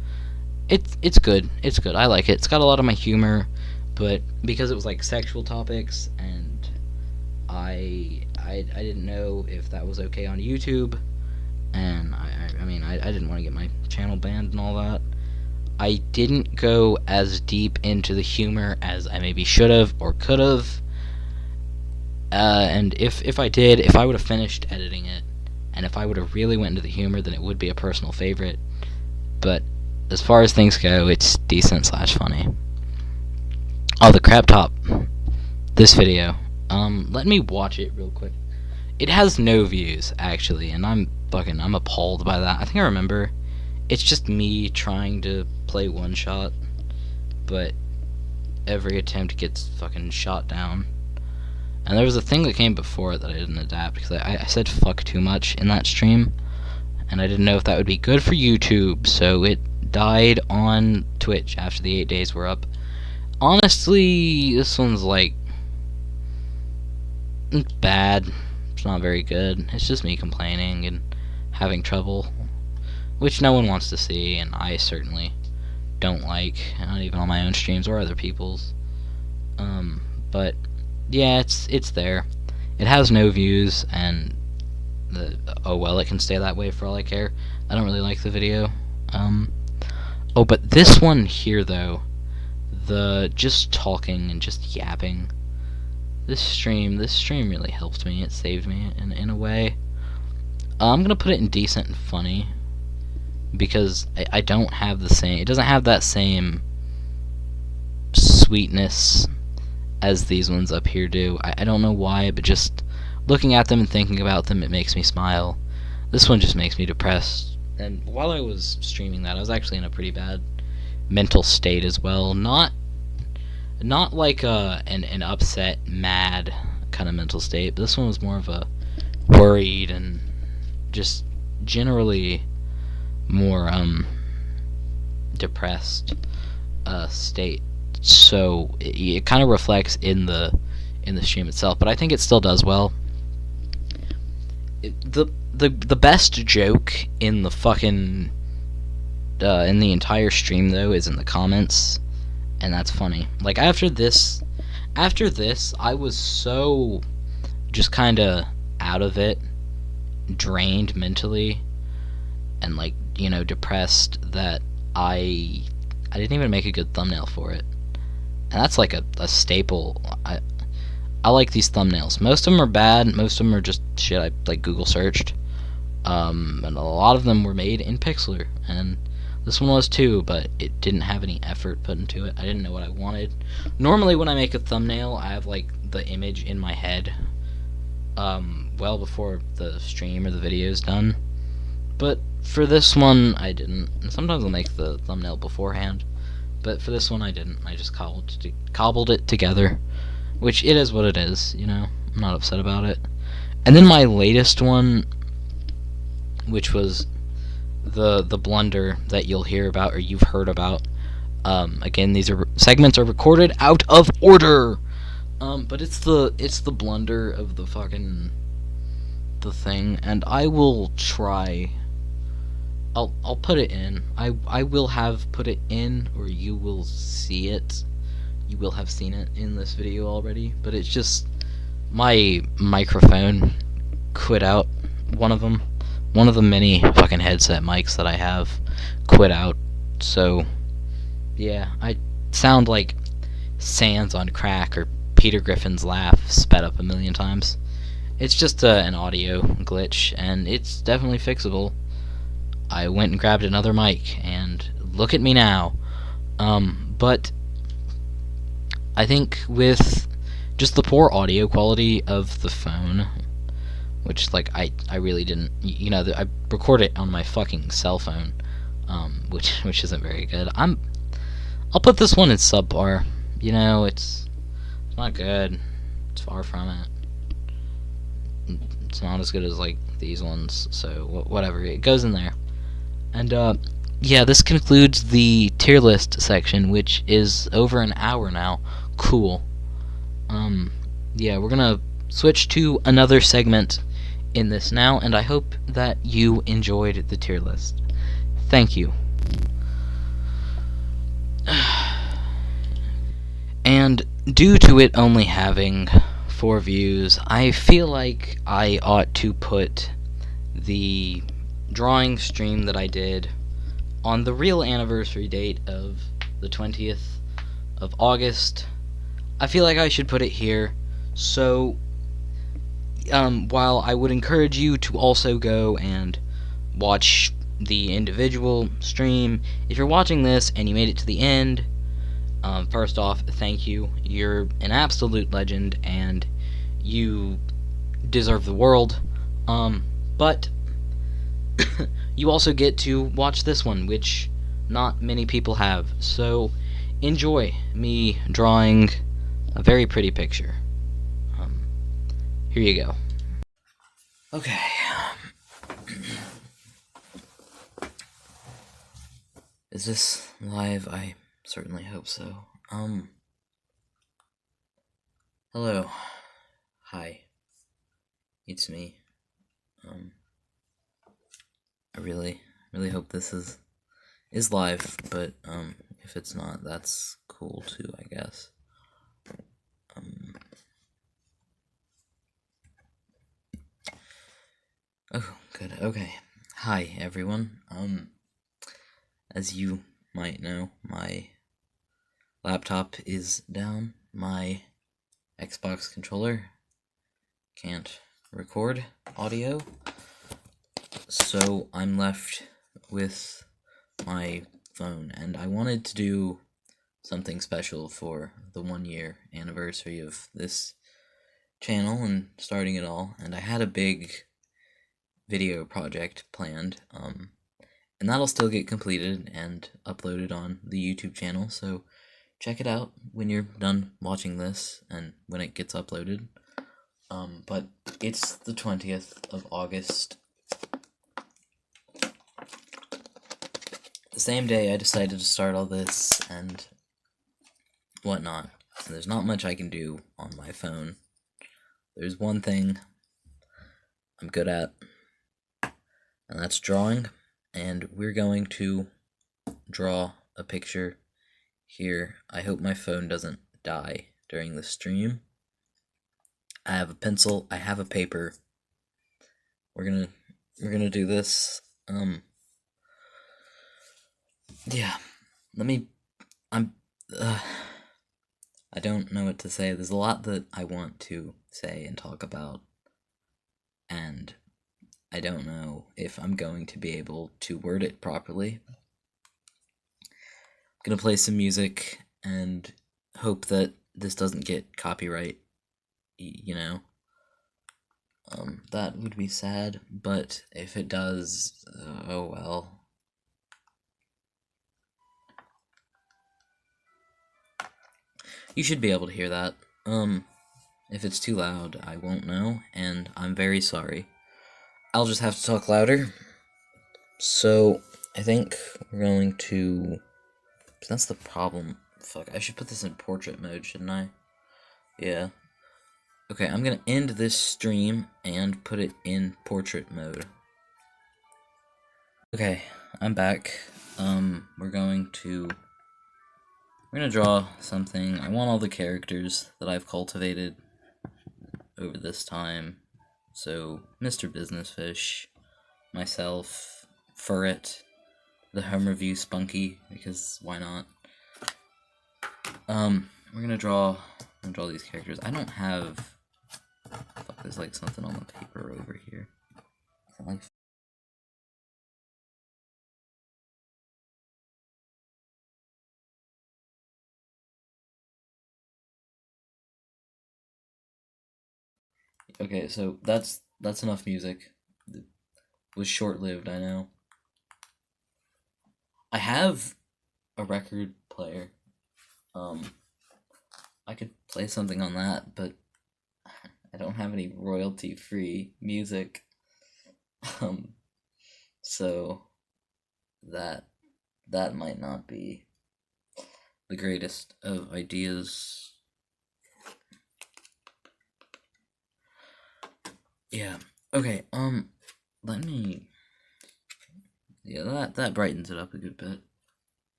It's good. It's good. I like it. It's got a lot of my humor, but because it was like sexual topics, and I didn't know if that was okay on YouTube, and I mean I didn't want to get my channel banned and all that. I didn't go as deep into the humor as I maybe should have or could have. And if I did, if I would have finished editing it, and if I would have really went into the humor, then it would be a personal favorite. But as far as things go, it's decent / funny. Oh, the crap top. This video. Let me watch it real quick. It has no views, actually, and I'm appalled by that. I think I remember. It's just me trying to play one shot, but every attempt gets fucking shot down. And there was a thing that came before it that I didn't adapt, because I said fuck too much in that stream, and I didn't know if that would be good for YouTube, so it died on Twitch after the 8 days were up. Honestly, this one's like, it's bad. It's not very good. It's just me complaining and having trouble, which no one wants to see, and I certainly don't like, not even on my own streams or other people's. But yeah, it's there. It has no views, and oh well, it can stay that way for all I care. I don't really like the video. Oh, but this one here though, the just talking and just yapping, this stream really helped me. It saved me in a way. I'm gonna put it in decent and funny, because I don't have the same, it doesn't have that same sweetness as these ones up here do. I don't know why, but just looking at them and thinking about them, it makes me smile. This one just makes me depressed. And while I was streaming that, I was actually in a pretty bad mental state as well. Not like an upset, mad kind of mental state, but this one was more of a worried and just generally more depressed state. So it kind of reflects in the stream itself, but I think it still does well. The best joke in the fucking in the entire stream though is in the comments, and that's funny. Like after this I was so just kind of out of it, drained mentally, and like, you know, depressed, that I didn't even make a good thumbnail for it. And that's like a staple. I like these thumbnails. Most of them are bad, most of them are just shit I like Google searched. And a lot of them were made in Pixlr, and this one was too, but it didn't have any effort put into it. I didn't know what I wanted. Normally when I make a thumbnail, I have like the image in my head well before the stream or the video is done. But for this one, I didn't. And sometimes I'll make the thumbnail beforehand, but for this one I didn't. I just cobbled it together, which it is what it is, you know. I'm not upset about it. And then my latest one, which was the blunder that you'll hear about, or you've heard about. Again, these segments are recorded out of order. But it's the blunder of the fucking the thing, and I will try. I'll put it in. I will have put it in, or you will see it. You will have seen it in this video already, but it's just my microphone quit out. One of the many fucking headset mics that I have quit out. So yeah, I sound like Sans on crack, or Peter Griffin's laugh sped up 1,000,000 times. It's just an audio glitch, and it's definitely fixable. I went and grabbed another mic, and look at me now. But I think with just the poor audio quality of the phone, which like I really didn't, you know, I record it on my fucking cell phone, which isn't very good. I'll put this one in subpar. You know, it's not good. It's far from it. It's not as good as like these ones. So whatever, it goes in there. And yeah, this concludes the tier list section, which is over an hour now. Cool. Yeah, we're gonna switch to another segment in this now, and I hope that you enjoyed the tier list. Thank you. And due to it only having 4 views, I feel like I ought to put the drawing stream that I did on the real anniversary date of the 20th of August. I feel like I should put it here. So while I would encourage you to also go and watch the individual stream, if you're watching this and you made it to the end, first off, thank you. You're an absolute legend, and you deserve the world. But you also get to watch this one, which not many people have. So enjoy me drawing a very pretty picture. Here you go. Okay. Is this live? I certainly hope so. Hello. Hi. It's me. I really hope this is live, but if it's not, that's cool too, I guess. Oh, good. Okay. Hi, everyone. As you might know, my laptop is down. My Xbox controller can't record audio, so I'm left with my phone, and I wanted to do something special for the 1-year anniversary of this channel and starting it all, and I had a big video project planned, and that'll still get completed and uploaded on the YouTube channel, so check it out when you're done watching this and when it gets uploaded. But it's the 20th of August. The same day I decided to start all this and whatnot. And there's not much I can do on my phone. There's one thing I'm good at, and that's drawing. And we're going to draw a picture here. I hope my phone doesn't die during the stream. I have a pencil, I have a paper. We're gonna do this. Yeah. I don't know what to say. There's a lot that I want to say and talk about, and I don't know if I'm going to be able to word it properly. I'm gonna play some music and hope that this doesn't get copyright, you know. That would be sad, but if it does, oh well. You should be able to hear that. If it's too loud, I won't know, and I'm very sorry. I'll just have to talk louder. So, I think we're going to... That's the problem. Fuck, I should put this in portrait mode, shouldn't I? Yeah. Okay, I'm gonna end this stream and put it in portrait mode. Okay, I'm back. We're gonna draw something. I want all the characters that I've cultivated over this time. So, Mr. Businessfish, myself, Furret, the Home Review Spunky, because why not? We're gonna draw these characters. I don't have... Fuck, there's like something on the paper over here. Like... Okay, so that's enough music. It was short-lived, I know. I have a record player. I could play something on that, but I don't have any royalty-free music. So that might not be the greatest of ideas. Yeah. Okay. Let me. Yeah, that brightens it up a good bit.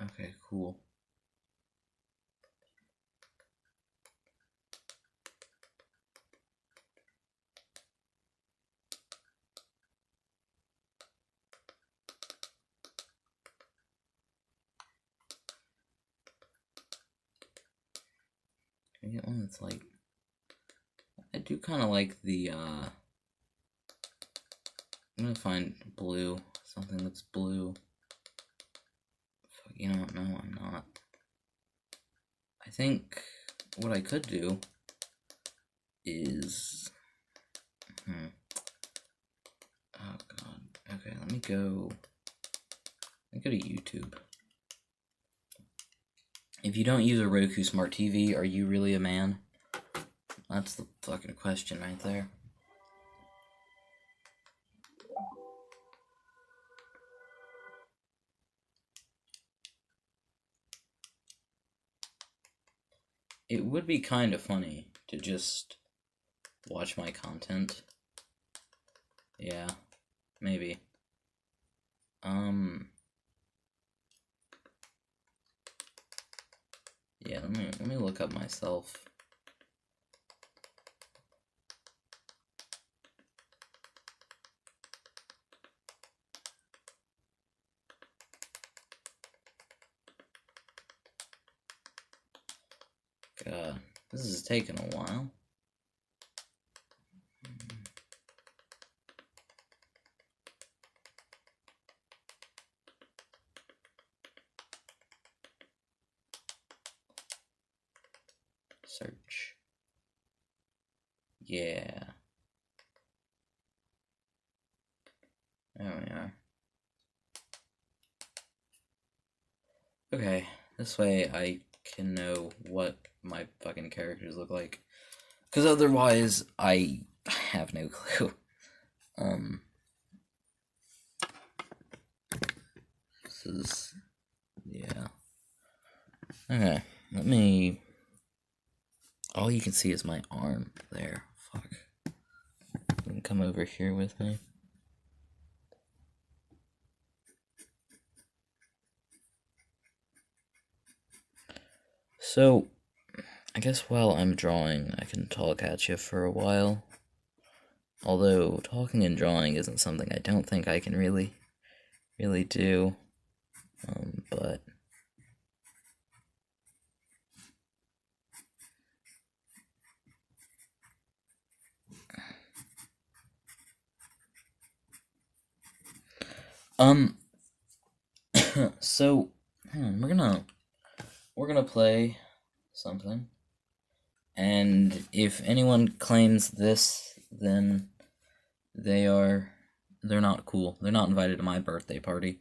Okay. Cool. Can I get one that's like... I do kind of like the, I'm gonna find blue. Something that's blue. You know, no, I'm not. I think what I could do is... Oh, God. Okay, let me go to YouTube. If you don't use a Roku Smart TV, are you really a man? That's the fucking question right there. it would be kind of funny to just watch my content. Yeah, maybe. Yeah, let me look up myself. God, this is taking a while. Search. Yeah. There we are. Okay, this way I can know what my fucking characters look like. Because otherwise, I have no clue. This is... yeah. Okay, let me... all you can see is my arm there. Fuck. You can come over here with me. So, I guess while I'm drawing, I can talk at you for a while. Although, talking and drawing isn't something I don't think I can really do. But... so, we're gonna play something, and if anyone claims this, then they're not cool. They're not invited to my birthday party.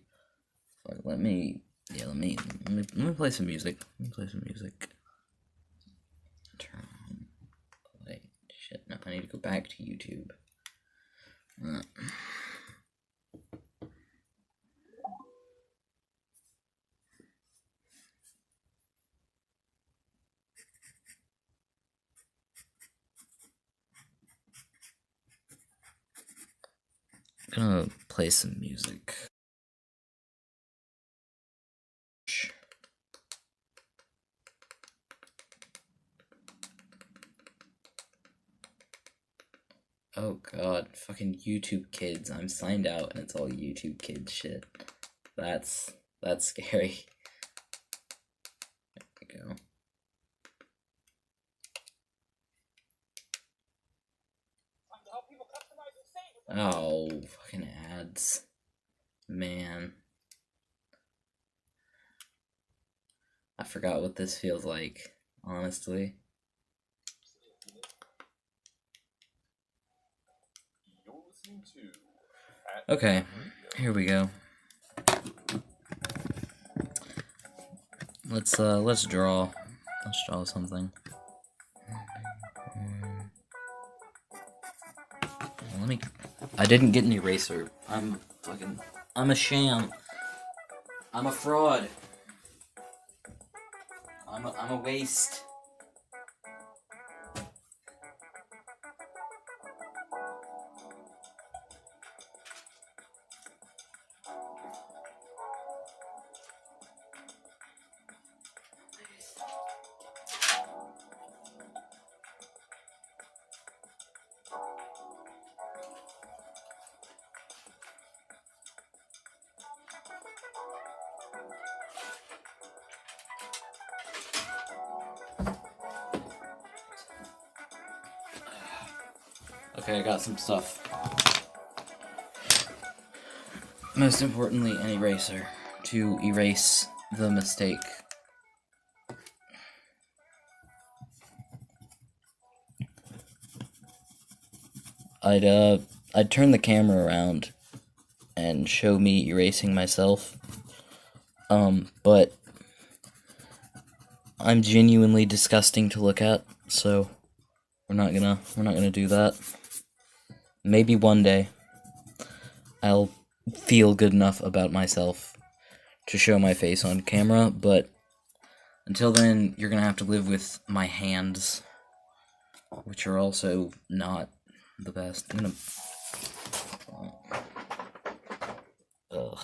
But let me play some music. Turn on play. Shit, no, I need to go back to YouTube. I'm gonna play some music. Oh god, fucking YouTube Kids. I'm signed out and it's all YouTube Kids shit. That's scary. There we go. Oh, fucking ads. Man. I forgot what this feels like, honestly. Okay, here we go. Let's draw. Let's draw something. I didn't get an eraser. I'm a sham. I'm a fraud. I'm a waste. Okay, I got some stuff. Most importantly, an eraser to erase the mistake. I'd turn the camera around and show me erasing myself. But I'm genuinely disgusting to look at, so we're not gonna do that. Maybe one day I'll feel good enough about myself to show my face on camera, but Until then, you're gonna have to live with my hands, which are also not the best. I'm gonna... Ugh.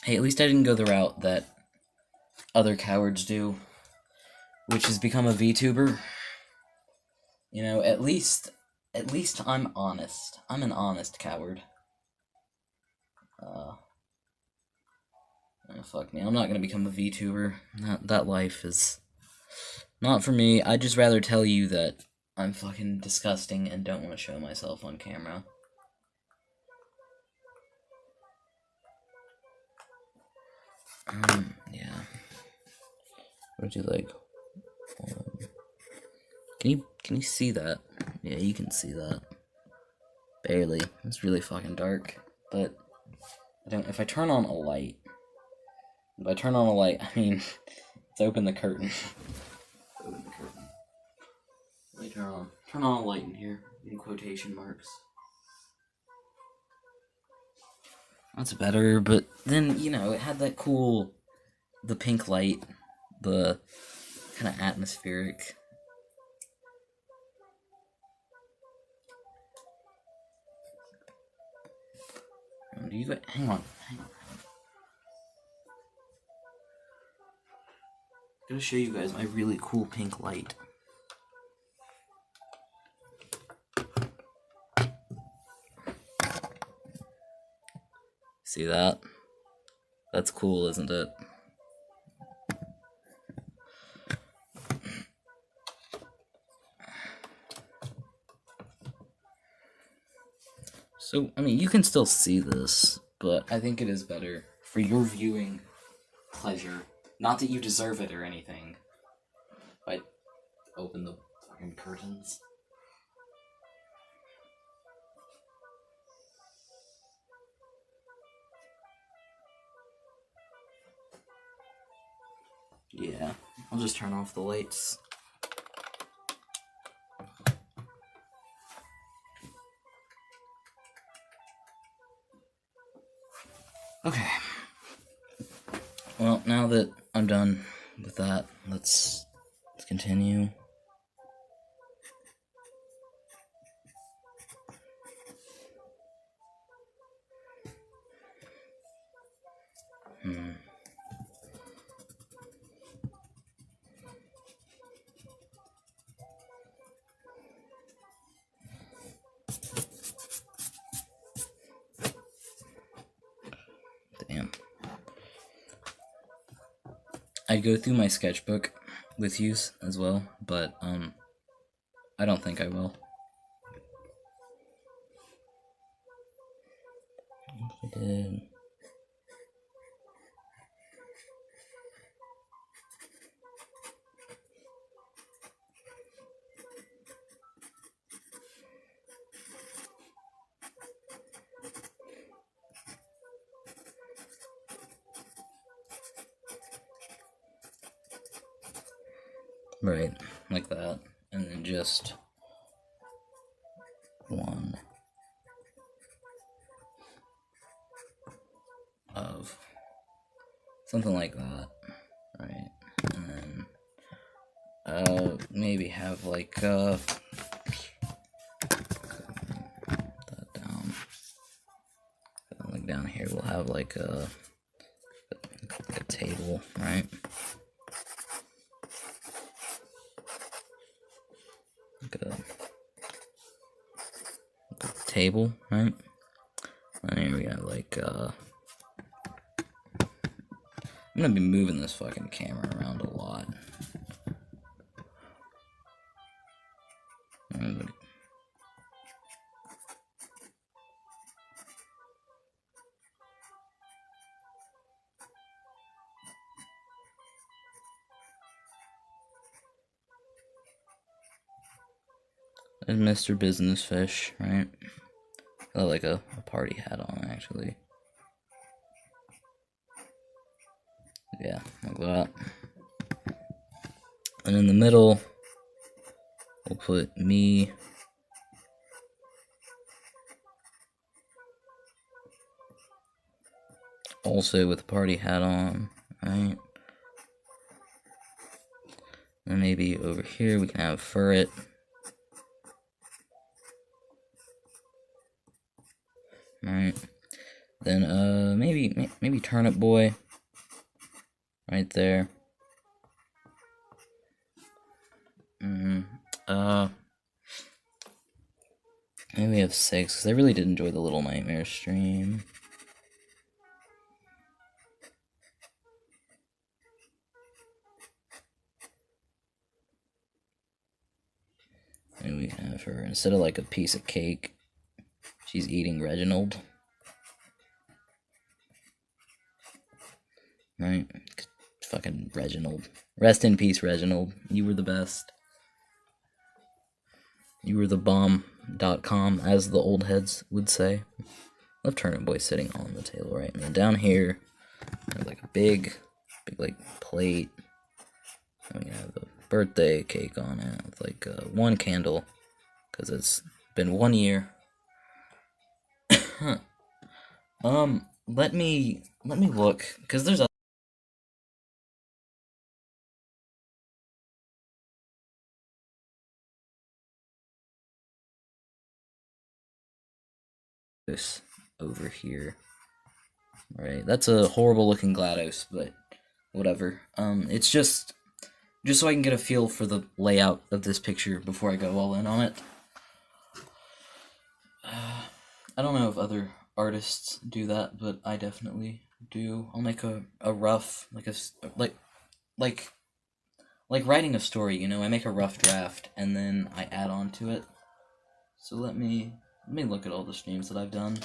Hey, at least I didn't go the route that other cowards do, which is become a VTuber. You know, at least I'm honest. I'm an honest coward. Oh, fuck me. I'm not gonna become a VTuber. That life is not for me. I'd just rather tell you that I'm fucking disgusting and don't want to show myself on camera. Yeah. What'd you like? Can you see that? Yeah, you can see that. Barely. It's really fucking dark. But if I turn on a light, I mean, let's open the curtain. Open the curtain. Let me turn on a light in here, in quotation marks. That's better, but then, you know, it had that cool, the pink light, the kind of atmospheric. Do you hang on. I'm gonna show you guys my really cool pink light. See that? That's cool, isn't it? So, I mean, you can still see this, but I think it is better for your viewing pleasure. Not that you deserve it or anything. But open the fucking curtains. Yeah, I'll just turn off the lights. Okay. Well, now that I'm done with that, let's continue. Damn. I'd go through my sketchbook with you as well, but I don't think I will. If I did. Right, like that, and then just one of something like that, right? And then maybe have like that down. And like down here, we'll have like a table, right? Table, right? And here we got like I'm gonna be moving this fucking camera around a lot. And Mr. Business Fish, right? Got like a party hat on, actually. Yeah, like that. And in the middle, We'll put me. Also with a party hat on, right? And maybe over here we can have Furret. Right. Then maybe Turnip Boy. Right there. Maybe we have 6, because I really did enjoy the Little Nightmare stream. Maybe we can have her, instead of like a piece of cake, she's eating Reginald. Right? Fucking Reginald. Rest in peace, Reginald. You were the best. You were the bomb.com, as the old heads would say. Love Turnip Boy sitting on the table, right? And down here, there's like a big like plate. And we have a birthday cake on it with like one candle, because it's been 1 year. Let me look, because there's a over here. Right, that's a horrible looking GLaDOS, but whatever. It's just so I can get a feel for the layout of this picture before I go all in on it. I don't know if other artists do that, but I definitely do. I'll make a rough, like writing a story, you know, I make a rough draft and then I add on to it. So let me look at all the streams that I've done.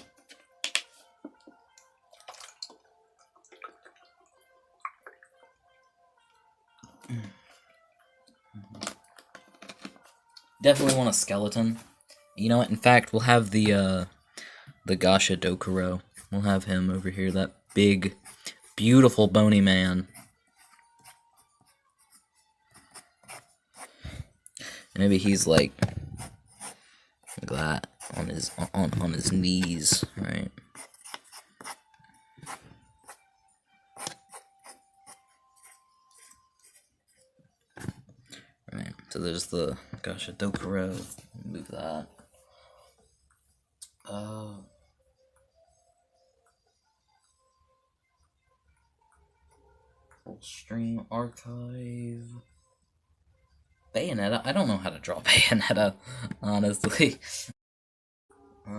Definitely want a skeleton. You know what? In fact, we'll have the Gasha Dokuro. We'll have him over here. That big, beautiful, bony man. And maybe he's like that on his knees, right? Right. So there's the Gasha Dokuro. Move that. Full stream archive. Bayonetta? I don't know how to draw Bayonetta, honestly. We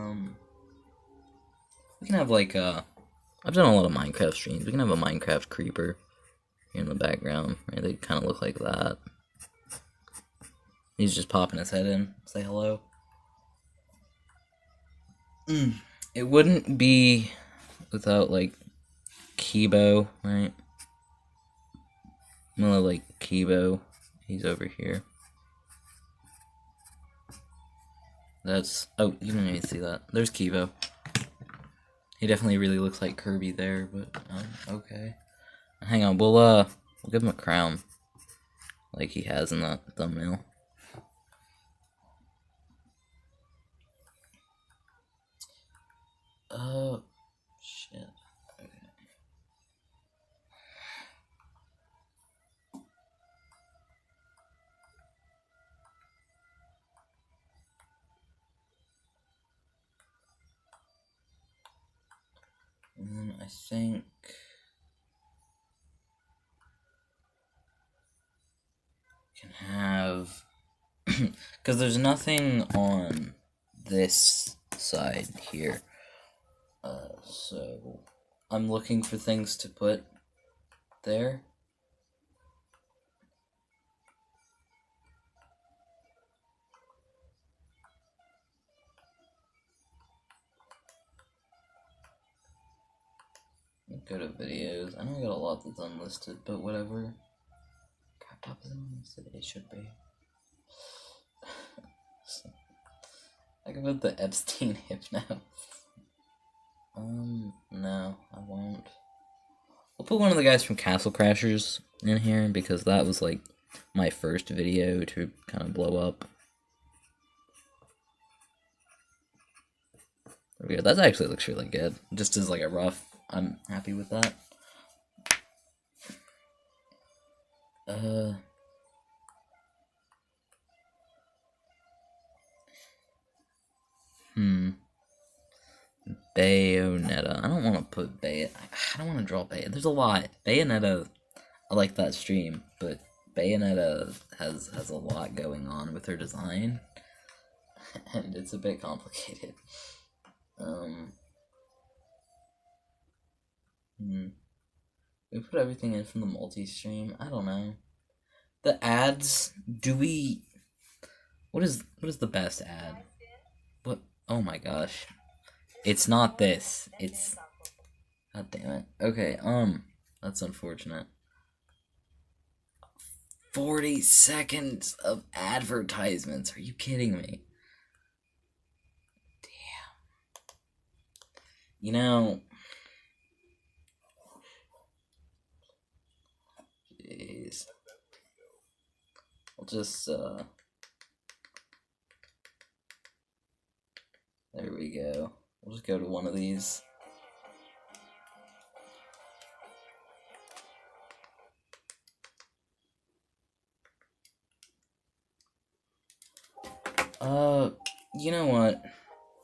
can have like I've done a lot of Minecraft streams. We can have a Minecraft creeper here in the background. Right? They kind of look like that. He's just popping his head in. Say hello. It wouldn't be without like Kibo, right? I'm gonna like Kibo. He's over here. That's oh, you didn't even see that. There's Kibo. He definitely really looks like Kirby there, but okay. Hang on, we'll give him a crown, like he has in that thumbnail. Oh, shit. Okay. And then I think we can have, because there's nothing on this side here. So I'm looking for things to put there. Go to videos. I know I got a lot that's unlisted, but whatever. Top is unlisted. It should be. I can put the Epstein Hypno. No, I won't. We'll put one of the guys from Castle Crashers in here, because that was like my first video to kind of blow up. Weird. That actually looks really good. Just as like a rough, I'm happy with that. Bayonetta. I don't want to put I don't want to draw Bayonetta. There's a lot. Bayonetta, I like that stream, but Bayonetta has a lot going on with her design, and it's a bit complicated. We put everything in from the multi-stream. I don't know. The ads. What is the best ad? What? Oh my gosh. It's not this. It's. God damn it. Okay. That's unfortunate. 40 seconds of advertisements. Are you kidding me? Damn. You know. Jeez. I'll just, there we go. We'll just go to one of these. You know what?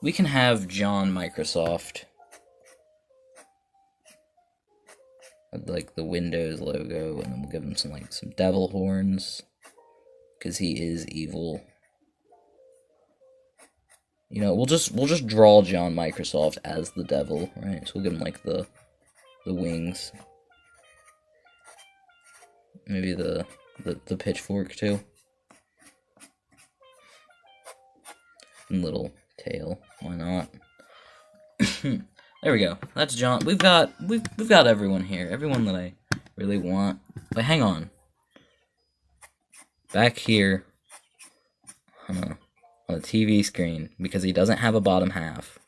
We can have John Microsoft. Like the Windows logo, and then we'll give him some devil horns, because he is evil. You know, we'll just draw John Microsoft as the devil, right? So we'll give him like the wings, maybe the pitchfork too, and little tail. Why not? There we go. That's John. We've got everyone here. Everyone that I really want. But hang on. Back here on the TV screen, because he doesn't have a bottom half.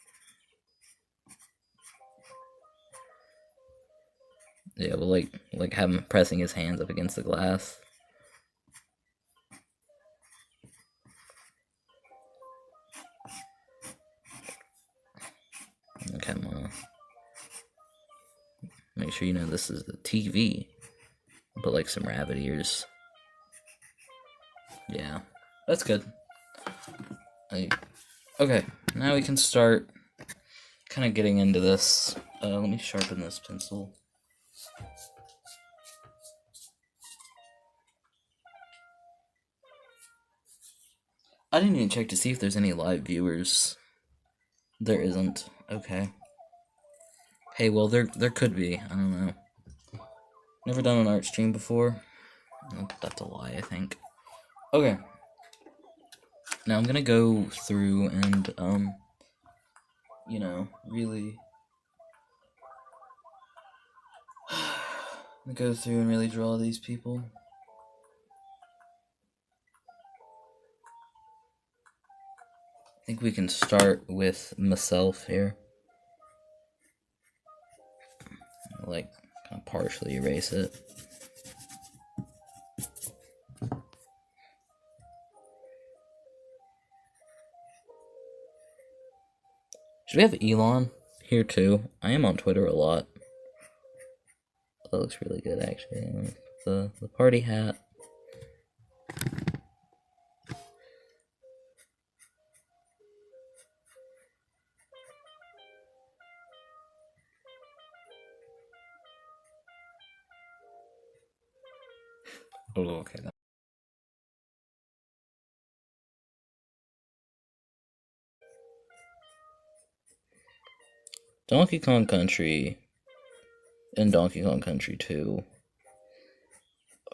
Yeah, we'll like have him pressing his hands up against the glass. Okay, I'm gonna make sure you know this is the TV. Put like some rabbit ears. Yeah, that's good. Okay, now we can start kind of getting into this. Let me sharpen this pencil. I didn't even check to see if there's any live viewers. There isn't. Okay. Hey, well, there could be. I don't know. Never done an art stream before. That's a lie, I think. Okay. Now I'm gonna go through and, you know, really go through and really draw these people. I think we can start with myself here. Like, kind of partially erase it. Should we have Elon here too? I am on Twitter a lot. That looks really good, actually. The party hat. Oh, okay. Donkey Kong Country and Donkey Kong Country 2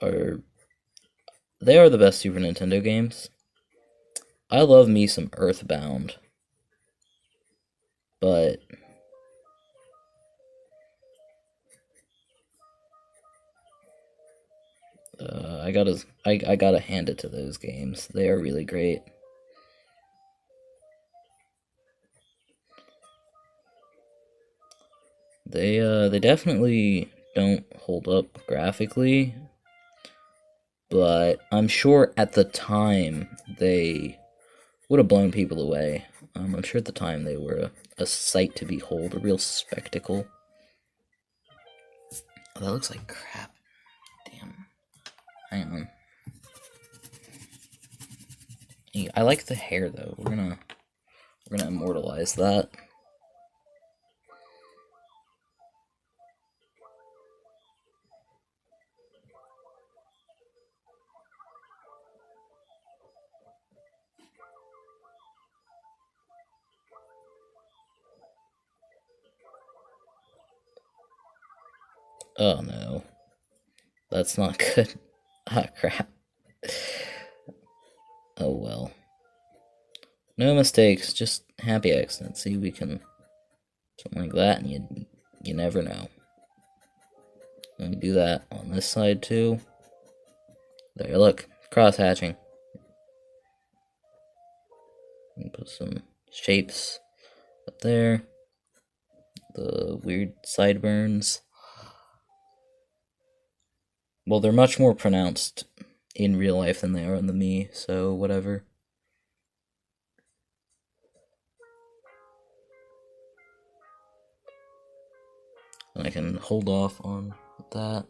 are the best Super Nintendo games. I love me some Earthbound, but I gotta hand it to those games. They are really great. They definitely don't hold up graphically, but I'm sure at the time they would have blown people away. I'm sure at the time they were a sight to behold, a real spectacle. Oh, that looks like crap. Damn. Hang on. I like the hair though. We're gonna immortalize that. Oh no. That's not good. Ah, crap. Oh well. No mistakes, just happy accidents. See, we can something like that, and you never know. Let me do that on this side too. There, look, cross hatching. Put some shapes up there. The weird sideburns. Well, they're much more pronounced in real life than they are in the Mii, so whatever. And I can hold off on that.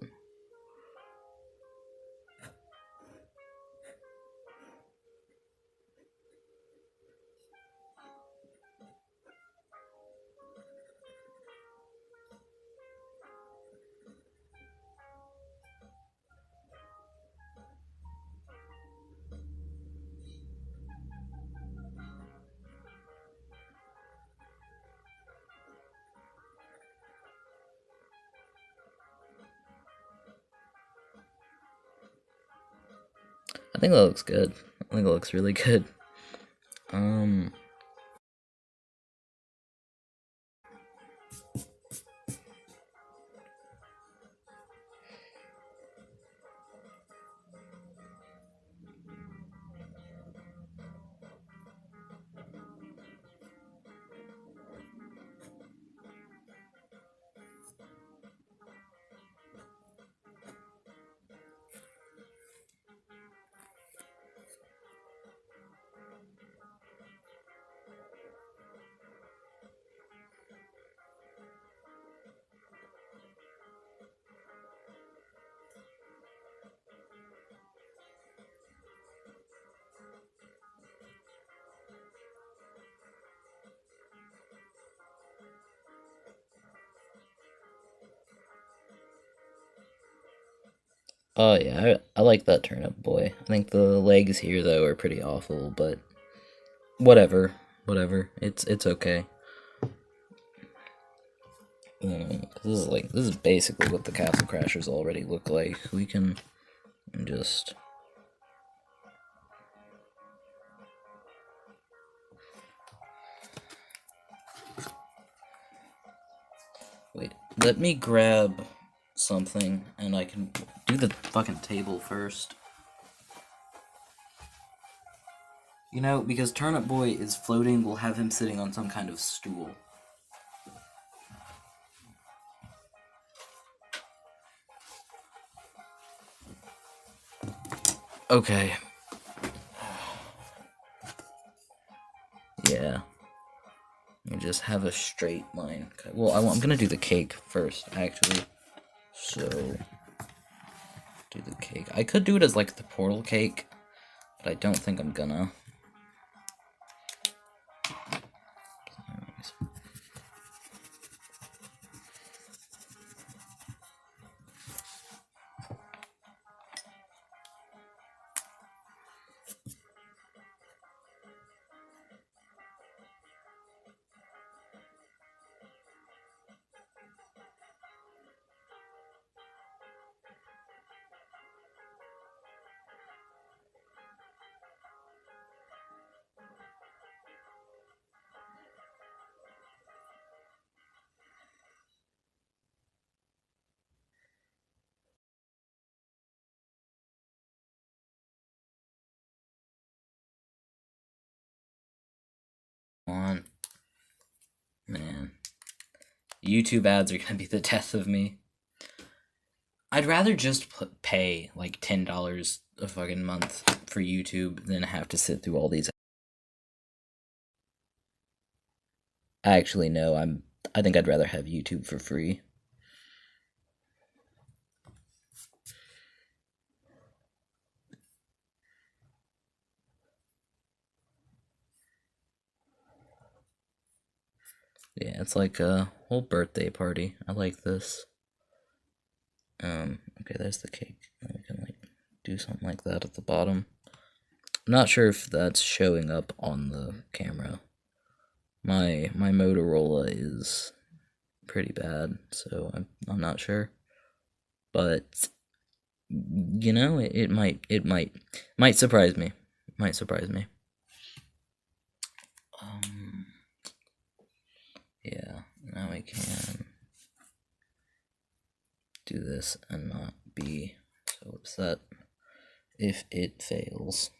I think that looks good. I think it looks really good. Oh yeah, I like that turnip boy. I think the legs here though are pretty awful, but whatever. It's okay. This is basically what the Castle Crashers already look like. We can just wait. Let me grab something and I can do the fucking table first. You know, because Turnip Boy is floating, we'll have him sitting on some kind of stool. Okay. Yeah. You just have a straight line. Well, I'm gonna do the cake first, actually. So, do the cake. I could do it as like the portal cake, but I don't think I'm gonna. On. Man. YouTube ads are gonna be the death of me. I'd rather just pay like $10 a fucking month for YouTube than have to sit through all these. Actually, no, I think I'd rather have YouTube for free. Yeah, it's like a whole birthday party. I like this. Okay, there's the cake. We can like do something like that at the bottom. I'm not sure if that's showing up on the camera. My Motorola is pretty bad, so I'm not sure. But you know, it might surprise me. Might surprise me. Yeah, now I can do this and not be so upset if it fails.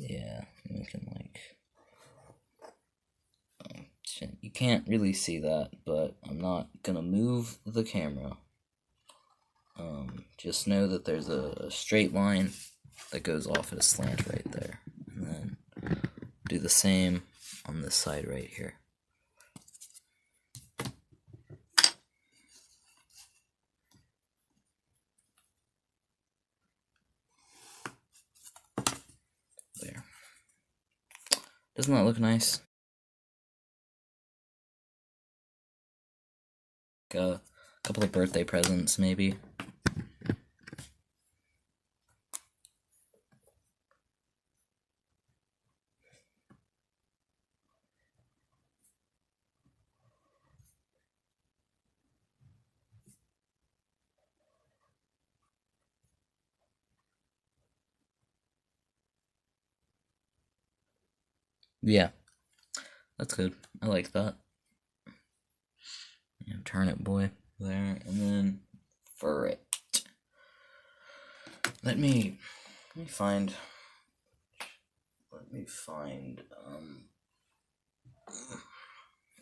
Yeah, you can like, you can't really see that, but I'm not gonna move the camera. Just know that there's a straight line that goes off at a slant right there, and then do the same on this side right here. There. Doesn't that look nice? A couple of birthday presents, maybe. Yeah, that's good. I like that. Yeah, turn it, boy. There, and then for it. Let me find.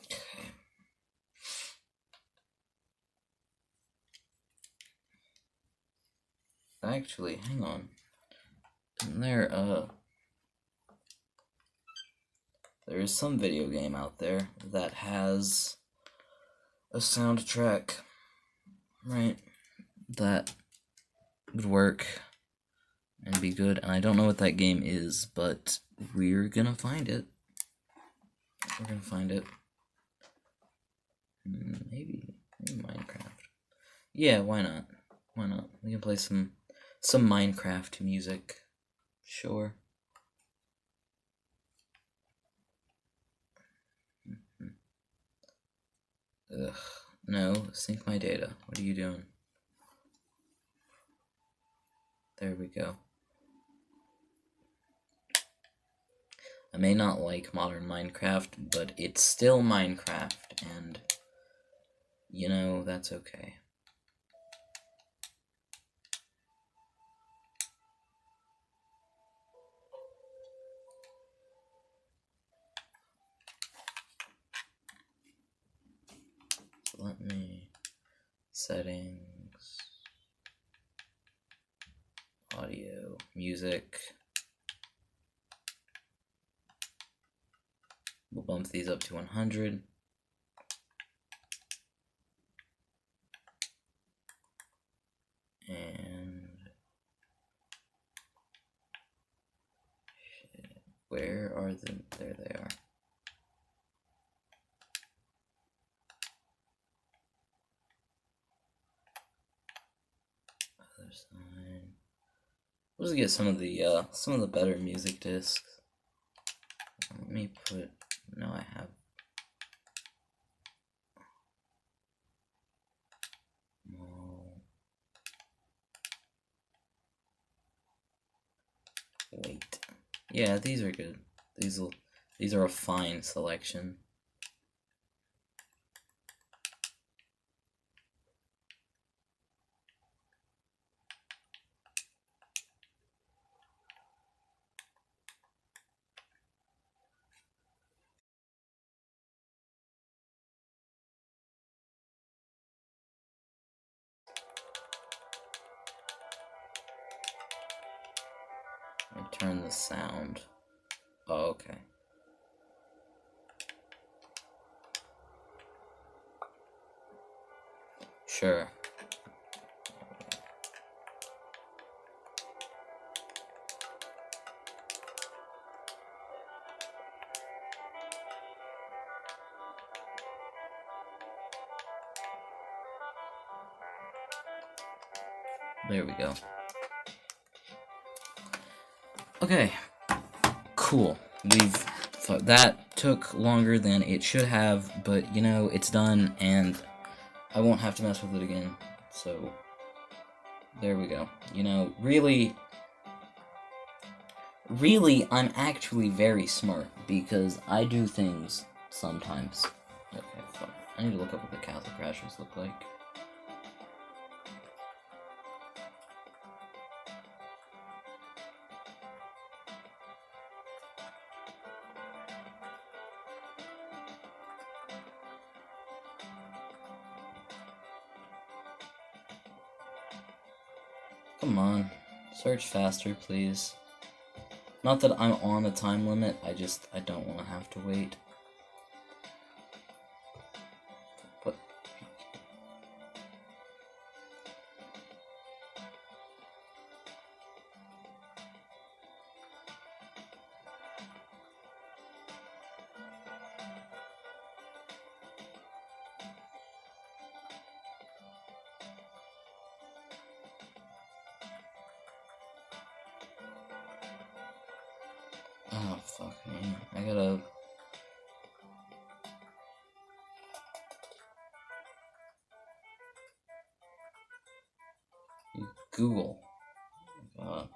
Okay. Actually, hang on. Isn't there there is some video game out there that has a soundtrack, right? That would work and be good. And I don't know what that game is, but we're gonna find it. We're gonna find it. Maybe Minecraft. Yeah, why not? Why not? We can play some Minecraft music. Sure. Ugh. No, sync my data. What are you doing? There we go. I may not like modern Minecraft, but it's still Minecraft, and you know, that's okay. So let me, settings, audio, music. We'll bump these up to 100. And where are the, there they are. Other side. Let's get some of the better music discs. Let me put, no, I have. Wait. Yeah, these are good. These are a fine selection. I turn the sound. Oh, okay. Sure. There we go. Okay. Cool. That took longer than it should have, but you know, it's done and I won't have to mess with it again. So there we go. You know, really, I'm actually very smart because I do things sometimes. Okay, fuck. I need to look up what the Castle Crashers look like. Come on, search faster, please. Not that I'm on a time limit, I don't want to have to wait. But... Oh, fuck me. I gotta... Google. God.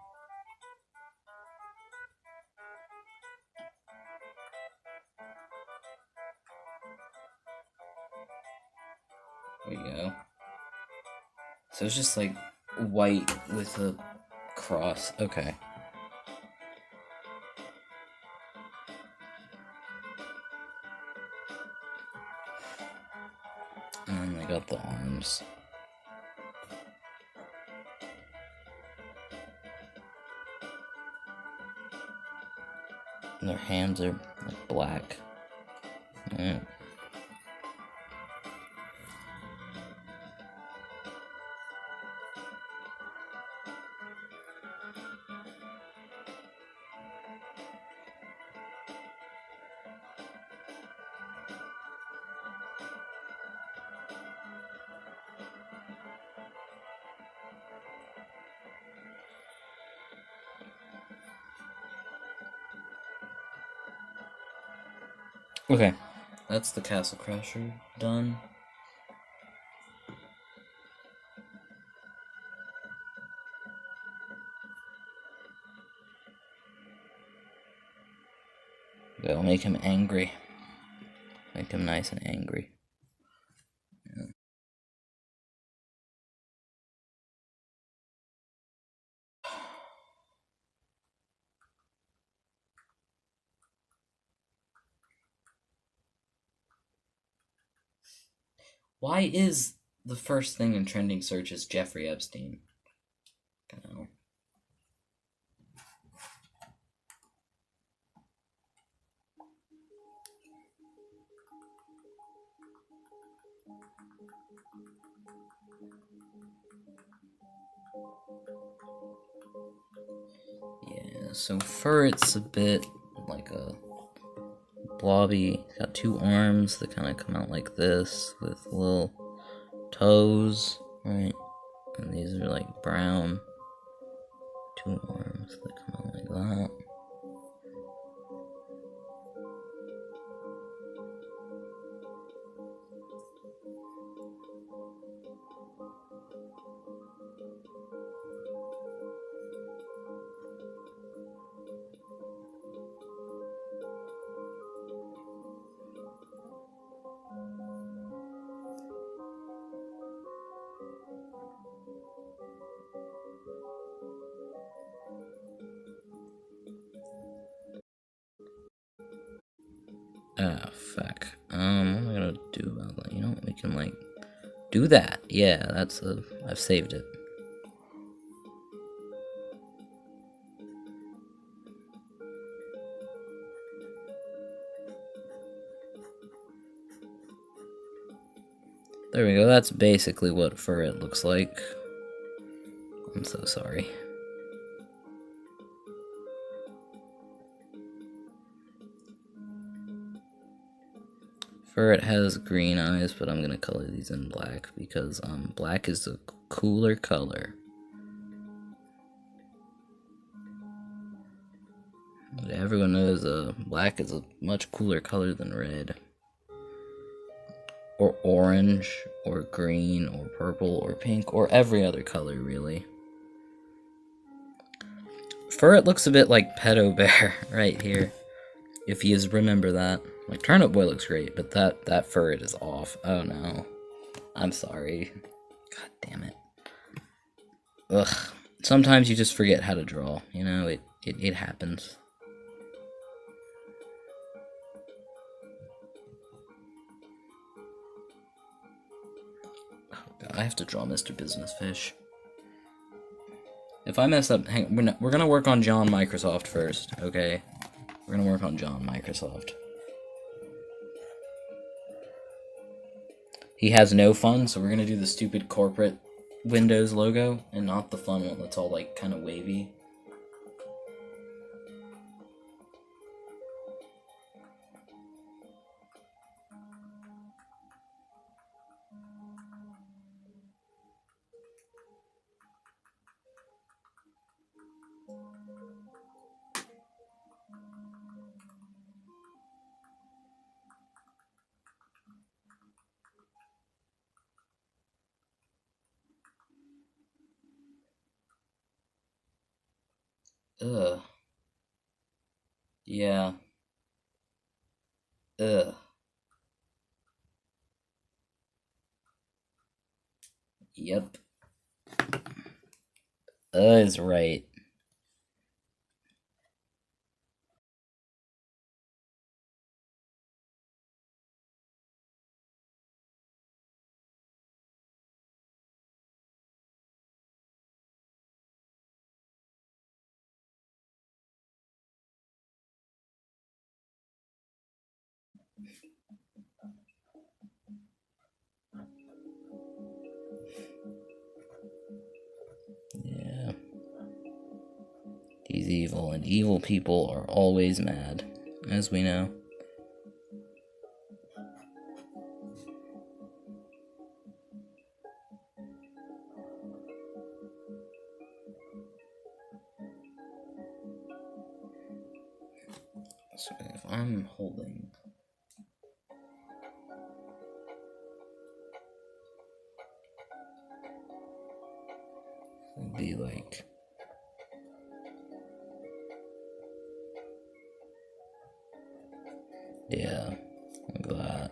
There we go. So it's just like white with a cross. Okay. And I got the arms. And their hands are like black. Mm. Okay, that's the Castle Crasher done. That'll make him angry. Make him nice and angry. Yeah. Why is the first thing in trending searches Jeffrey Epstein? I don't know. Yeah, so fur, it's a bit like a blobby. It's got two arms that kind of come out like this with little toes, right? And these are like brown. Two arms that come out like that. Ah, fuck. What am I gonna do about that? You know, we can, like, do that. Yeah, I've saved it. There we go, that's basically what Furret looks like. I'm so sorry. Furret has green eyes, but I'm gonna color these in black because black is a cooler color. Everyone knows black is a much cooler color than red. Or orange, or green, or purple, or pink, or every other color, really. Furret looks a bit like Pedo Bear right here, if you remember that. Like, Turnip Boy looks great, but that Furret is off. Oh no. I'm sorry. God damn it. Ugh. Sometimes you just forget how to draw, you know, it happens. I have to draw Mr. Business Fish. If I mess up, we're gonna work on John Microsoft first, okay? We're gonna work on John Microsoft. He has no fun, so we're gonna do the stupid corporate Windows logo, and not the fun one that's all, like, kind of wavy. Ugh. Yeah. Ugh. Yep. Is right. Yeah. He's evil, and evil people are always mad, as we know. So if I'm holding... it'd be like... yeah, like that.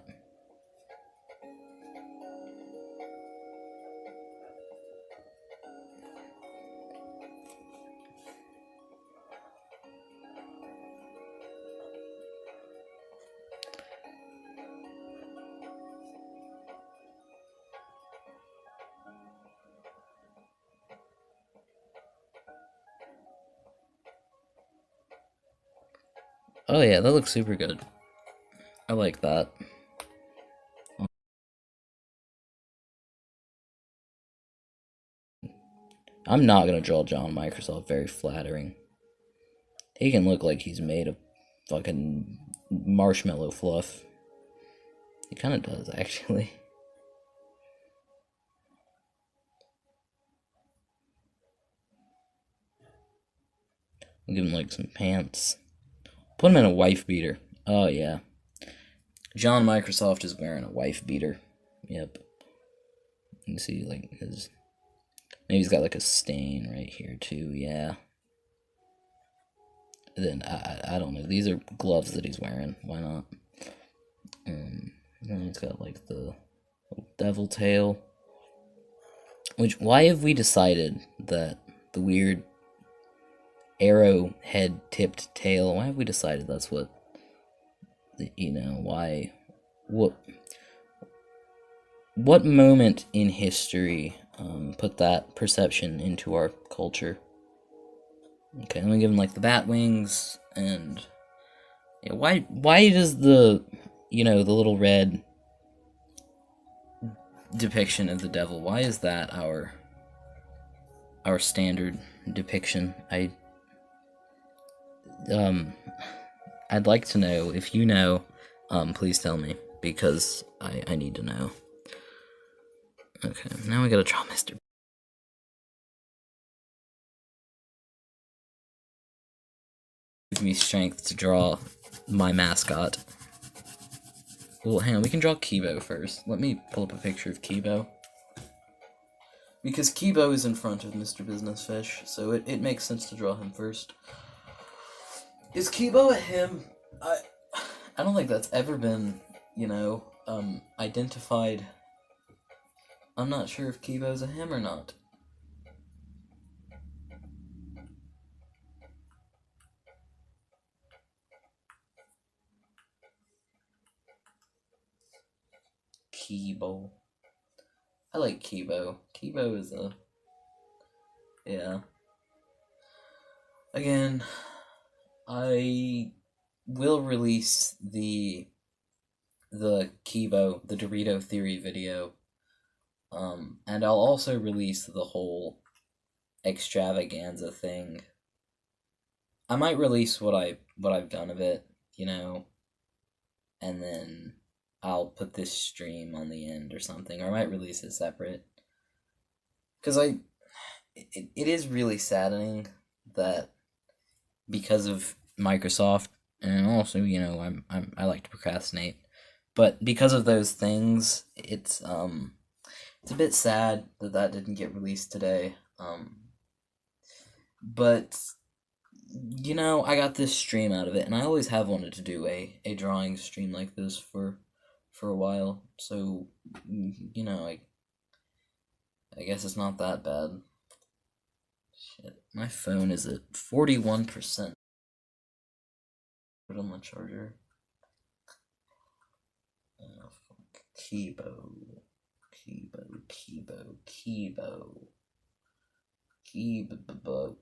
Oh yeah, that looks super good. I like that. I'm not gonna draw John Microsoft very flattering. He can look like he's made of fucking marshmallow fluff. He kinda does, actually. I'll give him like some pants. Put him in a wife beater. Oh yeah. John Microsoft is wearing a wife beater. Yep. You can see like his... maybe he's got like a stain right here too, yeah. And then, I don't know, these are gloves that he's wearing, why not? And then he's got like the devil tail. Which, why have we decided that the weird arrowhead tipped tail, why have we decided that's what, you know, why, what moment in history put that perception into our culture? Okay, let me give him like the bat wings, and yeah, why does the, you know, the little red depiction of the devil? Why is that our standard depiction? I'd like to know. If you know, please tell me, because I need to know. Okay, now we gotta draw Mr. Give me strength to draw my mascot. Well, hang on, we can draw Kibo first. Let me pull up a picture of Kibo. Because Kibo is in front of Mr. Business Fish, so it makes sense to draw him first. Is Kibo a him? I don't think that's ever been, identified. I'm not sure if Kibo's a him or not. Kibo. I like Kibo. Kibo is a... yeah. Again, I will release the Kibo, the Dorito Theory video, and I'll also release the whole extravaganza thing. I might release what I've done of it, and then I'll put this stream on the end or something, or I might release it separate. Because it is really saddening that because of Microsoft, and also, I like to procrastinate, but because of those things, it's a bit sad that didn't get released today. But I got this stream out of it, and I always have wanted to do a drawing stream like this for a while, so I guess it's not that bad. Shit, my phone is at 41%. Put on my charger. Oh, fuck.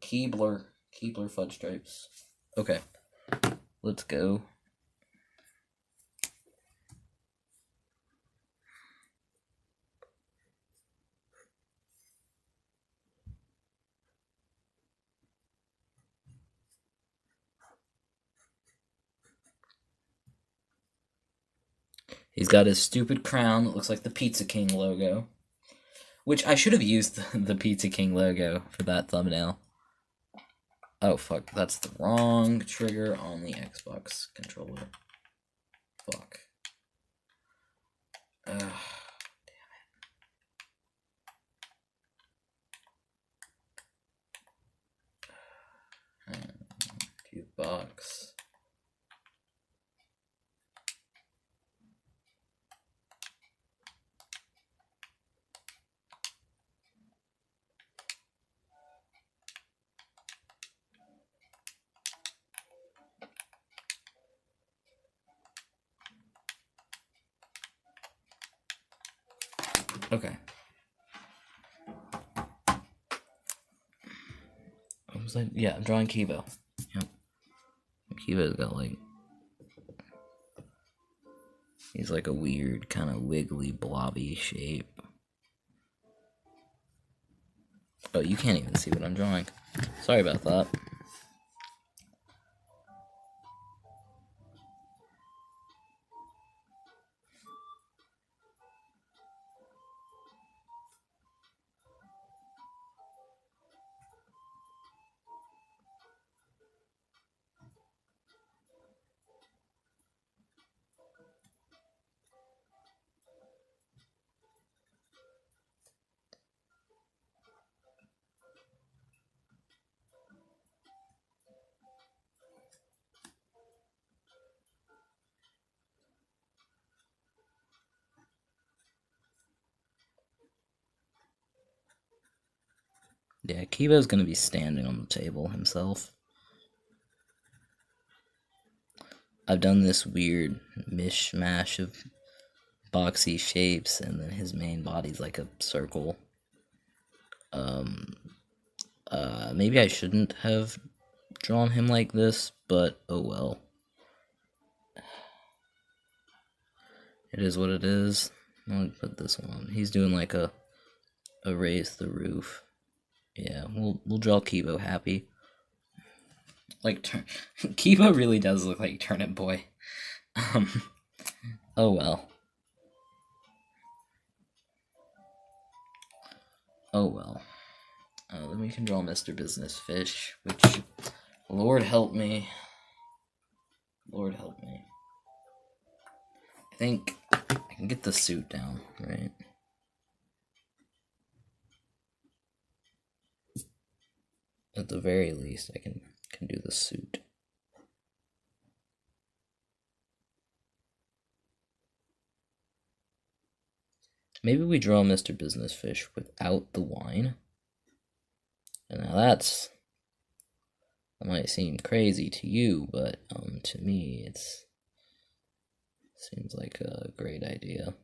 Keebler fudge stripes. Okay, let's go. He's got his stupid crown that looks like the Pizza King logo. Which I should have used the Pizza King logo for that thumbnail. Oh, fuck. That's the wrong trigger on the Xbox controller. Fuck. Damn it. Box. Okay. What was I? Yeah, I'm drawing Kibo. Yep. Kibo's got he's like a weird kind of wiggly blobby shape. Oh, you can't even see what I'm drawing. Sorry about that. Yeah, Kibo's gonna be standing on the table himself. I've done this weird mishmash of boxy shapes, and then his main body's like a circle. Maybe I shouldn't have drawn him like this, but oh well. It is what it is. I'll put this one on. He's doing like a raise the roof. Yeah, we'll draw Kibo happy. Like Kibo really does look like Turnip Boy. Oh well. Oh well. Then we can draw Mr. Business Fish, which, Lord help me. Lord help me. I think I can get the suit down, right? At the very least, I can do the suit. Maybe we draw Mr. Business Fish without the wine. And now that might seem crazy to you, but to me it seems like a great idea.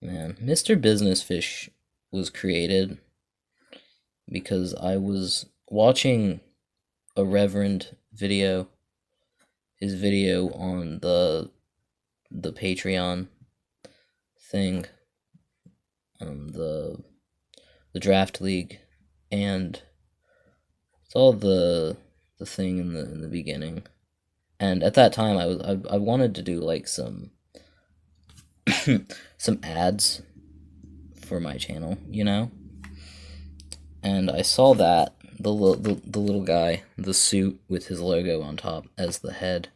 Man, Mr. Business Fish was created because I was watching a Reverend video, his video on the Patreon thing, the draft league, and saw the thing in the beginning, and at that time I wanted to do like some some ads for my channel, you know, and I saw that the little guy, the suit with his logo on top as the head,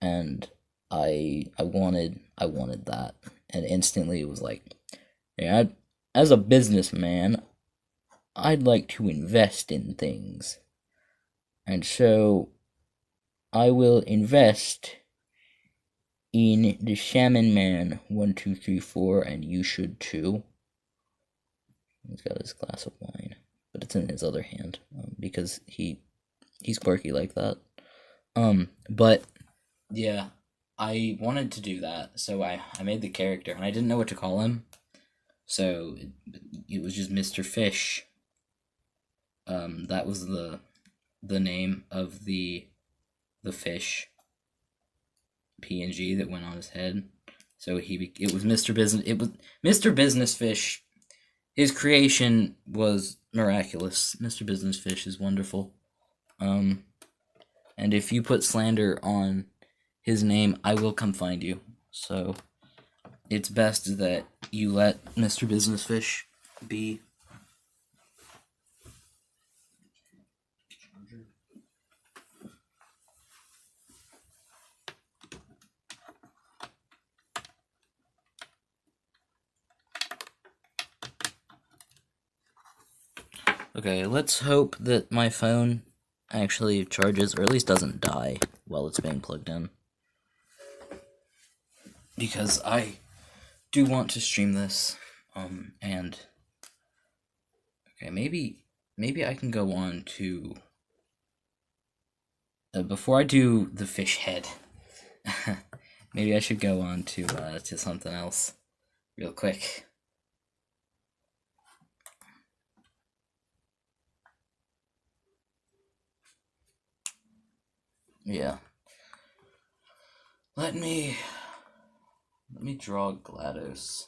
and I wanted that, and instantly it was like, yeah, as a businessman, I'd like to invest in things, and so I will invest in the Shaman Man 1, 2, 3, 4, and you should too. He's got his glass of wine, but it's in his other hand, because he's quirky like that. But yeah, I wanted to do that, so I made the character, and I didn't know what to call him, so it was just Mr. Fish. That was the name of the fish PNG that went on his head. So it was Mr. Business. It was Mr. Business Fish. His creation was miraculous. Mr. Business Fish is wonderful. And if you put slander on his name, I will come find you. So it's best that you let Mr. Business Fish be. Okay, let's hope that my phone actually charges, or at least doesn't die while it's being plugged in. Because I do want to stream this, and okay, maybe I can go on to before I do the fish head. Maybe I should go on to something else real quick. Yeah. Let me draw GLaDOS.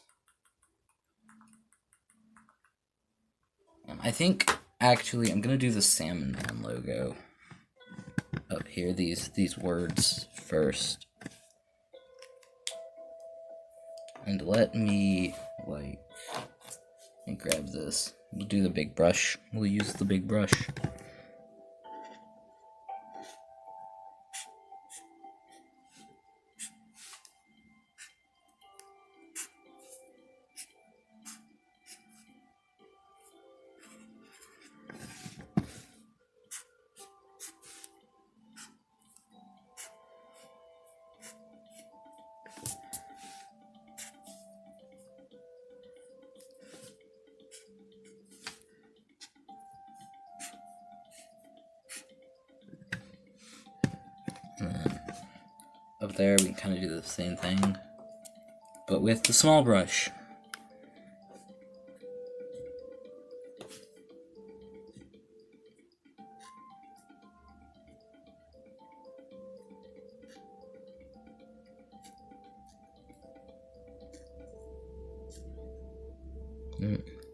I think actually I'm gonna do the Salmon Man logo up here. These words first, and let me grab this. We'll do the big brush. We'll use the big brush. Up there, we can kind of do the same thing, but with the small brush.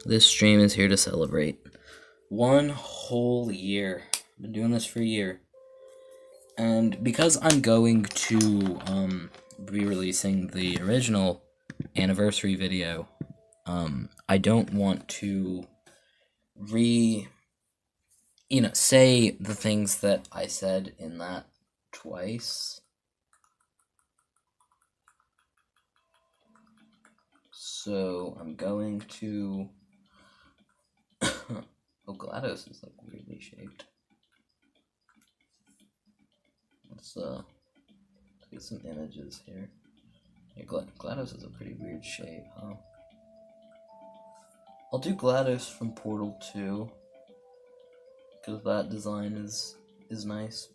This stream is here to celebrate 1 whole year. I've been doing this for a year. And because I'm going to be releasing the original anniversary video, I don't want to say the things that I said in that twice. So I'm going to oh, GLaDOS is like weirdly shaped. Let's get some images here. Yeah, GLaDOS is a pretty weird shape, huh? I'll do GLaDOS from Portal 2, because that design is nice.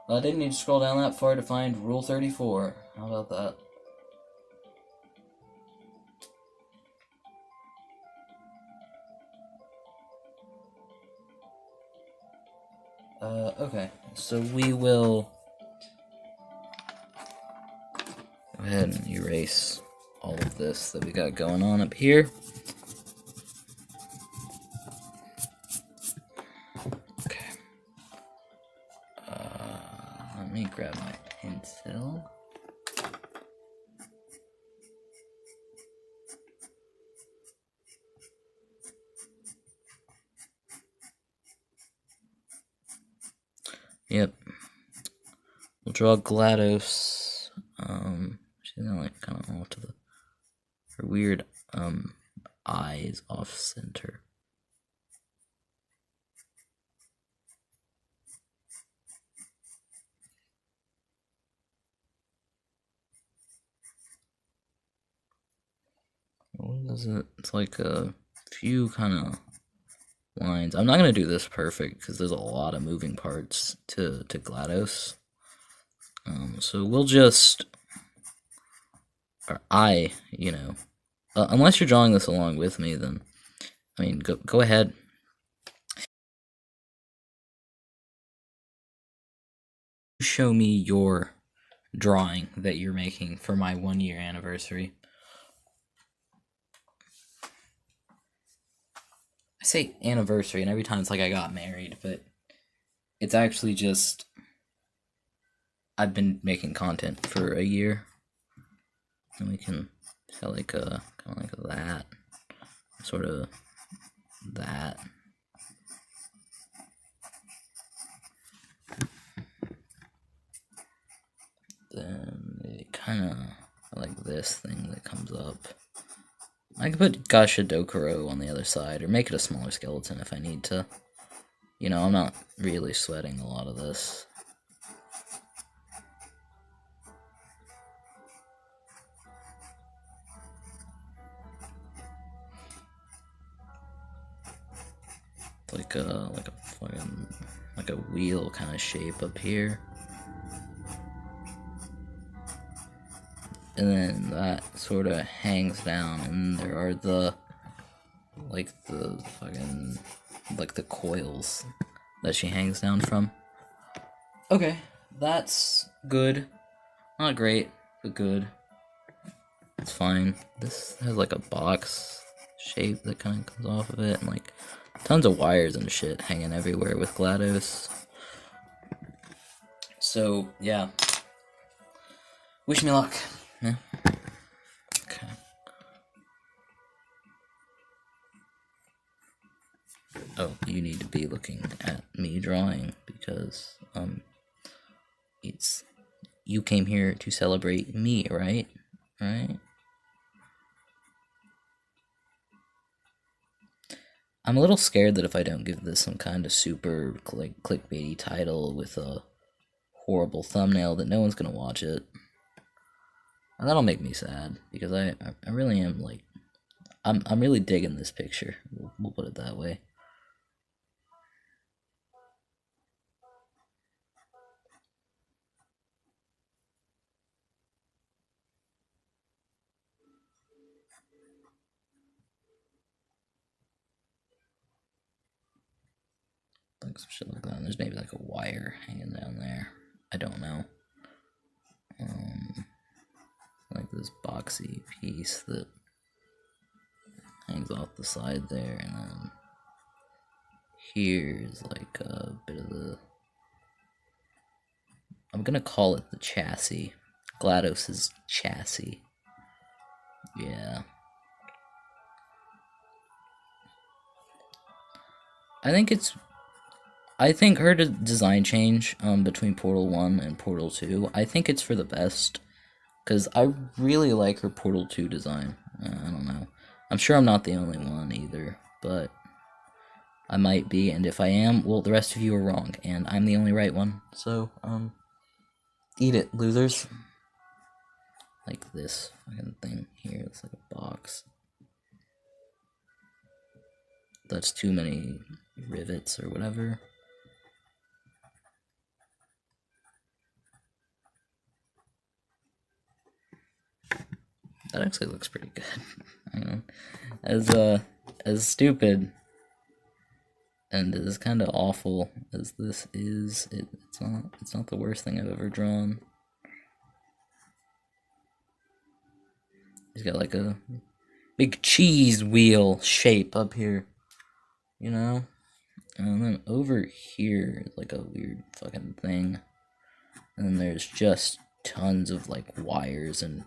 I didn't need to scroll down that far to find Rule 34. How about that? Okay, so we will go ahead and erase all of this that we got going on up here. Okay. Let me grab my pencil. Yep. We'll draw GLaDOS. She's gonna like kind of off to her weird eyes off center. What is it? It's like a few kind of lines. I'm not gonna do this perfect because there's a lot of moving parts to GLaDOS. So we'll just, or unless you're drawing this along with me, then I mean, go ahead. Show me your drawing that you're making for my 1-year anniversary. I say anniversary, and every time it's like I got married, but it's actually just I've been making content for a year, and we can tell like kind of like that, sort of that. Then it kind of like this thing that comes up. I could put Gasha Dokuro on the other side, or make it a smaller skeleton if I need to. I'm not really sweating a lot of this. Like a wheel kind of shape up here. And then that sort of hangs down, and there are the coils that she hangs down from. Okay, that's good. Not great, but good. It's fine. This has like a box shape that kind of comes off of it, and like tons of wires and shit hanging everywhere with GLaDOS. So, yeah. Wish me luck. Yeah. Okay. Oh, you need to be looking at me drawing because you came here to celebrate me, right? Right? I'm a little scared that if I don't give this some kind of super clickbaity title with a horrible thumbnail, that no one's gonna watch it. And that'll make me sad, because I really am, like, I'm really digging this picture. We'll put it that way. like some shit like that. And there's maybe like a wire hanging down there. I don't know. Like this boxy piece that hangs off the side there, and then here's like a bit of the, I'm gonna call it the chassis. GLaDOS's chassis. Yeah. I think her design change between Portal 1 and Portal 2, I think it's for the best. Because I really like her Portal 2 design. I don't know. I'm sure I'm not the only one either, but I might be, and if I am, well, the rest of you are wrong, and I'm the only right one. So, eat it, losers. Like this fucking thing here, it's like a box. That's too many rivets or whatever. That actually looks pretty good. I know. As stupid and as kind of awful as this is, it's not the worst thing I've ever drawn. He's got like a big cheese wheel shape up here, you know? And then over here is like a weird fucking thing. And then there's just tons of like wires and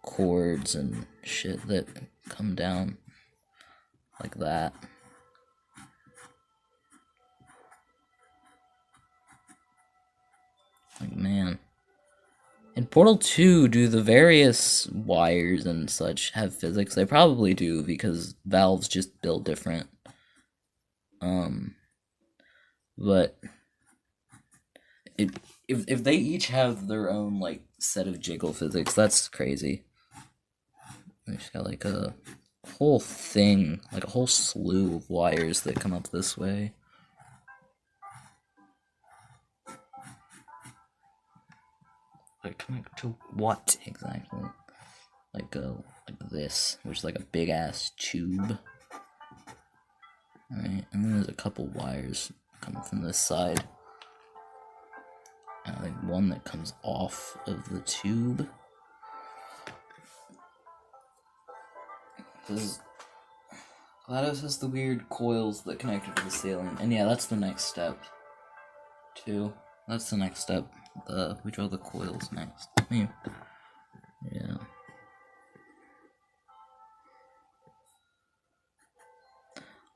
cords and shit that come down like that. Like, man. In Portal 2, do the various wires and such have physics? They probably do, because valves just build different. But if they each have their own like set of jiggle physics, that's crazy. They just got like a whole thing, like a whole slew of wires that come up this way. Like connect to what exactly? Like this, which is like a big ass tube. Alright, and then there's a couple wires coming from this side. And like one that comes off of the tube. Because GLaDOS has the weird coils that connected to the ceiling. And yeah, that's the next step, too. That's the next step. We draw the coils next. Yeah.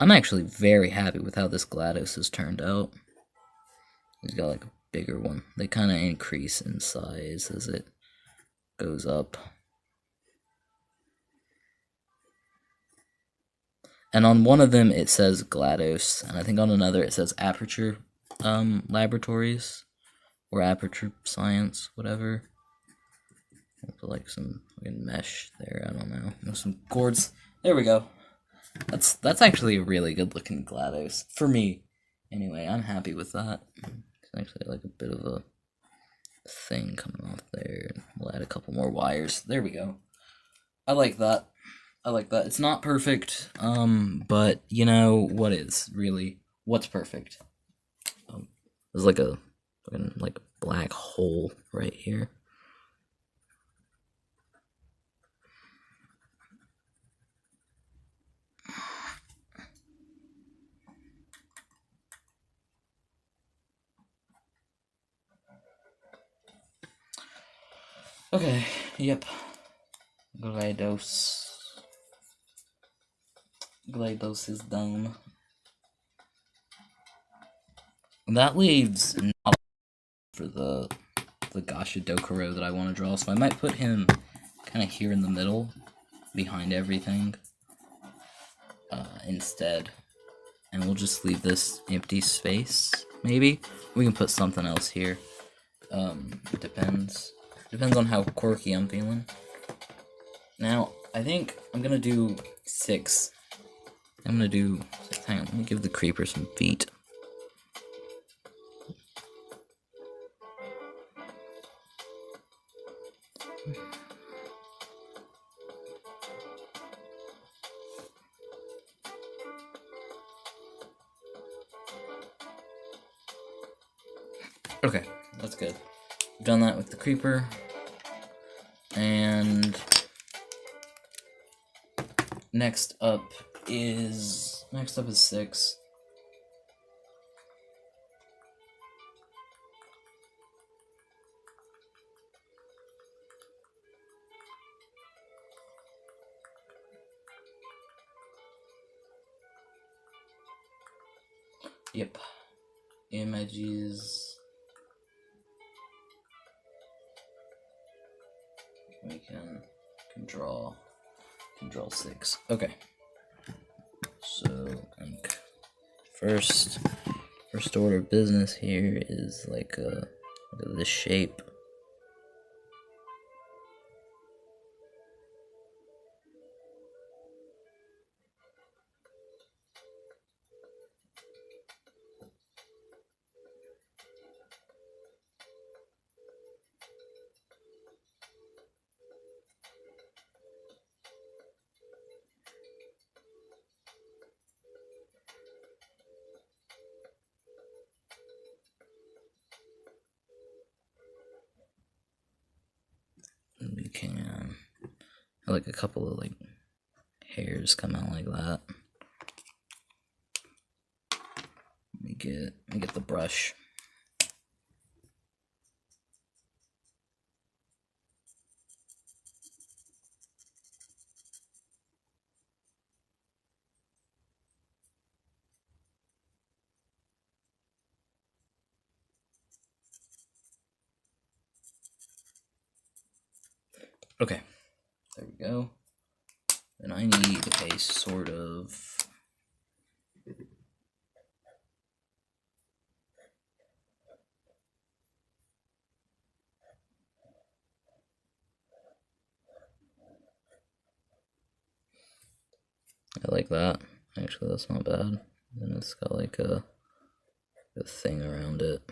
I'm actually very happy with how this GLaDOS has turned out. He's got like a bigger one. They kind of increase in size as it goes up. And on one of them it says GLaDOS, and I think on another it says Aperture Laboratories, or Aperture Science, whatever. I'll put like some fucking mesh there, I don't know. Some cords. There we go. That's actually a really good looking GLaDOS. For me. Anyway, I'm happy with that. It's actually like a bit of a thing coming off there. We'll add a couple more wires. There we go. I like that. I like that. It's not perfect, but you know what is really what's perfect? There's like a fucking like black hole right here. Okay, yep. GLaDOS is done. That leaves not for the Gasha Dokuro that I want to draw, so I might put him kind of here in the middle, behind everything, instead. And we'll just leave this empty space, maybe? We can put something else here. It depends. Depends on how quirky I'm feeling. Now, I think I'm gonna do 6. I'm gonna do 6. Hang on, let me give the creeper some feet. Okay, that's good. We've done that with the creeper. And next up is 6. Yep. Images. We can draw Control 6. Okay. So like first order of business here is like this shape. We can like a couple of like hairs come out like that. Let me get the brush. Okay, there we go. Then I need a sort of I like that. Actually, that's not bad. And it's got like a thing around it.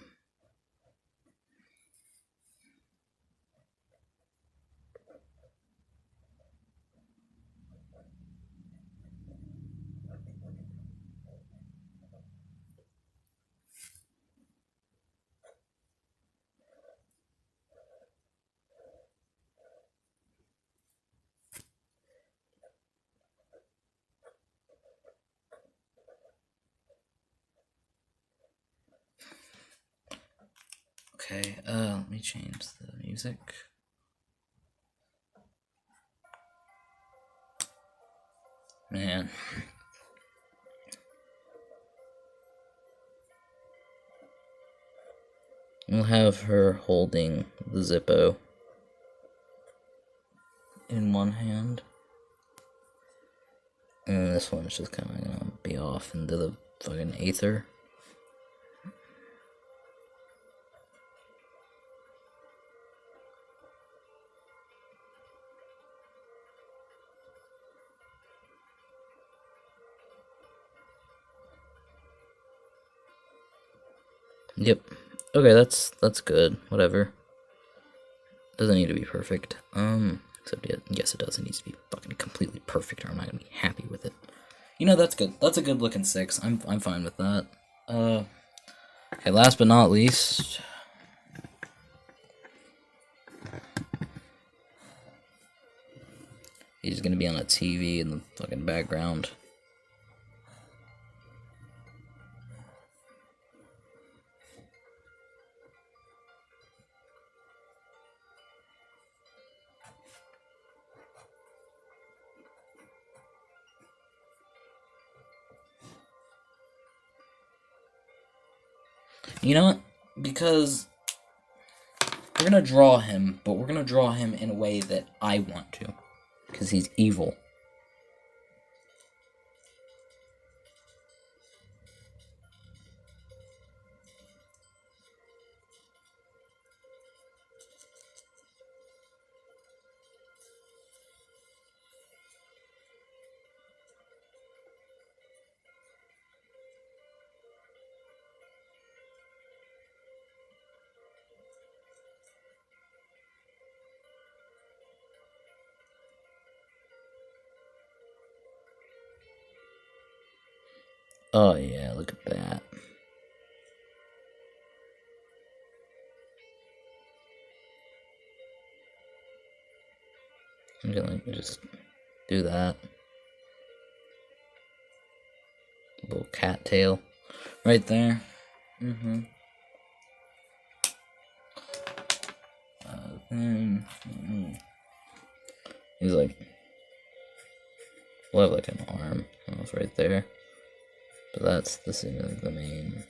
Okay, let me change the music. Man. We'll have her holding the Zippo in one hand. And this one's just kind of gonna be off into the fucking aether. Yep. Okay, that's good. Whatever. Doesn't need to be perfect. Except yes, it does. It needs to be fucking completely perfect, or I'm not gonna be happy with it. You know, that's good. That's a good looking 6. I'm fine with that. Okay. Last but not least, he's gonna be on a TV in the fucking background. You know what? Because we're gonna draw him, but we're gonna draw him in a way that I want to. Because he's evil. Oh yeah, look at that. I'm gonna just do that. Little cattail right there. He's like, we'll have like an arm. It's right there. But that's the main.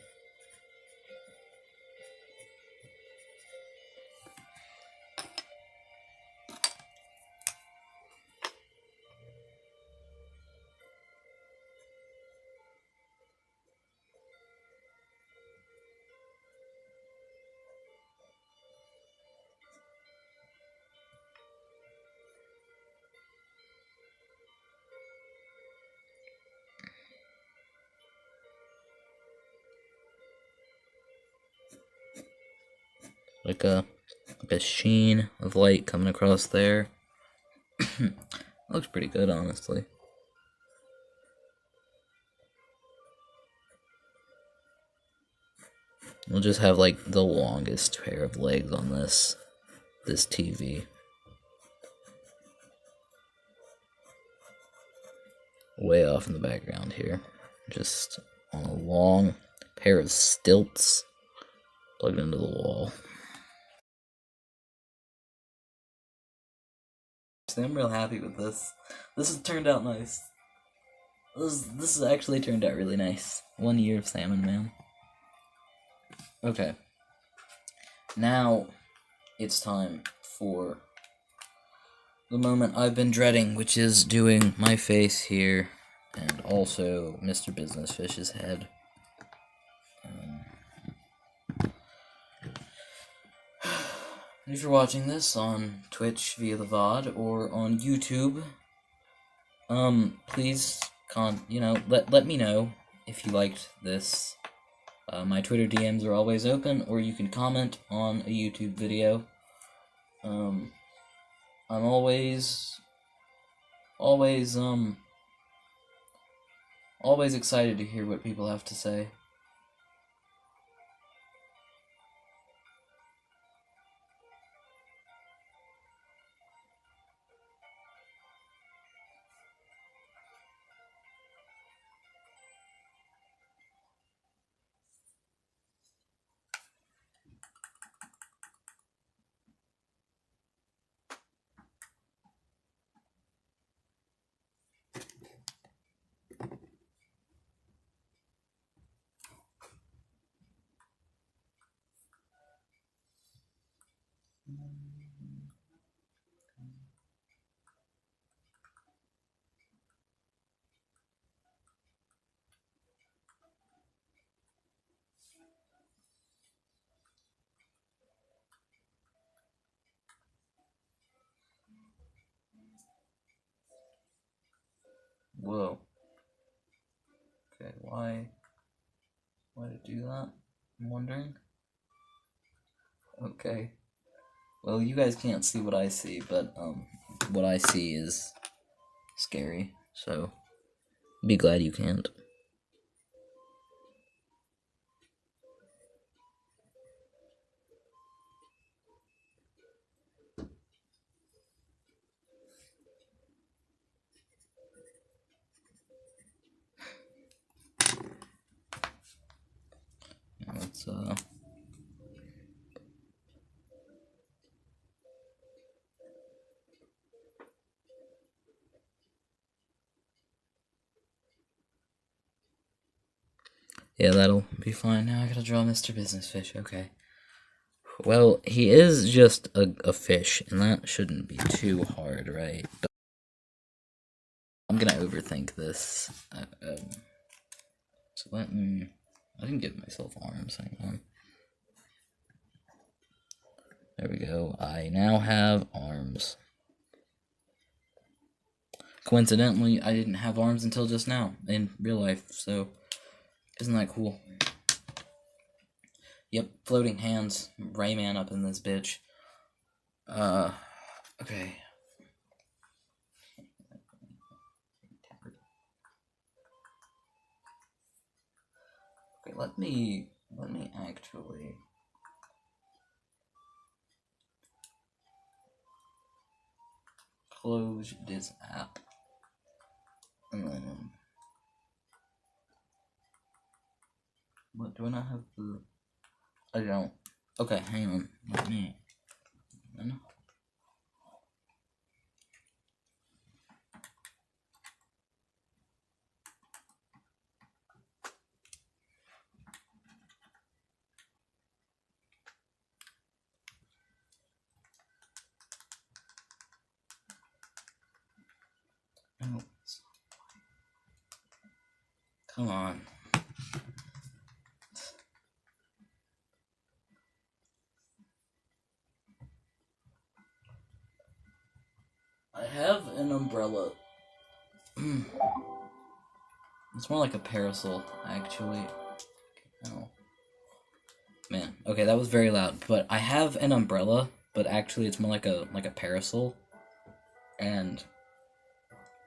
Like a sheen of light coming across there. Looks pretty good, honestly. We'll just have like the longest pair of legs on this TV. Way off in the background here. Just on a long pair of stilts plugged into the wall. I'm real happy with this. This has turned out nice. This has actually turned out really nice. 1 year of Salmon Man. Okay. Now it's time for the moment I've been dreading, which is doing my face here and also Mr. Business Fish's head. If you're watching this on Twitch via the VOD or on YouTube, please let me know if you liked this. My Twitter DMs are always open, or you can comment on a YouTube video. I'm always excited to hear what people have to say. Whoa. Okay, why did it do that? I'm wondering. Okay. Well, you guys can't see what I see, but what I see is scary. So be glad you can't. Let's yeah, that'll be fine. Now I gotta draw Mr. Business Fish, okay. Well, he is just a fish, and that shouldn't be too hard, right? But I'm gonna overthink this. So I didn't give myself arms, hang on. There we go. I now have arms. Coincidentally, I didn't have arms until just now, in real life, so isn't that cool? Yep, floating hands, Rayman up in this bitch. Okay. Okay, let me actually close this app. What, do I not have the... I don't. Okay, hang on. Let me... Oh, come on. I have an umbrella. It's more like a parasol, actually. Oh. Man, okay, that was very loud. But I have an umbrella, but actually it's more like a parasol. And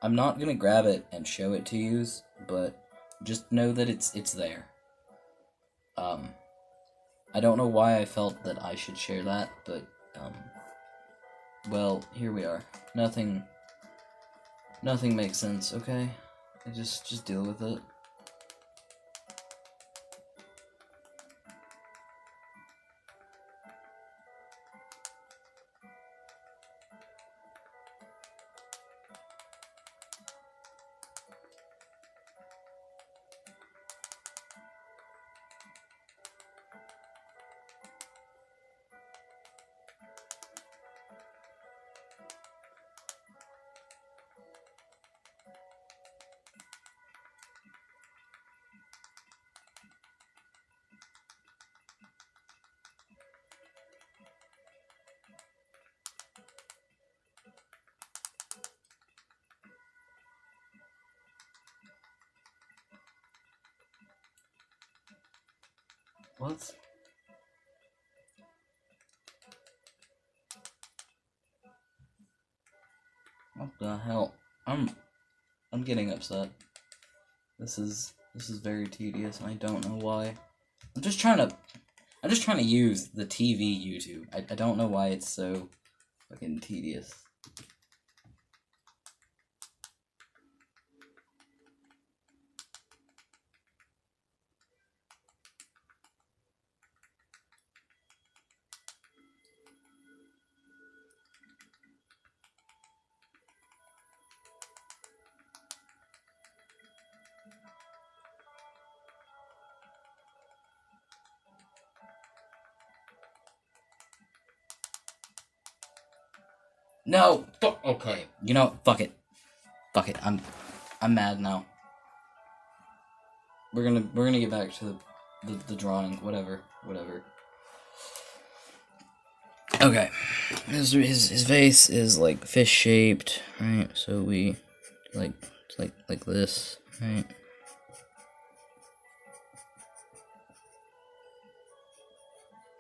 I'm not gonna grab it and show it to you, but just know that it's there. I don't know why I felt that I should share that, but well, here we are. Nothing makes sense, okay? Just deal with it. What? What the hell? I'm getting upset. This is very tedious, and I don't know why. I'm just trying to use the TV YouTube. I don't know why it's so fucking tedious. No, okay. You know, fuck it. Fuck it. I'm mad now. We're gonna get back to the drawing. Whatever. Okay. His face is like fish shaped, right? So we like this, right?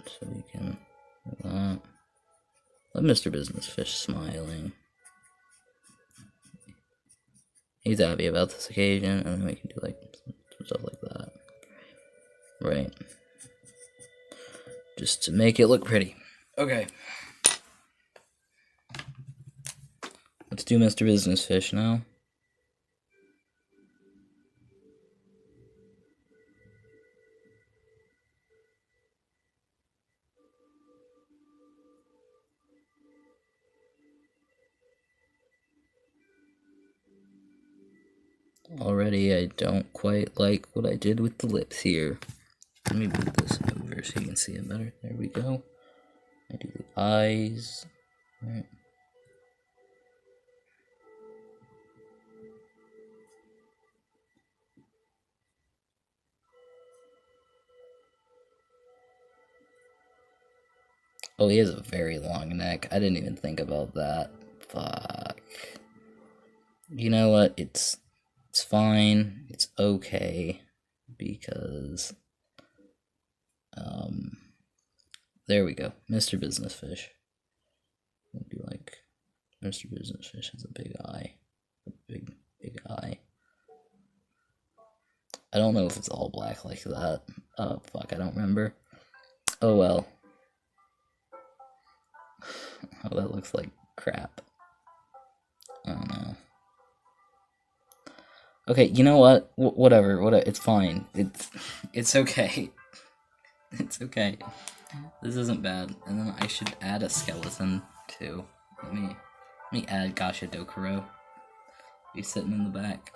So we can do that. Let Mr. Business Fish smiling. He's happy about this occasion, and then we can do like some stuff like that. Right. Just to make it look pretty. Okay. Let's do Mr. Business Fish now. Already, I don't quite like what I did with the lips here. Let me move this over so you can see it better. There we go. I do the eyes. Right. Oh, he has a very long neck. I didn't even think about that. Fuck. You know what? It's fine. It's okay. Because there we go. Mr. Business Fish. It'd be like Mr. Business Fish has a big eye. A big eye. I don't know if it's all black like that. Oh fuck, I don't remember. Oh well. Oh, that looks like crap. Okay, you know what? Whatever. It's fine. It's okay. It's okay. This isn't bad. And then I should add a skeleton too. Let me add Gasha Dokuro. He's sitting in the back.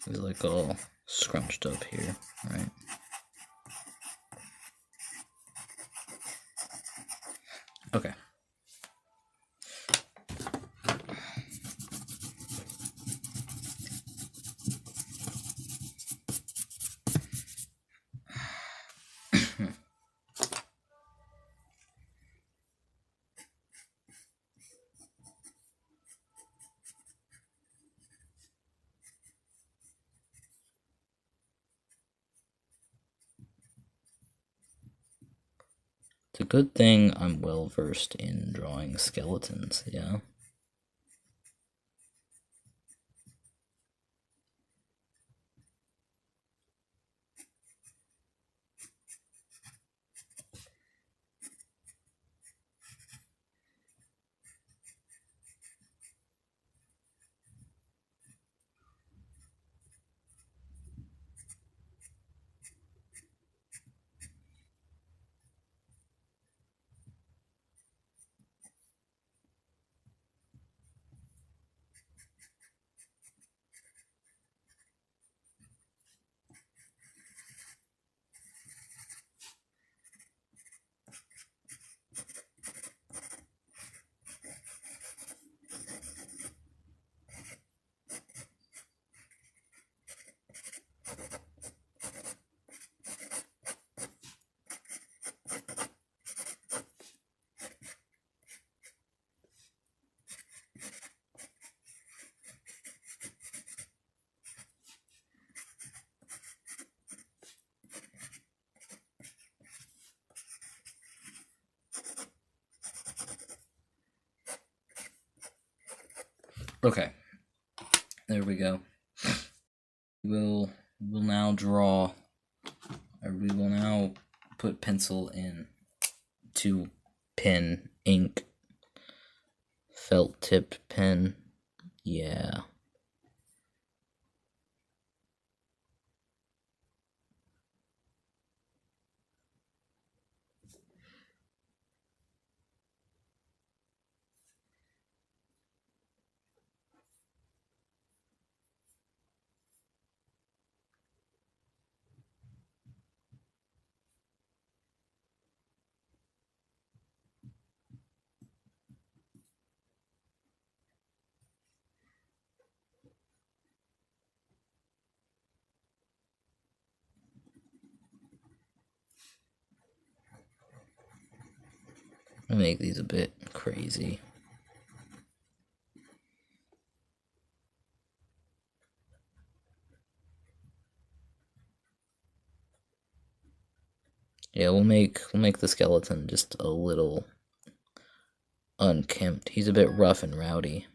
He's like all scrunched up here, right? Okay. It's a good thing I'm well versed in drawing skeletons, yeah? Okay. There we go. We'll now draw, or we will now put pencil in to pen, ink, felt tipped pen. Yeah. I'll make these a bit crazy. Yeah, we'll make the skeleton just a little unkempt. He's a bit rough and rowdy.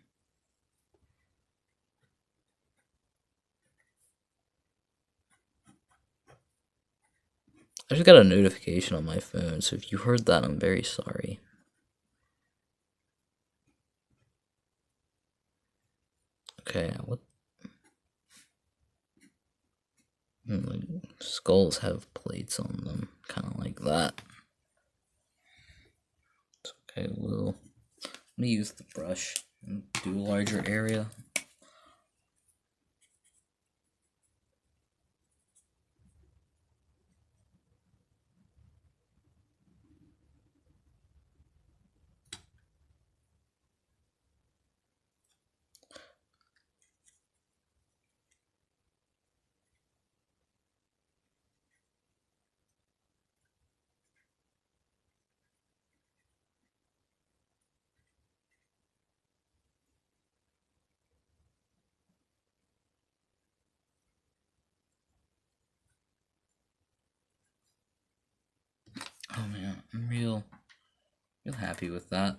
I just got a notification on my phone, so if you heard that, I'm very sorry. Okay, what? Like, skulls have plates on them, kind of like that. Okay, let me use the brush and do a larger area. Oh man, I'm real happy with that.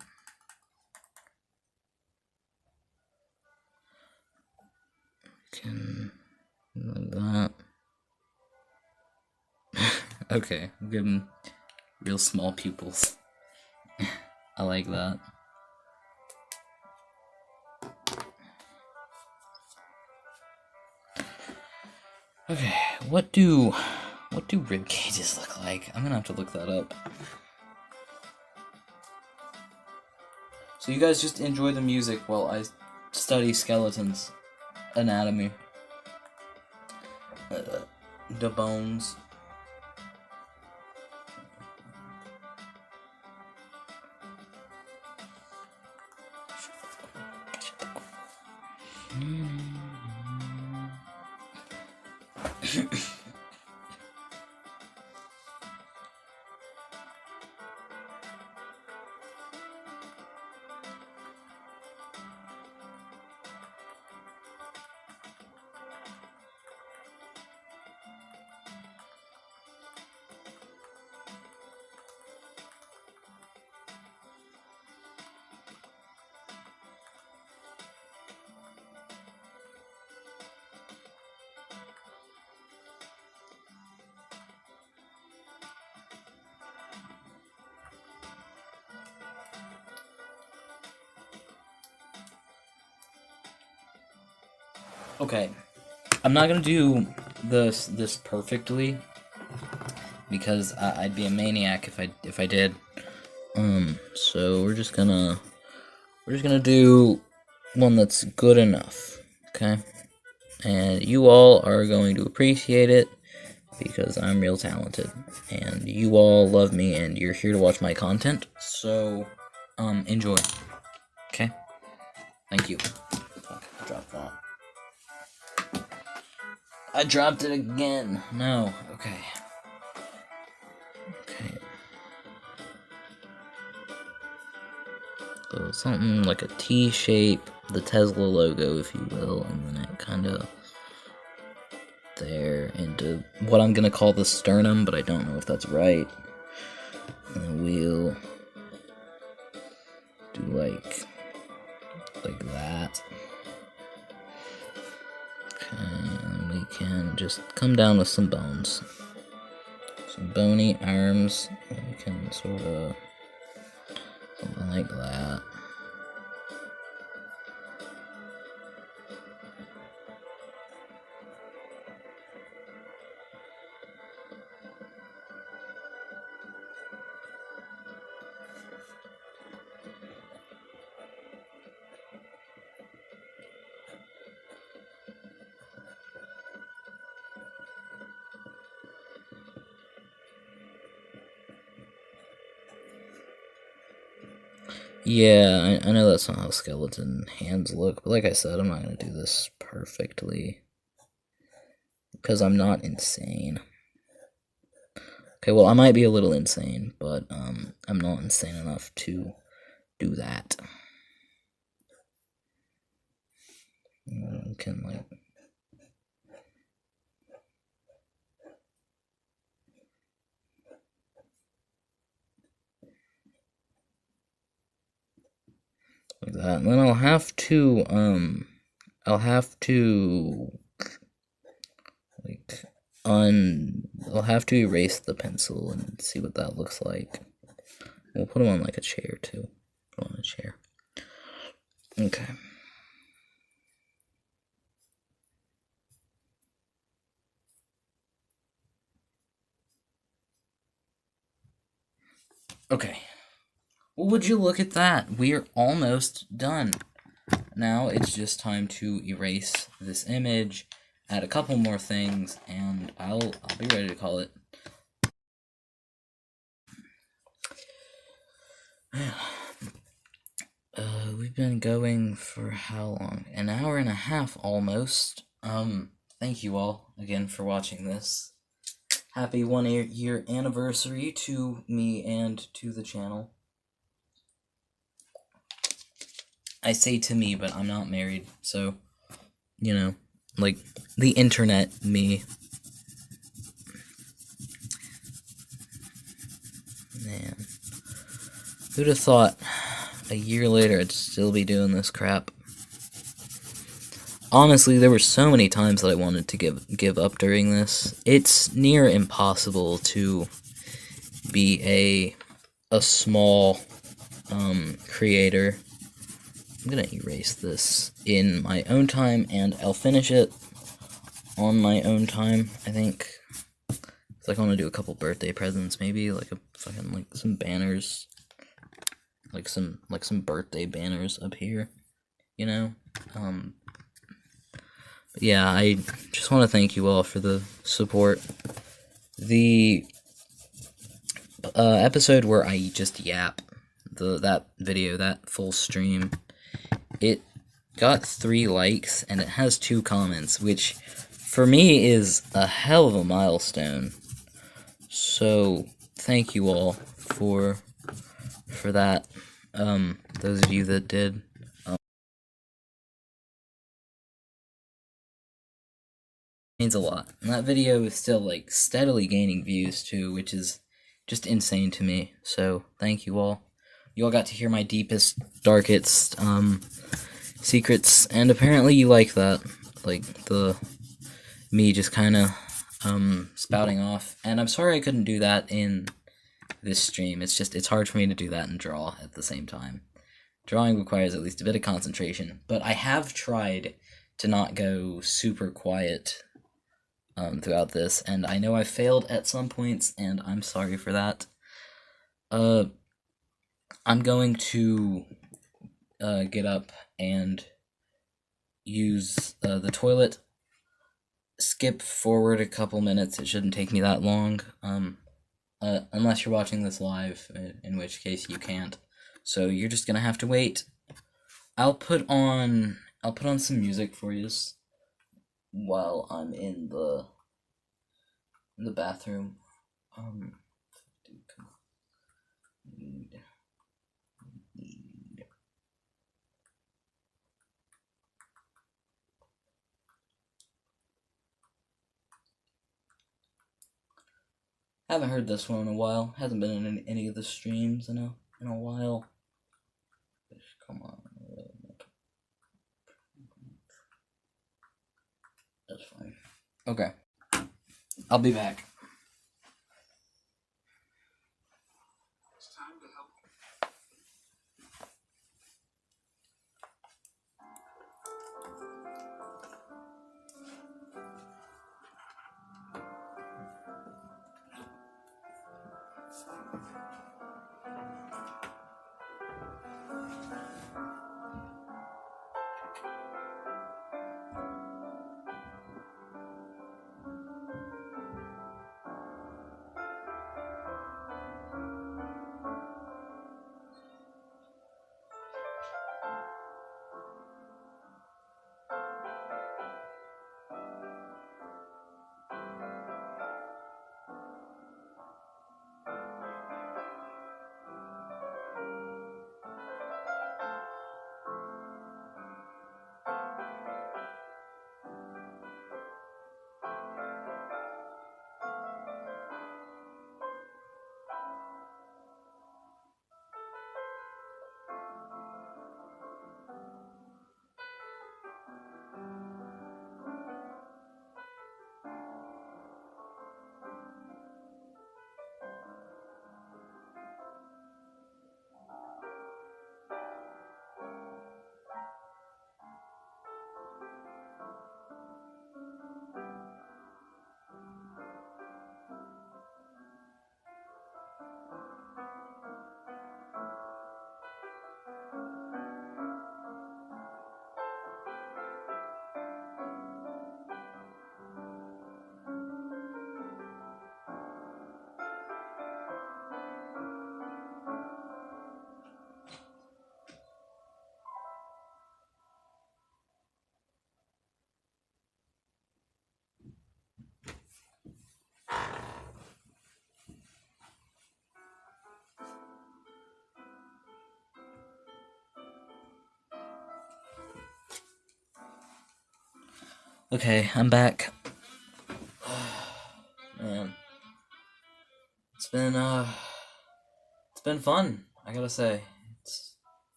Can like that. Okay, give him real small pupils. I like that. Okay, what do rib cages look like? I'm gonna have to look that up. So you guys just enjoy the music while I study skeletons anatomy. The bones. Okay, I'm not gonna do this perfectly because I'd be a maniac if I did. So we're just gonna do one that's good enough, okay? And you all are going to appreciate it because I'm real talented, and you all love me, and you're here to watch my content. So, enjoy. Okay? Thank you. Fuck, I dropped that. I dropped it again. No. Okay. Okay. So something like a T shape, the Tesla logo, if you will, and then it kind of there into what I'm gonna call the sternum, but I don't know if that's right. And we'll do like that. And we can just come down with some bones. Some bony arms. And we can sort of something like that. Yeah, I know that's not how skeleton hands look, but like I said, I'm not going to do this perfectly. Because I'm not insane. Okay, well, I might be a little insane, but I'm not insane enough to do that. You can, like... like that, and then I'll have to I'll have to erase the pencil and see what that looks like. We'll put them on like a chair too. Put 'em on a chair. Okay. Okay. Well, would you look at that? We're almost done. Now it's just time to erase this image, add a couple more things, and I'll be ready to call it. We've been going for how long? An hour and a half almost. Thank you all again for watching this. Happy 1 year anniversary to me and to the channel. I say to me, but I'm not married, so, you know, like, the internet me. Man. Who'd have thought a year later I'd still be doing this crap? honestly, there were so many times that I wanted to give up during this. It's near impossible to be a small creator. I'm gonna erase this in my own time, and I'll finish it on my own time, I think. It's like I want to do a couple birthday presents, maybe like a fucking like some banners, like some birthday banners up here, you know. But yeah, I just want to thank you all for the support. The episode where I just yap, that video, that full stream, it got 3 likes and it has 2 comments, which for me is a hell of a milestone. So thank you all for that. Those of you that did. Means a lot. And that video is still like steadily gaining views too, which is just insane to me. So thank you all. You all got to hear my deepest, darkest secrets, and apparently you like that. Like me just kind of spouting off. And I'm sorry I couldn't do that in this stream. It's hard for me to do that and draw at the same time. Drawing requires at least a bit of concentration, but I have tried to not go super quiet throughout this, and I know I failed at some points, and I'm sorry for that. I'm going to get up and use the toilet, skip forward a couple minutes. It shouldn't take me that long, unless you're watching this live, in which case you can't. So you're just gonna have to wait. I'll put on some music for you while I'm in the bathroom. Haven't heard this one in a while. Hasn't been in any of the streams in a while. Come on. That's fine. Okay. I'll be back. Okay, I'm back. Man, it's been fun, I gotta say.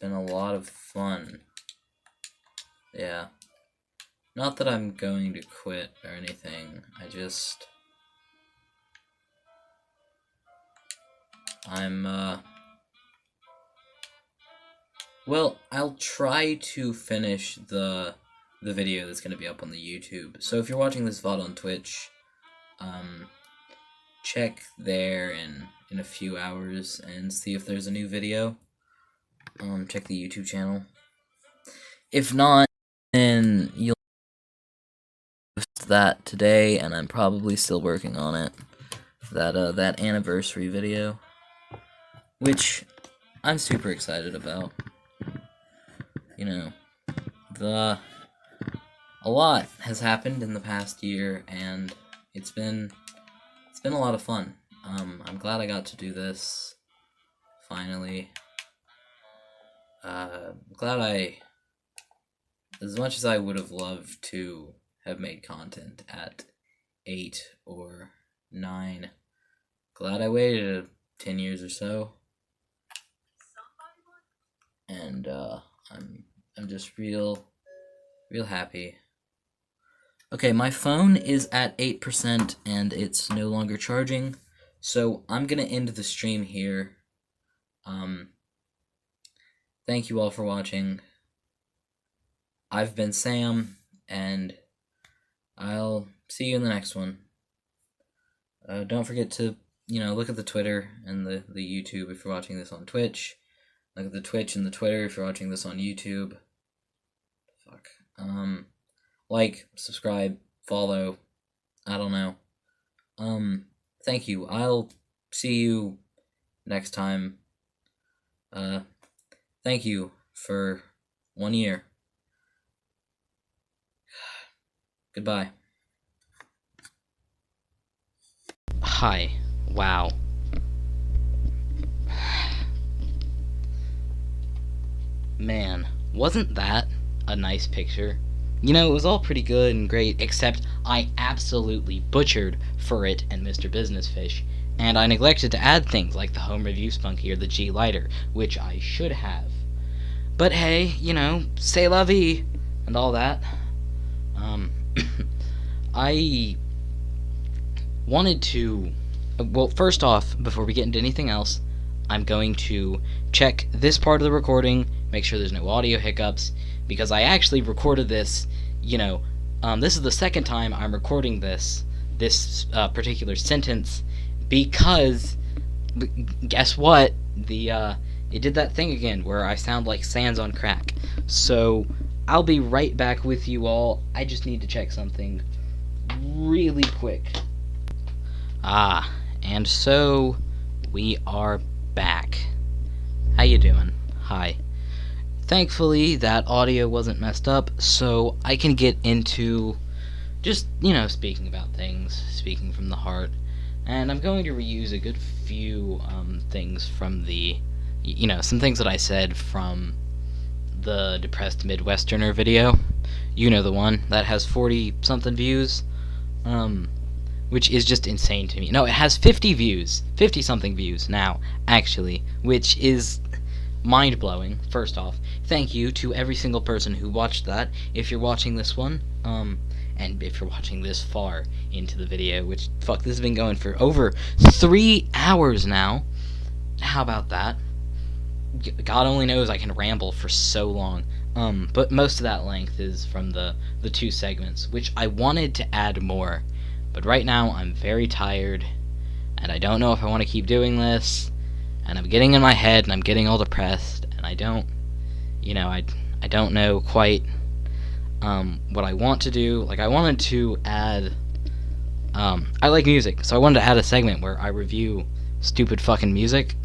been a lot of fun. Yeah. Not that I'm going to quit or anything. Well, I'll try to finish the video that's gonna be up on the YouTube. So if you're watching this VOD on Twitch, check there in a few hours and see if there's a new video. Check the YouTube channel. If not, then you'll post that today, and I'm probably still working on it. That anniversary video, which I'm super excited about. You know, a lot has happened in the past year, and it's been a lot of fun. I'm glad I got to do this finally. Glad as much as I would have loved to have made content at 8 or 9, glad I waited 10 years or so. And I'm just real happy. Okay, my phone is at 8% and it's no longer charging, so I'm gonna end the stream here. Thank you all for watching. I've been Sam, and I'll see you in the next one. Don't forget to, look at the Twitter and the YouTube if you're watching this on Twitch. Look at the Twitch and the Twitter if you're watching this on YouTube. Fuck. Like, subscribe, follow. I don't know. Thank you. I'll see you next time. Thank you for 1 year. Goodbye. Hi. Wow. Man, wasn't that a nice picture? It was all pretty good and great, except I absolutely butchered Furret and Mr. Business Fish, and I neglected to add things like the Home Review Spunky or the G Lighter, which I should have. But hey, c'est la vie, and all that. I wanted to... Well, first off, before we get into anything else, I'm going to check this part of the recording, make sure there's no audio hiccups, because I actually recorded this, this is the second time I'm recording this particular sentence, because, guess what, it did that thing again, where I sound like Sans on crack. So, I'll be right back with you all. I just need to check something really quick. And so, we are back. How you doing? Hi. Thankfully, that audio wasn't messed up, so I can get into just, speaking about things, speaking from the heart. And I'm going to reuse a good few things from the, some things that I said from the Depressed Midwesterner video. The one that has 40-something views, which is just insane to me. No, it has 50-something views now, actually, which is mind-blowing. First off, thank you to every single person who watched that. If you're watching this one, and if you're watching this far into the video, which, fuck, this has been going for over 3 hours now. How about that? God only knows I can ramble for so long. But most of that length is from the 2 segments, which I wanted to add more. But right now, I'm very tired, and I don't know if I want to keep doing this, and I'm getting in my head, and I'm getting all depressed, and I don't, I don't know quite, what I want to do. Like, I wanted to add, I like music, so I wanted to add a segment where I review stupid fucking music.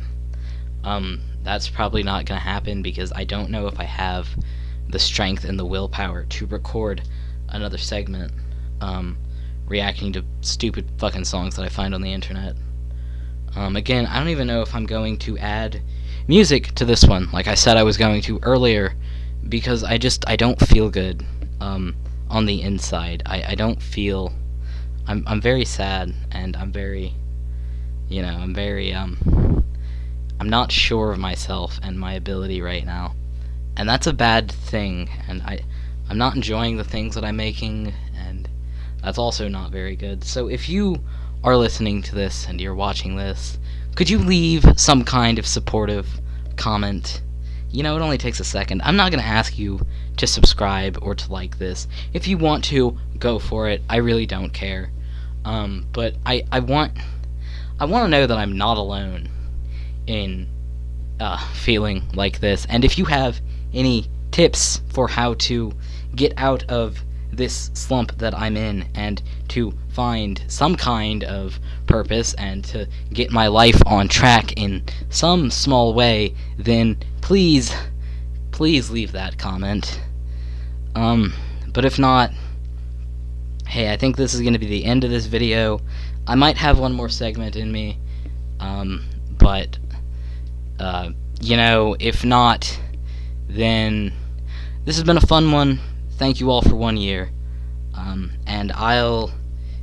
That's probably not gonna happen, because I don't know if I have the strength and the willpower to record another segment, reacting to stupid fucking songs that I find on the internet. Again, I don't even know if I'm going to add music to this one, like I said I was going to earlier, because I don't feel good, on the inside. I don't feel, I'm very sad, and I'm very, I'm not sure of myself and my ability right now. and that's a bad thing, and I'm not enjoying the things that I'm making, and that's also not very good. So if you are listening to this and you're watching this, could you leave some kind of supportive comment? You know, it only takes a second. I'm not going to ask you to subscribe or to like this. If you want to, go for it. I really don't care. But I want to know that I'm not alone in feeling like this. And if you have any tips for how to get out of this slump that I'm in and to find some kind of purpose and to get my life on track in some small way, then please leave that comment. But if not, hey, I think this is going to be the end of this video. I might have one more segment in me, but you know, if not, then this has been a fun one. Thank you all for 1 year, and I'll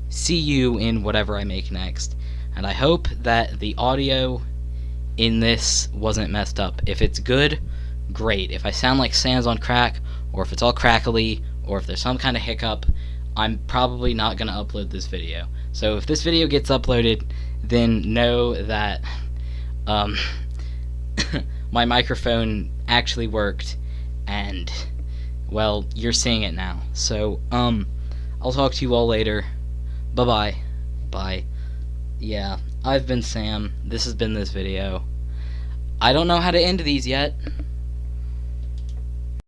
see you in whatever I make next. And I hope that the audio in this wasn't messed up. If it's good, great. If I sound like Sans on crack, or if it's all crackly, or if there's some kind of hiccup, I'm probably not going to upload this video. So if this video gets uploaded, then know that my microphone actually worked, and well, you're seeing it now. So I'll talk to you all later. Bye-bye. Bye. Yeah, I've been Sam. This has been this video. I don't know how to end these yet.